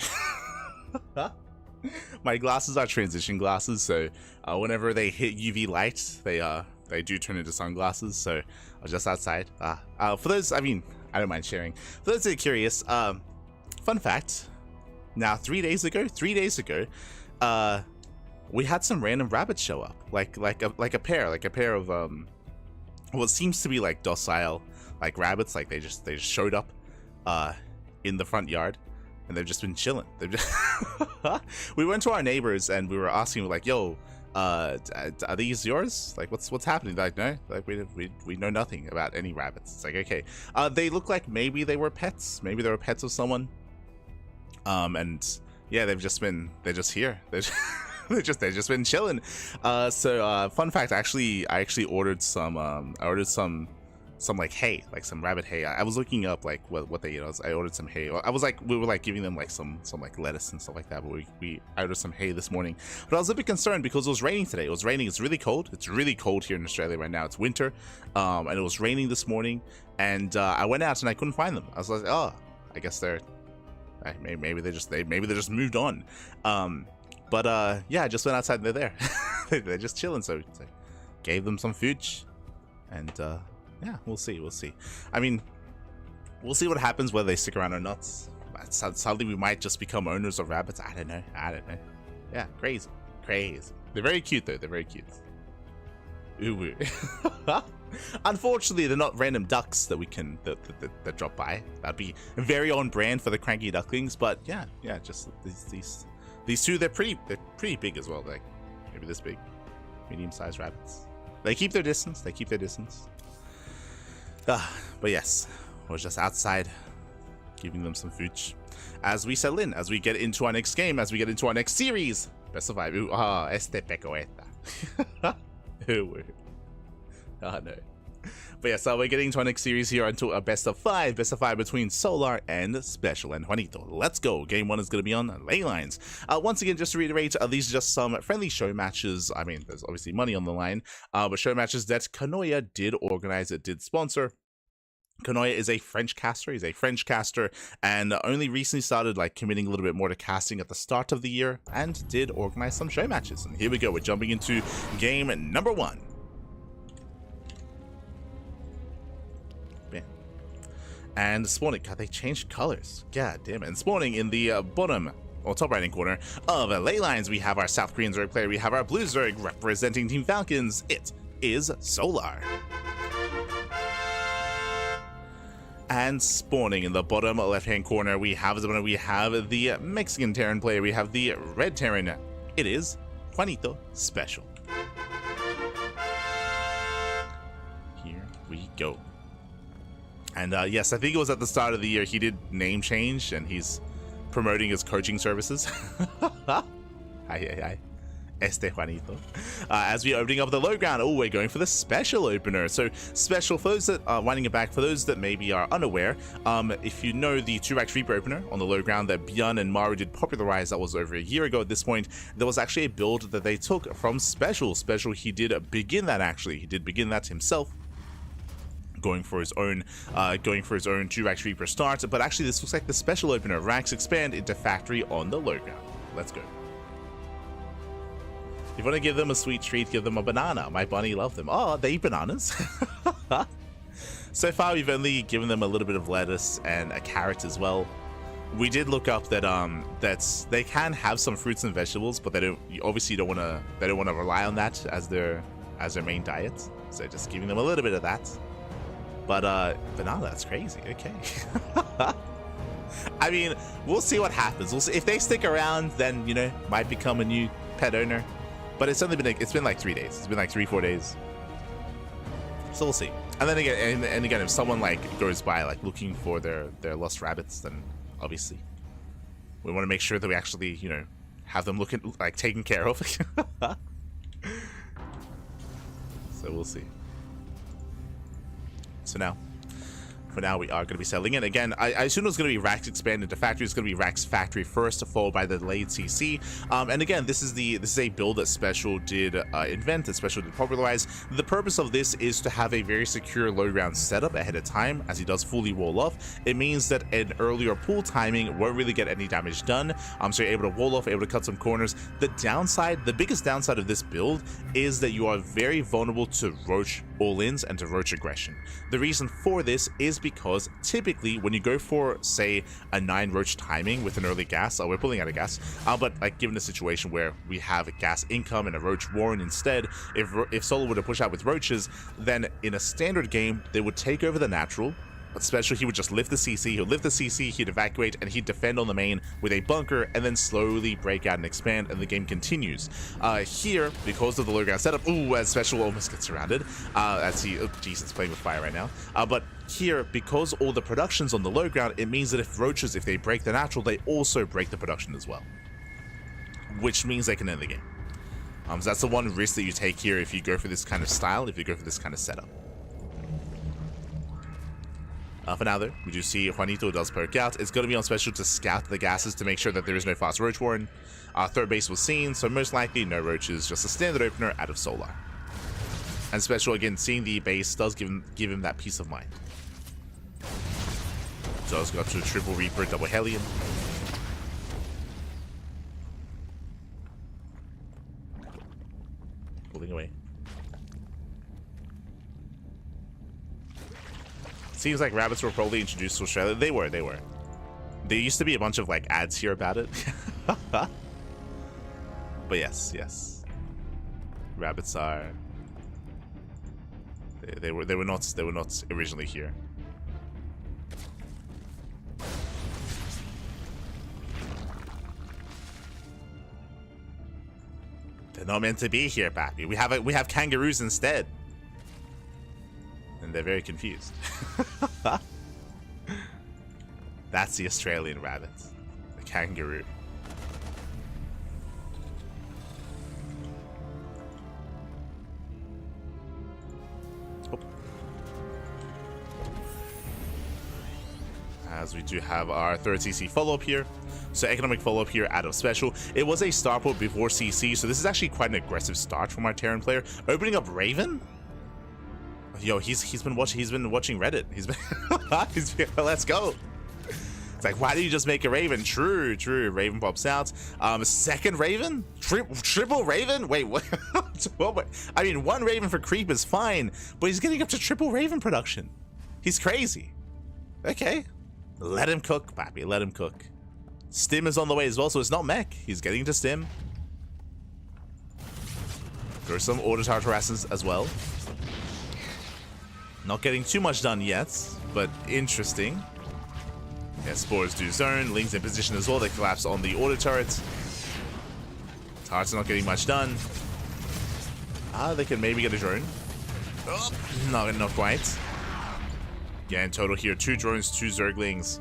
My glasses are transition glasses, so whenever they hit UV light, they do turn into sunglasses. So I was just outside. For those, I mean, I don't mind sharing. For those that are curious, fun fact. Now, 3 days ago, we had some random rabbits show up, like a pair of what seems to be like docile like rabbits. Like they just showed up in the front yard, and they've just been chilling. They've just we went to our neighbors and we were asking, like, yo, are these yours? Like, what's happening? They're like, no, like we know nothing about any rabbits. It's like, okay, they look like maybe they were pets, maybe they were pets of someone, and yeah, they're just here. They've just been chilling. So fun fact, I actually ordered some like hay, like some rabbit hay. I was looking up like what they eat. I ordered some hay. We were like giving them like some like lettuce and stuff like that, but I ordered some hay this morning. But I was a bit concerned because it was raining today. It was raining. It's really cold. It's really cold here in Australia right now. It's winter, and it was raining this morning, and I went out and I couldn't find them. I was like, oh, I guess maybe they just moved on. But yeah, I just went outside and they're there. They're just chilling. So I gave them some food, and yeah, we'll see. I mean, we'll see what happens, whether they stick around or not. Suddenly we might just become owners of rabbits. I don't know. Yeah, crazy. They're very cute though. They're very cute. Ooh. Unfortunately, they're not random ducks that we can that drop by. That'd be very on brand for the CranKy Ducklings. But yeah, just these two. They're pretty big as well. Like maybe this big, medium-sized rabbits. They keep their distance. But yes, we're just outside giving them some food as we settle in, as we get into our next game, as we get into our next series. Best of 5. Este pecoeta. Oh no. But yeah, so we're getting to our next series here until a best of 5 between Solar and SpeCial and Juanito. Let's go. Game 1 is going to be on ley lines. Once again, just to reiterate, these are just some friendly show matches. I mean, there's obviously money on the line, but show matches that Kanoya did organize, it did sponsor. Kanoya is a French caster. He's a French caster, and only recently started like committing a little bit more to casting at the start of the year, and did organize some show matches. And here we go. We're jumping into game number 1. And spawning, God, they changed colors. God damn it. And spawning in the bottom or top right hand corner of ley lines, we have our South Korean Zerg player. We have our Blue Zerg representing Team Falcons. It is Solar. And spawning in the bottom left hand corner, we have the Mexican Terran player. We have the Red Terran. It is Juanito SpeCial. Here we go. And yes, I think it was at the start of the year he did name change, and he's promoting his coaching services. Hi. Este Juanito. As we're opening up the low ground, we're going for the SpeCial opener. So SpeCial, for those that are winding it back, for those that maybe are unaware, if you know the 2x Reaper opener on the low ground that ByuN and Maru did popularize, that was over a year ago at this point, there was actually a build that they took from SpeCial. SpeCial, he did begin that actually. He did begin that himself, going for his own 2x Reaper start. But actually this looks like the SpeCial opener. Ranks expand into factory on the low ground. Let's go. If you want to give them a sweet treat, give them a banana. My bunny loved them. Oh, they eat bananas. So far we've only given them a little bit of lettuce and a carrot as well. We did look up that that they can have some fruits and vegetables, but they don't want to rely on that as their main diet. So just giving them a little bit of that. But banana, that's crazy. Okay. I mean, we'll see what happens. We'll see if they stick around. Then might become a new pet owner. But it's only been like 3 days. It's been like 3-4 days. So we'll see. And then again, if someone like goes by like looking for their lost rabbits, then obviously we want to make sure that we actually have them taken care of. So we'll see. So now for now, we are going to be settling in. Again, I assume it was going to be Rax expand into factory. It's going to be Rax factory first, followed by the delayed CC. And again, this is a build that SpeCial did invent, that SpeCial did popularize. The purpose of this is to have a very secure low ground setup ahead of time, as he does fully wall off. It means that an earlier pull timing won't really get any damage done. So you're able to wall off, able to cut some corners. The biggest downside of this build is that you are very vulnerable to roach all-ins and to roach aggression. The reason for this is because typically when you go for, say, a 9 roach timing with an early gas, we're pulling out a gas, but like given a situation where we have a gas income and a roach warren instead, if Solo were to push out with roaches, then in a standard game they would take over the natural. But SpeCial, he would just lift the CC, he'll lift the CC, he'd evacuate, and he'd defend on the main with a bunker, and then slowly break out and expand, and the game continues. Here, because of the low ground setup, as SpeCial almost gets surrounded, as he, Jesus, playing with fire right now. But here, because all the production's on the low ground, it means that if roaches, if they break the natural, they also break the production as well. Which means they can end the game. So that's the one risk that you take here if you go for this kind of style, if you go for this kind of setup. For now, though, we do see Juanito does poke out. It's going to be on SpeCial to scout the gases to make sure that there is no fast roach warren. Third base was seen, so most likely no roaches, just a standard opener out of Solar. And SpeCial, again, seeing the base does give him that peace of mind. Does go to a triple Reaper, double Hellion. Pulling away. Seems like rabbits were probably introduced to Australia. They were. There used to be a bunch of like ads here about it. But yes. Rabbits are. They were not originally here. They're not meant to be here, Pappy. We have kangaroos instead. And they're very confused. That's the Australian rabbit. The kangaroo. Oh. As we do have our third CC follow-up here. So economic follow-up here out of SpeCial. It was a starport before CC, so this is actually quite an aggressive start from our Terran player. Opening up Raven? Yo, he's been watching Reddit. Let's go. It's like, why do you just make a Raven? True. Raven pops out. Second Raven? Triple Raven? Wait, what? I mean, one Raven for creep is fine, but he's getting up to triple Raven production. He's crazy. Okay. Let him cook, Pappy. Let him cook. Stim is on the way as well, so it's not mech. He's getting to Stim. There's some auto turret harassers as well. Not getting too much done yet, but interesting. Yeah, Spores do zone. Lings in position as well. They collapse on the auto turret. Turrets are not getting much done. They can maybe get a drone. Oh, no, not quite. Yeah, in total here, 2 drones, 2 Zerglings.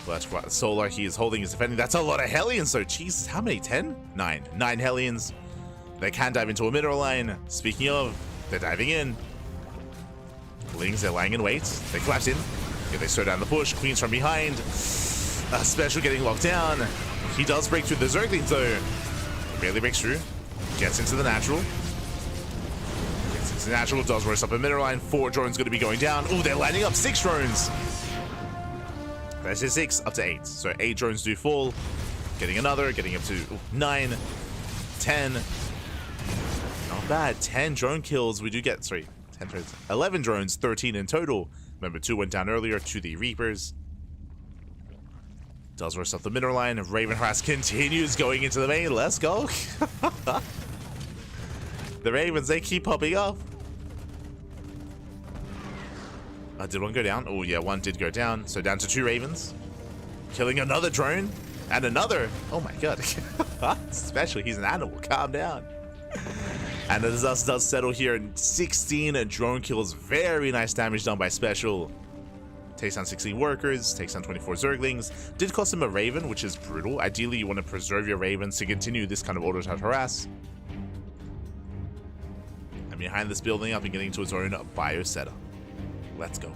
But Solar, he is holding his defending. That's a lot of Hellions, so Jesus, how many? 10? 9. 9 Hellions. They can dive into a mineral line. Speaking of, they're diving in. Lings, they're lying in wait. They collapse in. Yeah, they slow down the push. Queen's from behind. SpeCial getting locked down. He does break through the Zerglings, though. Barely breaks through. Gets into the natural. Does roast up a mineral line. 4 drones going to be going down. Oh, they're lining up 6 drones. That's 6 up to 8. So 8 drones do fall. Getting another. Getting up to 9, 10. Not bad. 10 drone kills. We do get 10 drones. 11 drones. 13 in total. Remember, 2 went down earlier to the Reapers. Does roast up the mineral line. Raven harass continues going into the main. Let's go. The Ravens, they keep popping up. Did one go down? Oh, yeah, one did go down. So down to 2 Ravens. Killing another drone. And another. Oh, my God. SpeCial, he's an animal. Calm down. And the dust does settle here. 16 drone kills. Very nice damage done by SpeCial. Takes down 16 workers. Takes down 24 Zerglings. Did cost him a Raven, which is brutal. Ideally, you want to preserve your Ravens to continue this kind of auto-attack harass. And behind this building up and getting into its own bio setup. Let's go.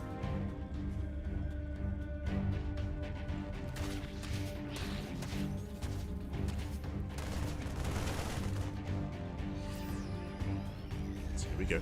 we go.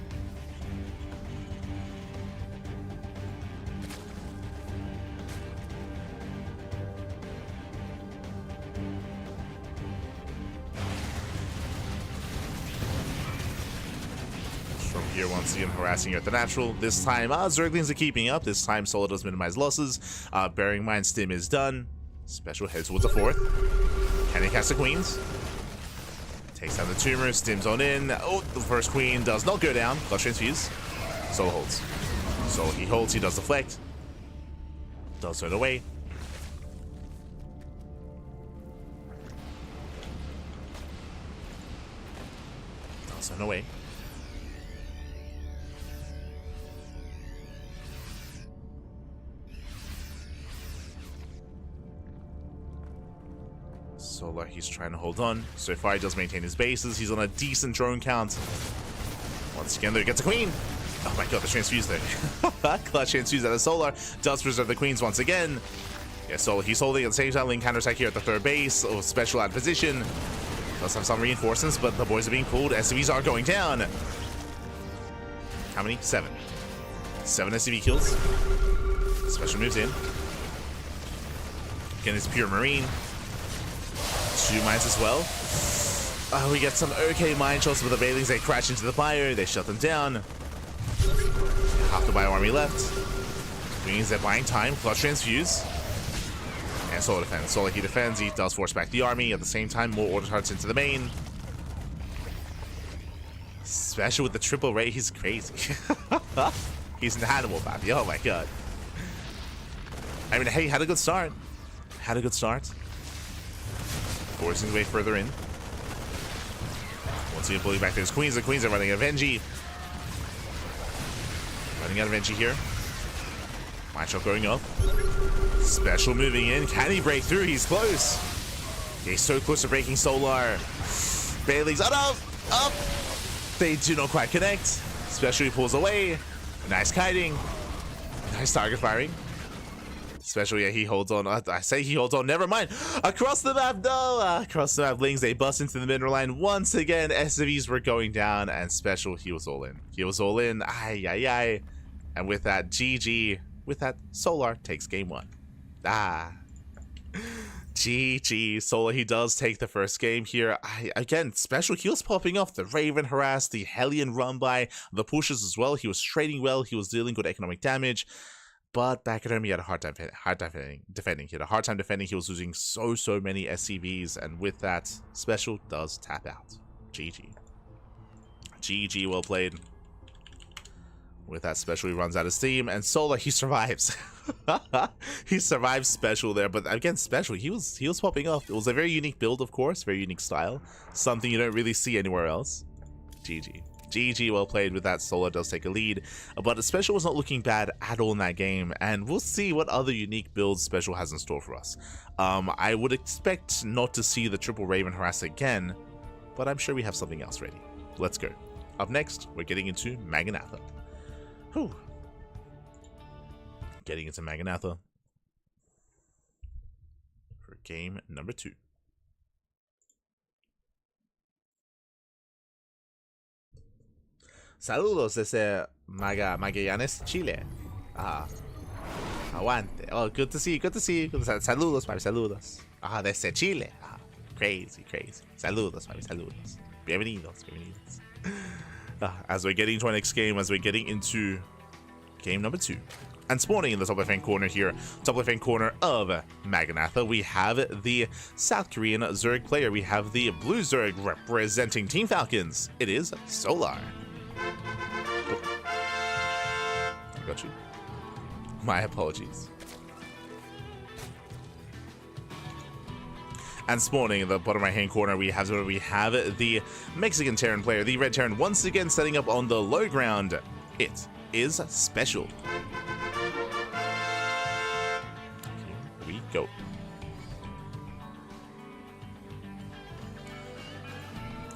From here, once again, harassing you at the natural. This time, Zerglings are keeping up. This time, Solo does minimize losses. Bearing in mind, Stim is done. Special heads towards the fourth. Can he cast the queens? Takes down the tumor. Stim's on in. Oh, the first queen does not go down. Clutch transfuse. Solo holds. So he holds. He does deflect. Does turn away. Does turn away. Solar, he's trying to hold on. So far, he does maintain his bases. He's on a decent drone count. Once again, there gets a queen. Oh my god, the transfuse there. Clutch transfuse out of Solar. Does preserve the queens once again. Yeah, so he's holding at the same time. Link counterattack here at the third base. Oh, special out of position. Does have some reinforcements, but the boys are being pulled. SCVs are going down. How many? 7. 7 SCV kills. Special moves in. Again, it's pure marine. 2 mines as well. We get some okay mine shots with the Bailings. They crash into the fire. They shut them down. Half the bio army left. Means they're buying time. Clutch transfuse. And Solar defends. Solar, he defends. He does force back the army. At the same time, more order hearts into the main. Special with the triple rate. He's crazy. He's an animal, Bobby. Oh my god. I mean, hey, had a good start. Had a good start. Forcing his way further in. Once again, pulling back to his queens. The queens are running out of Engie. Running out of Engie here. Mine shot going up. Special moving in. Can he break through? He's close. He's so close to breaking Solar. Bailey's up. They do not quite connect. Special pulls away. Nice kiting. Nice target firing. Especially, yeah, he holds on. I say he holds on. Never mind. Across the map, no. Across the map, Lings, they bust into the mineral line once again. SCVs were going down, and Special, he was all in. He was all in. Ay, ay, ay. And with that, GG. With that, Solar takes game 1. GG. Solar, he does take the first game here. Again, Special heals popping off. The Raven harass, the Hellion run by, the pushes as well. He was trading well. He was dealing good economic damage. But back at home, he had a hard time defending. He had a hard time defending. He was losing so many SCVs. And with that, Special does tap out. GG. GG, well played. With that, Special, he runs out of steam. And Solar, he survives. He survives Special there. But again, Special, he was popping off. It was a very unique build, of course. Very unique style. Something you don't really see anywhere else. GG. GG, well played. With that, Solar does take a lead, but Special was not looking bad at all in that game, and we'll see what other unique builds Special has in store for us. I would expect not to see the triple Raven harass again, but I'm sure we have something else ready. Let's go. Up next, we're getting into Maganatha. Whew. Getting into Maganatha for game number 2. Saludos desde Magallanes, Chile. Aguante. Oh, good to see you. Good to see you. Saludos, papi, saludos. Desde Chile. Crazy. Saludos, papi, saludos. Bienvenidos. As we're getting to our next game, as we're getting into game number 2. And spawning in the top left-hand corner here, top left-hand corner of Maganatha, we have the South Korean Zerg player. We have the Blue Zerg representing Team Falcons. It is Solar. I got you. My apologies. And spawning in the bottom right hand corner, we have the Mexican Terran player, the Red Terran, once again setting up on the low ground. It is SpeCial. Here we go.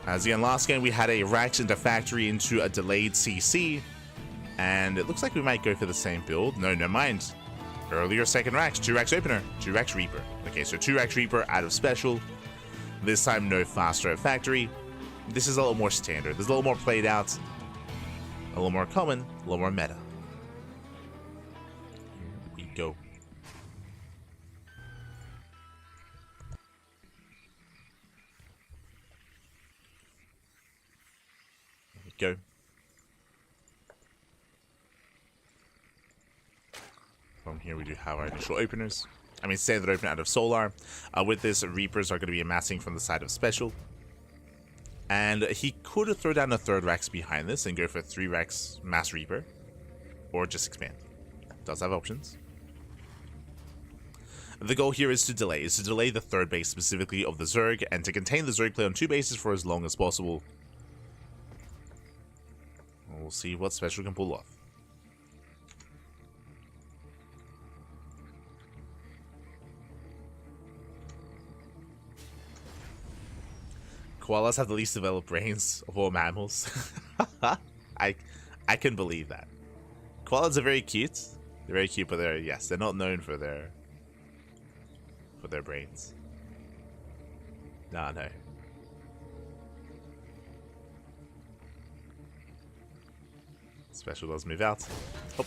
As again, last game we had a Rax into factory into a delayed CC, and it looks like we might go for the same build. No, never mind. Earlier second Rax, 2 Rax opener, 2 Rax Reaper. Okay, so 2 Rax Reaper out of SpeCial. This time no faster at factory. This is a little more standard. This is a little more played out. A little more common, a little more meta. Here we go. There we go. From here we do have our initial openers. I mean, standard opener out of Solar. With this, Reapers are going to be amassing from the side of SpeCial. And he could throw down a third Rex behind this and go for 3 Rex Mass Reaper. Or just expand. Does have options. The goal here is to delay the third base specifically of the Zerg, and to contain the Zerg play on 2 bases for as long as possible. We'll see what SpeCial can pull off. Koalas have the least developed brains of all mammals. I can believe that. Koalas are very cute. They're very cute, but they're not known for their brains. No. SpeCial does move out. Oh.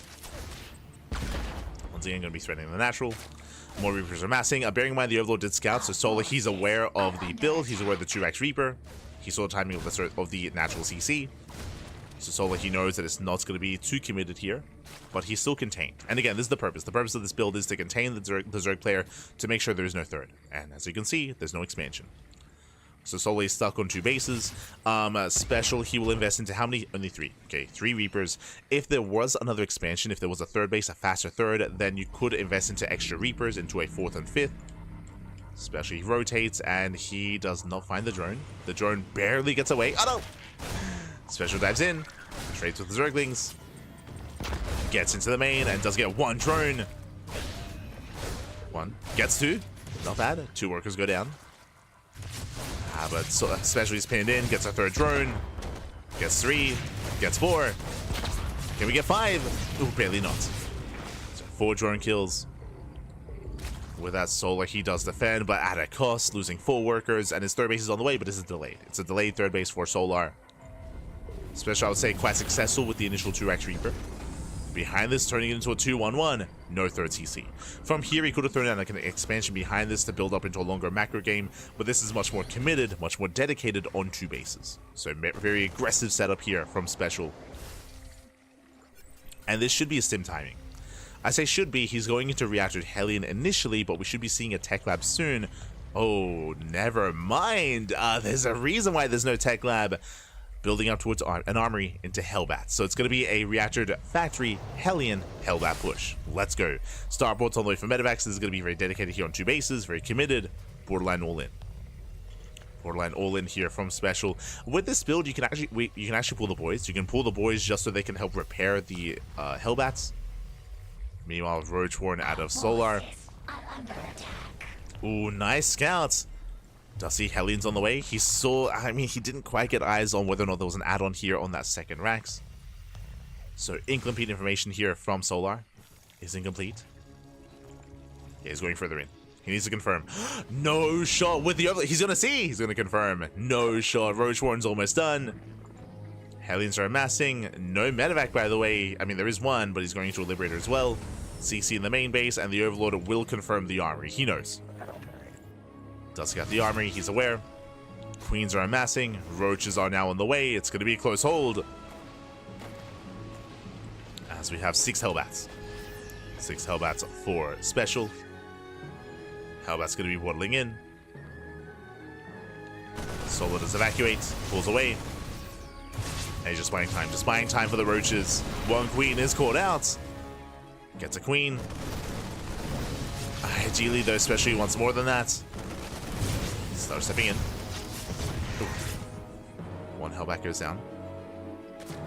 Once again, going to be threatening the natural. More Reapers are massing. Bearing in mind the Overlord did scout, so Solar, he's aware of the build. He's aware of the 2x Reaper. He saw the timing of the natural CC. So Solar, he knows that it's not going to be too committed here, but he's still contained. And again, this is the purpose. The purpose of this build is to contain the Zerg player to make sure there is no third. And as you can see, there's no expansion. So Solar is stuck on 2 bases. SpeCial, he will invest into how many? Only 3. Okay, 3 Reapers. If there was another expansion, if there was a third base, a faster third, then you could invest into extra Reapers, into a 4th and 5th. SpeCial, he rotates, and he does not find the drone. The drone barely gets away. Oh no! SpeCial dives in, trades with the Zerglings, gets into the main, and does get 1 drone. 1, gets 2. Not bad. 2 workers go down. But SpeCial is pinned in, gets a 3rd drone, gets 3, gets 4. Can we get 5? Ooh, barely not. So 4 drone kills. With that Solar, he does defend, but at a cost, losing 4 workers, and his 3rd base is on the way, but this is delayed. It's a delayed 3rd base for Solar. SpeCial, I would say, quite successful with the initial 2x Reaper. Behind this, turning it into a 2-1-1. No 3rd CC. From here, he could have thrown down like an expansion behind this to build up into a longer macro game, but this is much more committed, much more dedicated on 2 bases. So very aggressive setup here from SpeCial. And this should be a stim timing. I say should be, he's going into Reactor Hellion initially, but we should be seeing a Tech Lab soon. Oh, never mind. There's a reason why there's no Tech Lab. Building up towards an armory into Hellbat. So it's going to be a Reactored Factory Hellion Hellbat push. Let's go. Starport's on the way for Medivacs. This is going to be very dedicated here on 2 bases, very committed. Borderline all in. Borderline all in here from SpeCial. With this build, you can actually pull the boys. You can pull the boys just so they can help repair the Hellbats. Meanwhile, Roachhorn out of Solar. Ooh, nice scouts. Does see Hellions on the way? He saw, I mean, he didn't quite get eyes on whether or not there was an add-on here on that 2nd Rax. So, incomplete information here from Solar is incomplete. Yeah, he's going further in. He needs to confirm. No shot with the other. He's going to see. He's going to confirm. No shot. Roachhorn's almost done. Hellions are amassing. No medevac, by the way. I mean, there is one, but he's going into a Liberator as well. CC in the main base, and the Overlord will confirm the armory. He knows. Does get the armory, he's aware. Queens are amassing. Roaches are now on the way. It's going to be a close hold. As we have 6 Hellbats. 6 Hellbats for SpeCial. Hellbat's going to be waddling in. Solar does evacuate. Pulls away. And he's just buying time. Just buying time for the Roaches. 1 Queen is caught out. Gets a Queen. Ideally, though, especially wants more than that. Start stepping in. Ooh. 1 Hellbat goes down.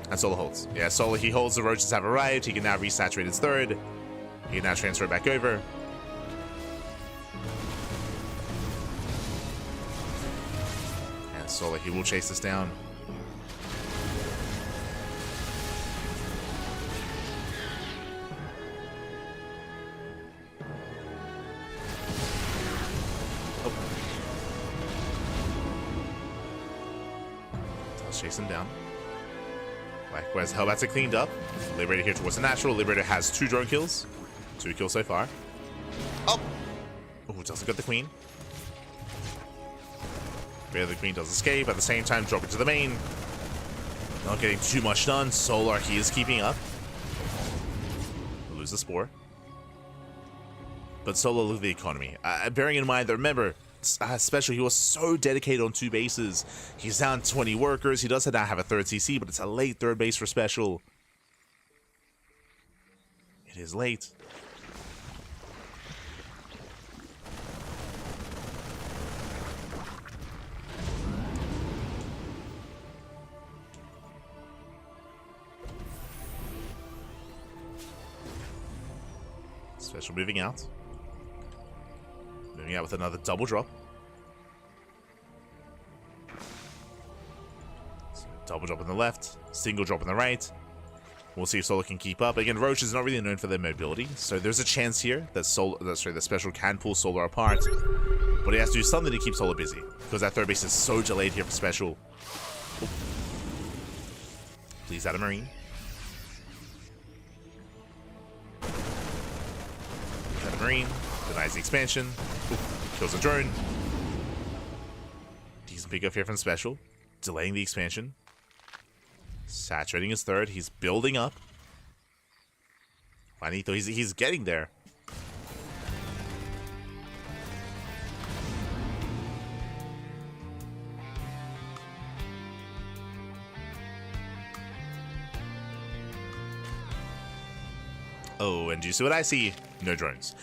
And Solar holds. Yeah, Solar, he holds. The Roaches have arrived. He can now resaturate his 3rd. He can now transfer it back over. And Solar, he will chase this down. Chase him down. Likewise, Hellbats are cleaned up. Liberator here towards the natural. Liberator has 2 drone kills. 2 kills so far. Oh! Oh, doesn't get the queen. The queen does escape. At the same time, drop it to the main. Not getting too much done. Solar, he is keeping up. Lose the spore. But Solo, look at the economy. Bearing in mind that, remember, SpeCial, he was so dedicated on 2 bases. He's down 20 workers. He does now have a 3rd CC, but it's a late 3rd base for SpeCial. It is late. SpeCial moving out. Moving out with another double drop. So double drop on the left, single drop on the right. We'll see if Solar can keep up. Again, Roach is not really known for their mobility, so there's a chance here that SpeCial can pull Solar apart. But he has to do something to keep Solar busy, because that 3rd base is so delayed here for SpeCial. Oh. Please add a Marine. Marine, denies the expansion. Ooh, kills a drone. Decent pick up here from SpeCial, delaying the expansion. Saturating his 3rd, he's building up. Juanito, he's getting there. Oh, and do you see what I see? No drones.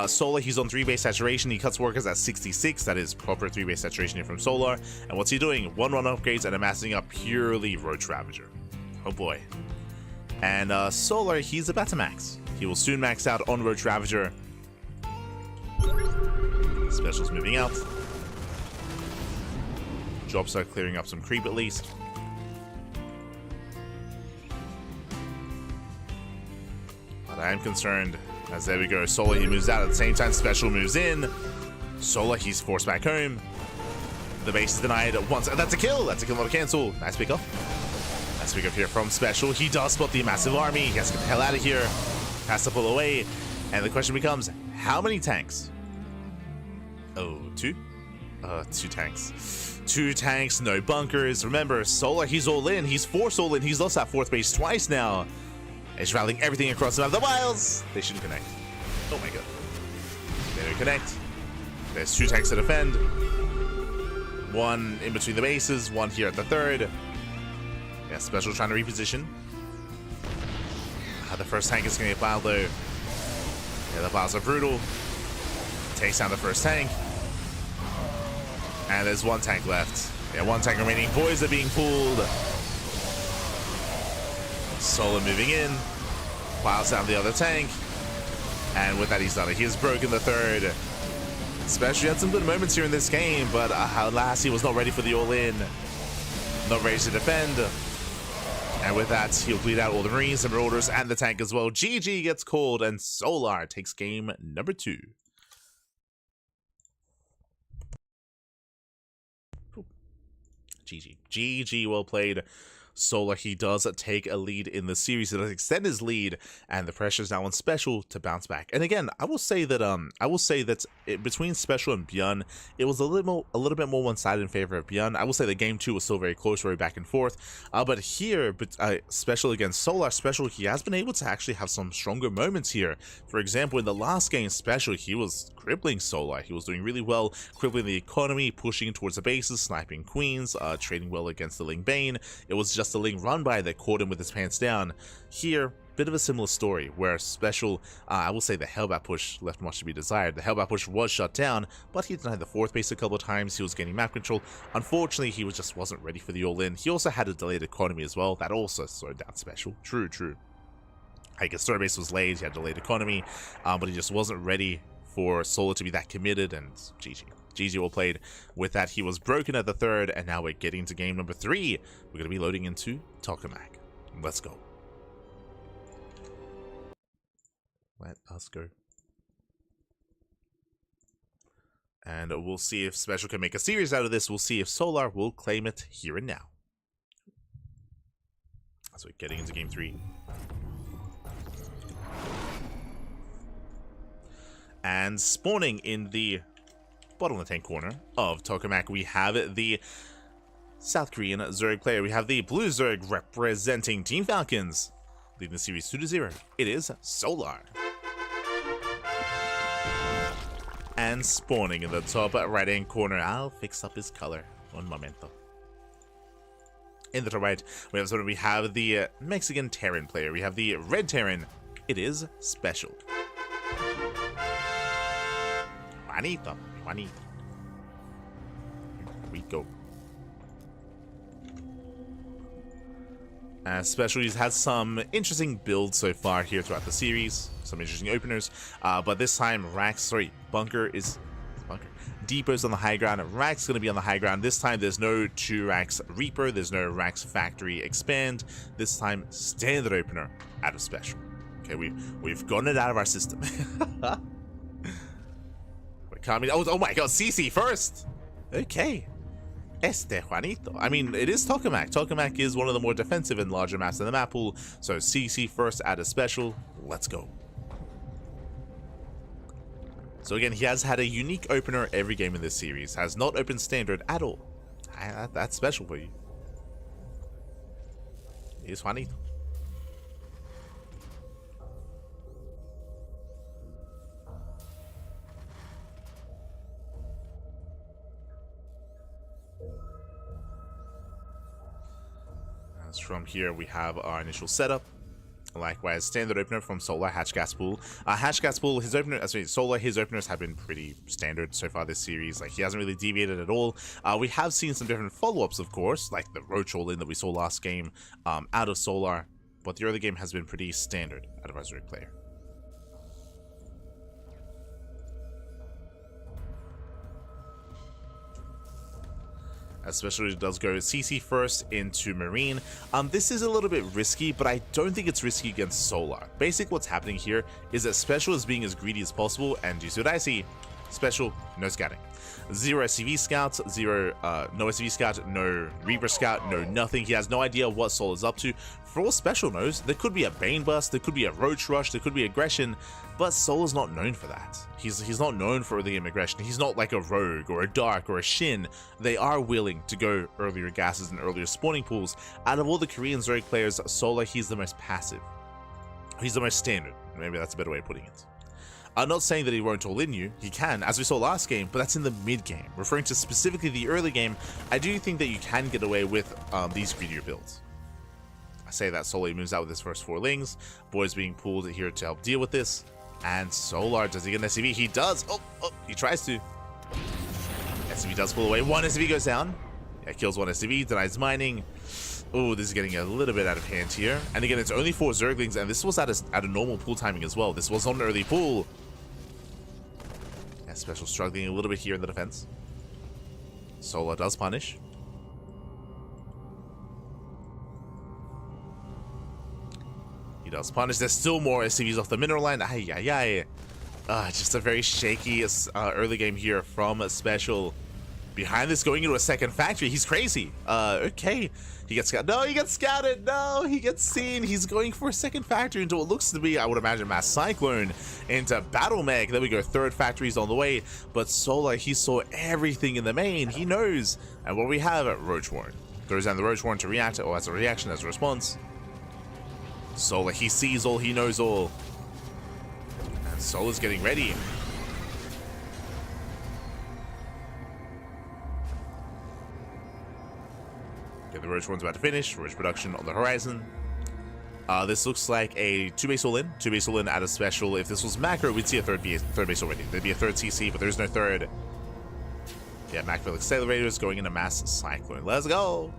Solar, he's on 3 base saturation. He cuts workers at 66. That is proper 3 base saturation here from Solar. And what's he doing? 1-1 upgrades and amassing a purely Roach Ravager. Oh boy. And Solar, he's about to max. He will soon max out on Roach Ravager. SpeCial's moving out. Drops are clearing up some creep at least. But I am concerned, as there we go, Solar, he moves out at the same time, SpeCial moves in. Solar, he's forced back home. The base is denied once. That's a kill! That's a kill, not a cancel. Nice pick up. Nice pick up here from SpeCial. He does spot the massive army. He has to get the hell out of here. Has to pull away. And the question becomes, how many tanks? Oh, 2? 2 tanks. 2 tanks, no bunkers. Remember, Solar, he's all in. He's forced all in. He's lost that 4th base twice now. He's rallying everything across the map. The Wiles! They shouldn't connect. Oh my god. They don't connect. There's 2 tanks to defend. 1 in between the bases, 1 here at the 3rd. Yeah, SpeCial trying to reposition. The first tank is going to get piled though. Yeah, the piles are brutal. Takes down the first tank. And there's 1 tank left. Yeah, 1 tank remaining. Boys are being pulled. Solar moving in, piles down the other tank, and with that he's done it. He has broken the 3rd. SpeCial had some good moments here in this game, but alas, he was not ready for the all-in, not ready to defend. And with that, he'll bleed out all the Marines, the Marauders, and the tank as well. GG gets called, and Solar takes game number 2. GG. GG, well played. Solar, he does take a lead in the series. He does extend his lead, and the pressure is now on SpeCial to bounce back. And again, I will say that between SpeCial and ByuN, it was a little bit more one-sided in favor of ByuN. I will say that game 2 was still very close, very back and forth. But here, SpeCial against Solar, SpeCial, he has been able to actually have some stronger moments here. For example, in the last game, SpeCial, he was crippling Solar. He was doing really well, crippling the economy, pushing towards the bases, sniping queens, trading well against the Ling Bane. It was just the Ling run by that caught him with his pants down. Here, bit of a similar story, where SpeCial, I will say the Hellbat push left much to be desired. The Hellbat push was shut down, but he denied the 4th base a couple of times. He was gaining map control. Unfortunately, he just wasn't ready for the all-in. He also had a delayed economy as well. That also slowed down SpeCial. True. I guess 3rd base was late, he had delayed economy, but he just wasn't ready for Solar to be that committed, and GG well played. With that, he was broken at the 3rd, and now we're getting to game number 3. We're going to be loading into Tokamak. Let's go. Let us go. And we'll see if SpeCial can make a series out of this. We'll see if Solar will claim it here and now. So we're getting into game 3. And spawning in the bottom left-hand corner of Tokamak, we have the South Korean Zerg player. We have the Blue Zerg representing Team Falcons. Leading the series 2-0. It is Solar. And spawning in the top right-hand corner. I'll fix up his color. Un momento. In the top right, we have the Mexican Terran player. We have the Red Terran. It is SpeCial. Juanito. Here we go. SpeCial has some interesting builds so far here throughout the series. Some interesting openers. But this time, Bunker is... Depot's on the high ground. Rack's going to be on the high ground. This time, there's no 2 Racks Reaper. There's no Racks Factory Expand. This time, standard opener out of SpeCial. Okay, we've gotten it out of our system. Oh my god, CC first! Okay. Juanito. I mean, it is Tokamak. Tokamak is one of the more defensive and larger maps in the map pool. So CC first out of SpeCial. Let's go. So again, he has had a unique opener every game in this series. Has not opened standard at all. That's special for you. Here's Juanito. As from here, we have our initial setup. Likewise, standard opener from Solar, Hatch Gas Pool. Hatch Gas Pool, Solar, his openers have been pretty standard so far this series. Like, he hasn't really deviated at all. We have seen some different follow-ups, of course, like the Roach all-in that we saw last game out of Solar, but the early game has been pretty standard out of our Zerg player. Especially it does go CC first into Marine. This is a little bit risky, but I don't think it's risky against Solar. Basically what's happening here is that SpeCial is being as greedy as possible, and you see what I see? SpeCial, no scouting. 0 SCV scouts, no SCV scout, no Reaper scout, no nothing. He has no idea what Soul is up to. For all SpeCial knows, there could be a Bane Bust, there could be a Roach Rush, there could be aggression, but Soul is not known for that. He's not known for the aggression. He's not like a Rogue or a Dark or a Shin. They are willing to go earlier gases and earlier spawning pools. Out of all the Korean Zerg players, Solar, he's the most passive. He's the most standard. Maybe that's a better way of putting it. I'm not saying that he won't all in you. He can, as we saw last game, but that's in the mid game. Referring to specifically the early game, I do think that you can get away with these greedier builds. I say that Solar moves out with his first 4 lings. Boy's being pulled here to help deal with this. And Solar, does he get an SCV? He does. Oh, he tries to. SCV does pull away. 1 SCV goes down. Yeah, kills 1 SCV, denies mining. Oh, this is getting a little bit out of hand here. And again, it's only 4 Zerglings, and this was at a normal pool timing as well. This was not an early pool. Yeah, SpeCial struggling a little bit here in the defense. Solar does punish. He does punish. There's still more SCVs off the mineral line. Just a very shaky early game here from SpeCial. Behind this, going into a second factory. He's crazy. Okay. He gets scouted. No, he gets scouted. No, he gets seen. He's going for a second factory into what looks to be, I would imagine, Mass Cyclone into Battle Meg. There we go. 3rd factory's on the way. But Solar, he saw everything in the main. He knows. And what we have at Roach Warren. Throws down the Roach Warren to react, or as a reaction, as a response. Solar, he sees all, he knows all. And Solar's getting ready. Okay, the Roach Warren's about to finish. Roach production on the horizon. This looks like a 2-base all-in. 2-base all-in out of SpeCial. If this was macro, we'd see a third base already. There'd be a 3rd CC, but there's no 3rd. Yeah, Macville Accelerators going into Mass Cyclone. Let's go!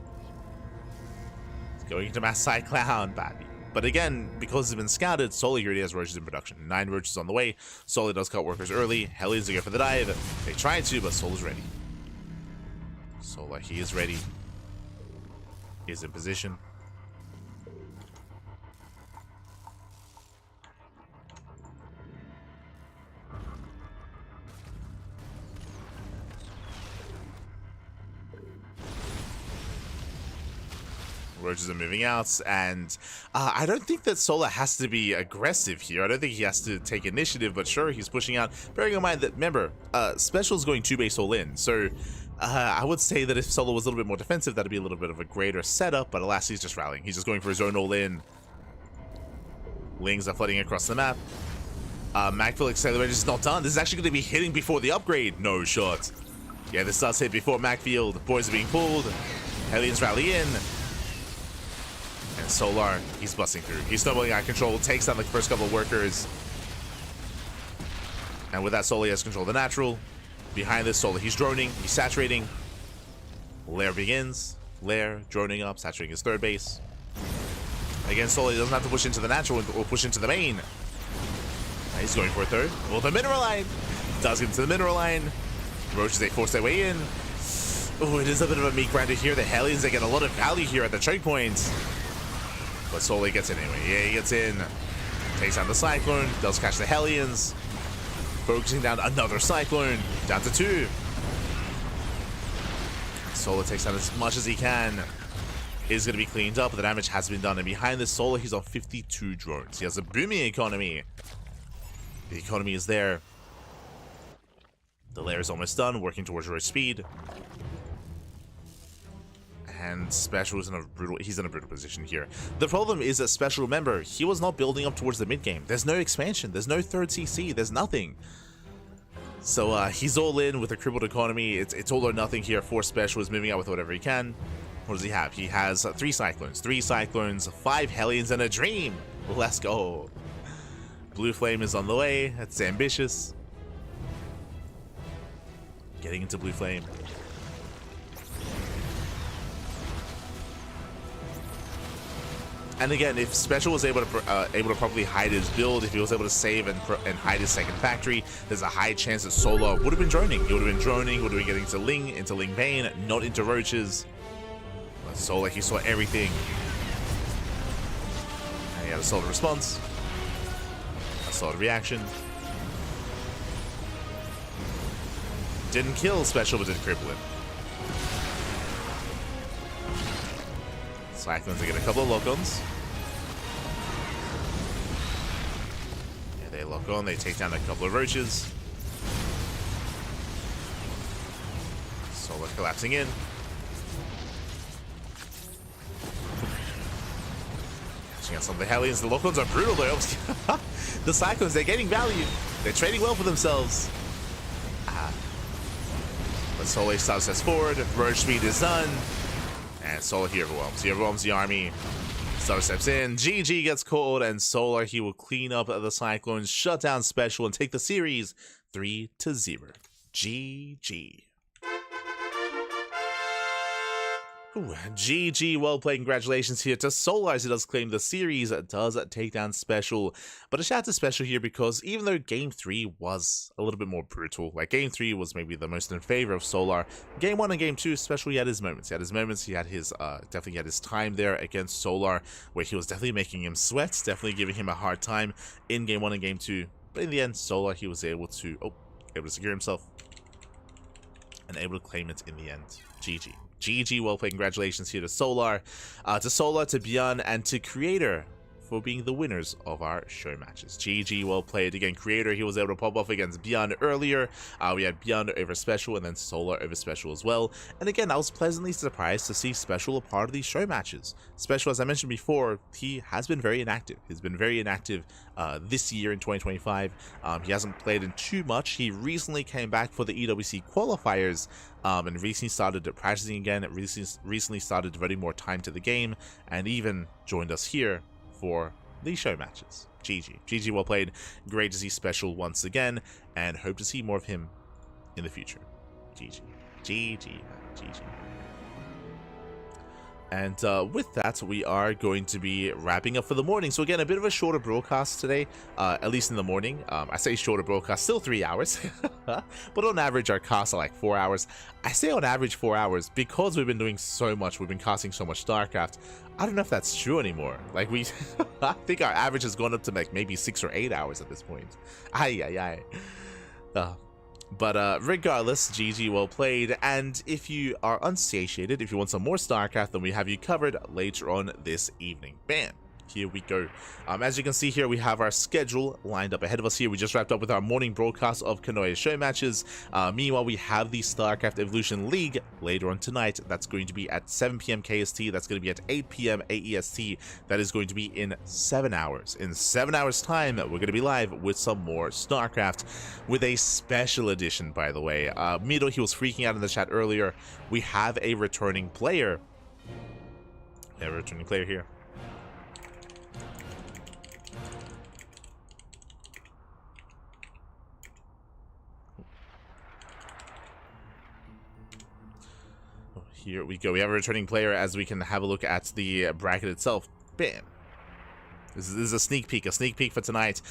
It's going into Mass Cyclone, baby. But again, because it's been scouted, Solar here has roaches in production. 9 roaches on the way. Solar does cut workers early. Hellions to go for the dive. They tried to, but Solar's ready. Solar, he is ready. He is in position. Roaches are moving out, and I don't think that Solar has to be aggressive here. I don't think he has to take initiative, but sure, he's pushing out. Bearing in mind that, remember, Special's going 2 base all in, so I would say that if Solar was a little bit more defensive, that'd be a little bit of a greater setup, but alas, he's just rallying. He's just going for his own all in. Lings are flooding across the map. Macville Accelerator is not done. This is actually going to be hitting before the upgrade. No shot. Yeah, this does hit before Macfield. Boys are being pulled. Hellions rally in. And Solar, he's busting through. He's snowballing out of control, takes down the first couple of workers. And with that, Solar has control of the natural. Behind this, Solar, he's droning, he's saturating. Lair begins. Lair droning up, saturating his third base. Again, Solar doesn't have to push into the natural or push into the main. He's going for a third. Well, the mineral line does get into the mineral line. Roaches, they force their way in. Oh, it is a bit of a meat grinder here. The Hellions, they get a lot of value here at the choke points. But Solar gets in anyway. Yeah, he gets in. Takes out the Cyclone. Does catch the Hellions. Focusing down another Cyclone. Down to 2. Solar takes out as much as he can. Is going to be cleaned up. The damage has been done. And behind this Solar, he's on 52 drones. He has a booming economy. The economy is there. The lair is almost done. Working towards road speed. And Special is in a brutal position here. The problem is that Special, remember, he was not building up towards the mid game. There's no expansion. There's no third CC. There's nothing. So he's all in with a crippled economy. It's all or nothing here for Special. Is moving out with whatever he can. What does he have? He has 3 Cyclones, 5 Hellions, and a Dream. Let's go. Blue Flame is on the way. That's ambitious. Getting into Blue Flame. And again, if Special was able to properly hide his build, if he was able to save and hide his second factory, there's a high chance that Solar would have been droning. He would have been droning, would have been getting into Ling Bane, not into Roaches. But Solar, he saw everything. And he had a solid response. A solid reaction. Didn't kill Special, but did cripple him. Cyclones, they get a couple of lock-ons. Yeah, they lock on, they take down a couple of roaches. Solar collapsing in. Catching out some of the Hellions. The lock-ons are brutal though. The Cyclones, they're getting value. They're trading well for themselves. But Solar starts forward. Roach speed is done. And Solar here overwhelms. He overwhelms the army. Solar steps in. GG gets called, and Solar, he will clean up the Cyclones, shut down Special, and take the series 3-0. GG. Ooh, GG, well played. Congratulations here to Solar as he does claim the series, does take down Special. But a shout out to Special here because even though Game 3 was a little bit more brutal, like Game 3 was maybe the most in favor of Solar, Game 1 and Game 2, Special, he had his moments. He had his definitely had his time there against Solar where he was definitely making him sweat, definitely giving him a hard time in Game 1 and Game 2. But in the end, Solar, he was able to secure himself and able to claim it in the end. GG. GG, well played. Congratulations here to Solar, to ByuN, and to Creator for being the winners of our show matches. GG, well played. Again, Creator, he was able to pop off against ByuN earlier. We had ByuN over Special and then Solar over Special as well. And again, I was pleasantly surprised to see Special a part of these show matches. Special, as I mentioned before, he has been very inactive. He's been very inactive this year in 2025. He hasn't played in too much. He recently came back for the EWC qualifiers and recently started practicing again. Recently started devoting more time to the game and even joined us here for these show matches. GG. GG, well played. Great to see Special once again, and hope to see more of him in the future. GG. GG. GG. And with that, we are going to be wrapping up for the morning. So again, a bit of a shorter broadcast today, at least in the morning. I say shorter broadcast, still 3 hours. But on average, our casts are like 4 hours. I say on average 4 hours because we've been doing so much. We've been casting so much StarCraft. I don't know if that's true anymore. Like I think our average has gone up to like maybe 6 or 8 hours at this point. But regardless, GG, well played, and if you are unsatiated, if you want some more StarCraft, then we have you covered later on this evening. Bam! Here we go. As you can see here, we have our schedule lined up ahead of us here. We just wrapped up with our morning broadcast of Kanoya Showmatches. Meanwhile, we have the StarCraft Evolution League later on tonight. That's going to be at 7 p.m. KST. That's going to be at 8 p.m. AEST. That is going to be in 7 hours. In 7 hours' time, we're going to be live with some more StarCraft with a special edition, by the way. Mito, he was freaking out in the chat earlier. We have a returning player. We have a returning player here. Here we go. We have a returning player as we can have a look at the bracket itself. Bam. This is a sneak peek for tonight.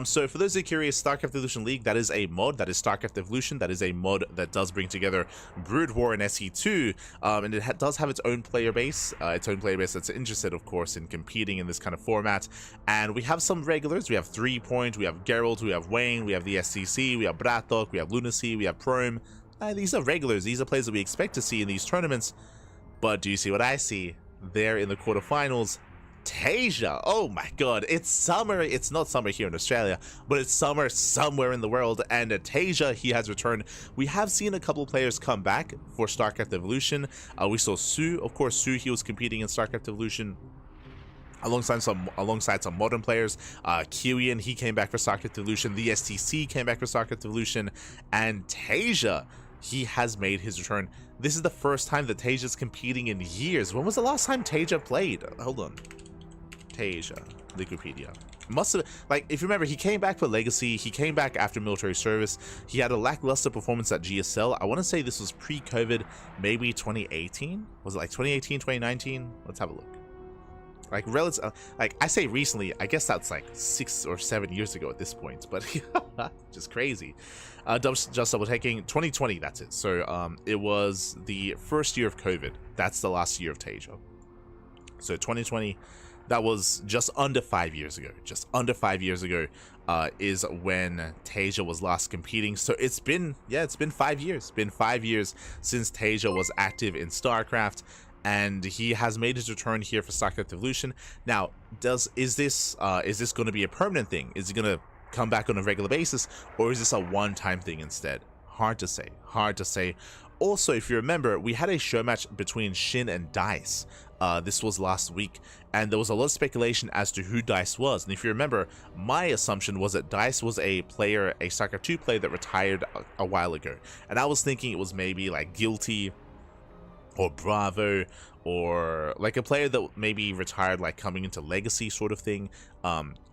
So for those who are curious, StarCraft Evolution League, that is a mod. That is StarCraft Evolution. That is a mod that does bring together Brood War and SE2. And it does have its own player base. That's interested, of course, in competing in this kind of format. And we have some regulars. We have 3 Point, we have Geralt, we have Wayne, we have the SCC, we have Bratok, we have Lunacy, we have Prome. These are regulars. These are players that we expect to see in these tournaments. But do you see what I see? There in the quarterfinals, Tasia. Oh my god, it's summer. It's not summer here in Australia, but it's summer somewhere in the world. And Tasia, he has returned. We have seen a couple of players come back for StarCraft Evolution. We saw Sue. Of course, Sue, he was competing in StarCraft Evolution alongside some modern players. ByuN, he came back for StarCraft Evolution. The STC came back for StarCraft Evolution. And Tasia, he has made his return. This is the first time that Tasia's competing in years. When was the last time Tasia played? Hold on. Tasia, Wikipedia. Must have, like, if you remember, he came back for Legacy. He came back after military service. He had a lackluster performance at GSL. I want to say this was pre-COVID, maybe 2018. Was it like 2018, 2019? Let's have a look. Like, like I say recently, I guess that's like 6 or 7 years ago at this point, but just crazy. Just double checking, 2020, that's it. So it was the first year of COVID. That's the last year of Tasia. So 2020, that was just under 5 years ago. Just under 5 years ago is when Tasia was last competing. So it's been 5 years. It's been 5 years since Tasia was active in StarCraft. And he has made his return here for StarCraft Evolution. Now, is this going to be a permanent thing? Is he going to come back on a regular basis, or is this a one-time thing instead? Hard to say. Hard to say. Also, if you remember, we had a show match between Shin and Dice. This was last week, and there was a lot of speculation as to who Dice was. And if you remember, my assumption was that Dice was a player, a StarCraft 2 player that retired a while ago. And I was thinking it was maybe like Guilty or Bravo, or like a player that maybe retired like coming into Legacy sort of thing.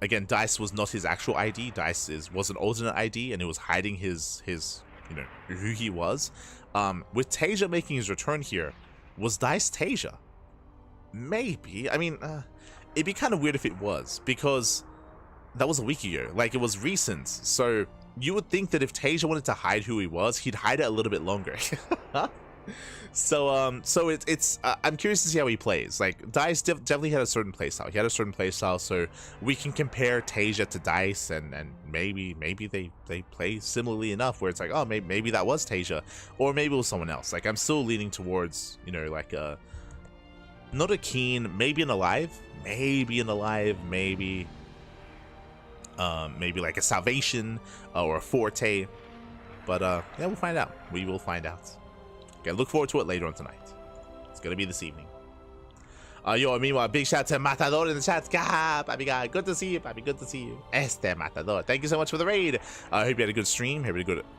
Again, Dice was not his actual ID. Dice was an alternate ID, and it was hiding his you know, who he was. With Tasia making his return here, was Dice Tasia? Maybe. I mean, it'd be kind of weird if it was, because that was a week ago. Like, it was recent, so you would think that if Tasia wanted to hide who he was, he'd hide it a little bit longer. So I'm curious to see how he plays. Like, Dice definitely had a certain playstyle. He had a certain playstyle, so we can compare Tasia to Dice, and maybe they play similarly enough where it's like, oh, maybe that was Tasia, or maybe it was someone else. Like, I'm still leaning towards, you know, like not a Keen, maybe an Alive, maybe like a Salvation or a Forte, but yeah, we'll find out. We will find out. Okay, look forward to it later on tonight. It's gonna be this evening. Yo, meanwhile, big shout to Matador in the chat. Papi guy, good to see you, Papi. Good to see you. Matador. Thank you so much for the raid. I hope you had a good stream.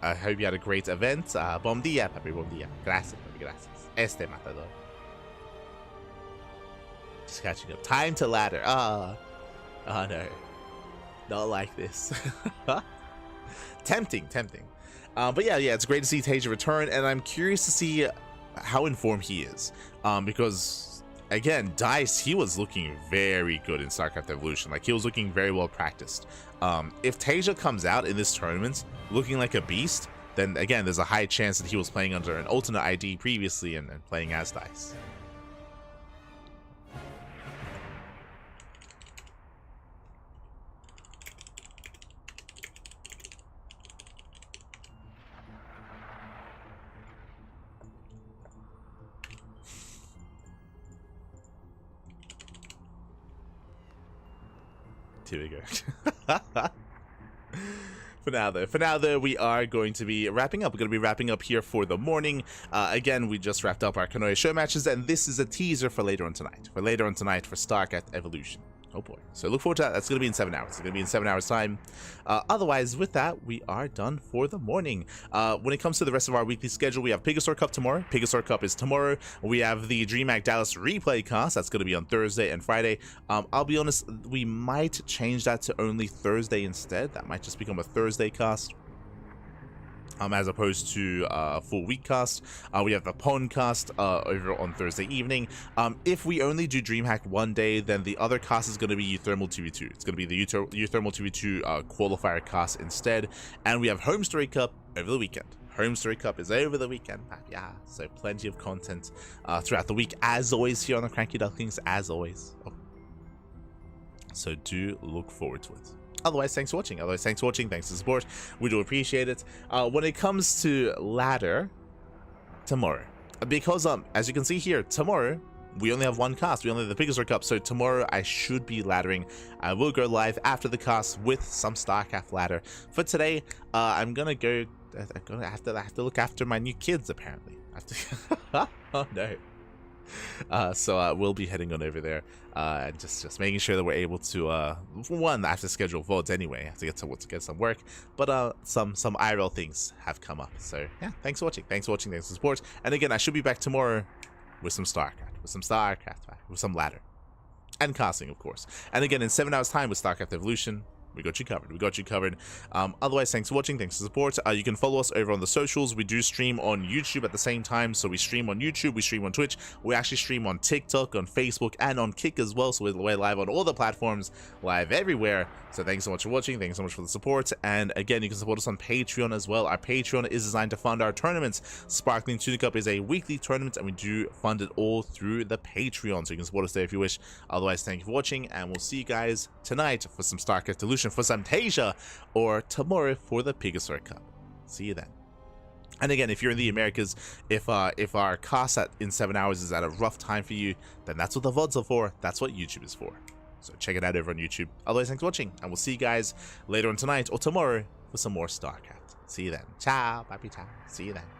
I hope you had a great event. Bom dia, Papi. Bom dia. Gracias, Papi. Gracias. Matador. Just catching up. Time to ladder. Oh no. Not like this. Tempting. But yeah, it's great to see Tasia return, and I'm curious to see how informed he is. Because, again, Dice, he was looking very good in StarCraft Evolution. Like, he was looking very well practiced. If Tasia comes out in this tournament looking like a beast, then, again, there's a high chance that he was playing under an alternate ID previously and playing as Dice. Here we go. For now though, we are going to be wrapping up. We're going to be wrapping up here for the morning. Again, we just wrapped up our Kanoya show matches, and this is a teaser for later on tonight. For StarCraft Evolution. Oh boy. So look forward to that. That's going to be in 7 hours. It's going to be in 7 hours time. Otherwise, with that, we are done for the morning. When it comes to the rest of our weekly schedule, we have Pegasaur Cup tomorrow. Pegasaur Cup is tomorrow. We have the DreamHack Dallas replay cast. That's going to be on Thursday and Friday. I'll be honest, we might change that to only Thursday instead. That might just become a Thursday cast. As opposed to a full week cast. We have the Pwn cast over on Thursday evening. If we only do DreamHack one day, then the other cast is going to be Uthermal 2v2. It's going to be the Uthermal 2v2 qualifier cast instead. And we have Home Story Cup over the weekend. Home Story Cup is over the weekend. Yeah, so plenty of content throughout the week, as always, here on the CranKy Ducklings, as always. Oh. So do look forward to it. Otherwise, thanks for watching. Thanks for the support. We do appreciate it. When it comes to ladder, tomorrow, because as you can see here, tomorrow we only have one cast. We only have the Pegasaur Cup. So tomorrow I should be laddering. I will go live after the cast with some StarCraft ladder. For today, I'm gonna go. I have to look after my new kids. Apparently, oh no. So we'll be heading on over there, and just making sure that we're able to one, I have to schedule VODs anyway. I have to get some work, but some IRL things have come up. So yeah, thanks for watching, thanks for the support. And again, I should be back tomorrow with some StarCraft, with some ladder and casting, of course. And again, in 7 hours time with StarCraft Evolution. We got you covered. Otherwise, thanks for watching. Thanks for the support. You can follow us over on the socials. We do stream on YouTube at the same time. So we stream on YouTube, we stream on Twitch. We actually stream on TikTok, on Facebook, and on Kick as well. So we're live on all the platforms, live everywhere. So thanks so much for watching. Thanks so much for the support. And again, you can support us on Patreon as well. Our Patreon is designed to fund our tournaments. Sparkling Tuna Cup is a weekly tournament, and we do fund it all through the Patreon. So you can support us there if you wish. Otherwise, thank you for watching, and we'll see you guys tonight for some StarCraft Evolution, for some Tasia, or tomorrow for the Pegasaur Cup. See you then. And again, if you're in the Americas, if our cast in 7 hours is at a rough time for you, then that's what the VODs are for. That's what YouTube is for. So check it out over on YouTube. Otherwise, thanks for watching, and we'll see you guys later on tonight or tomorrow for some more StarCraft. See you then. Ciao. Bye. Ciao. See you then.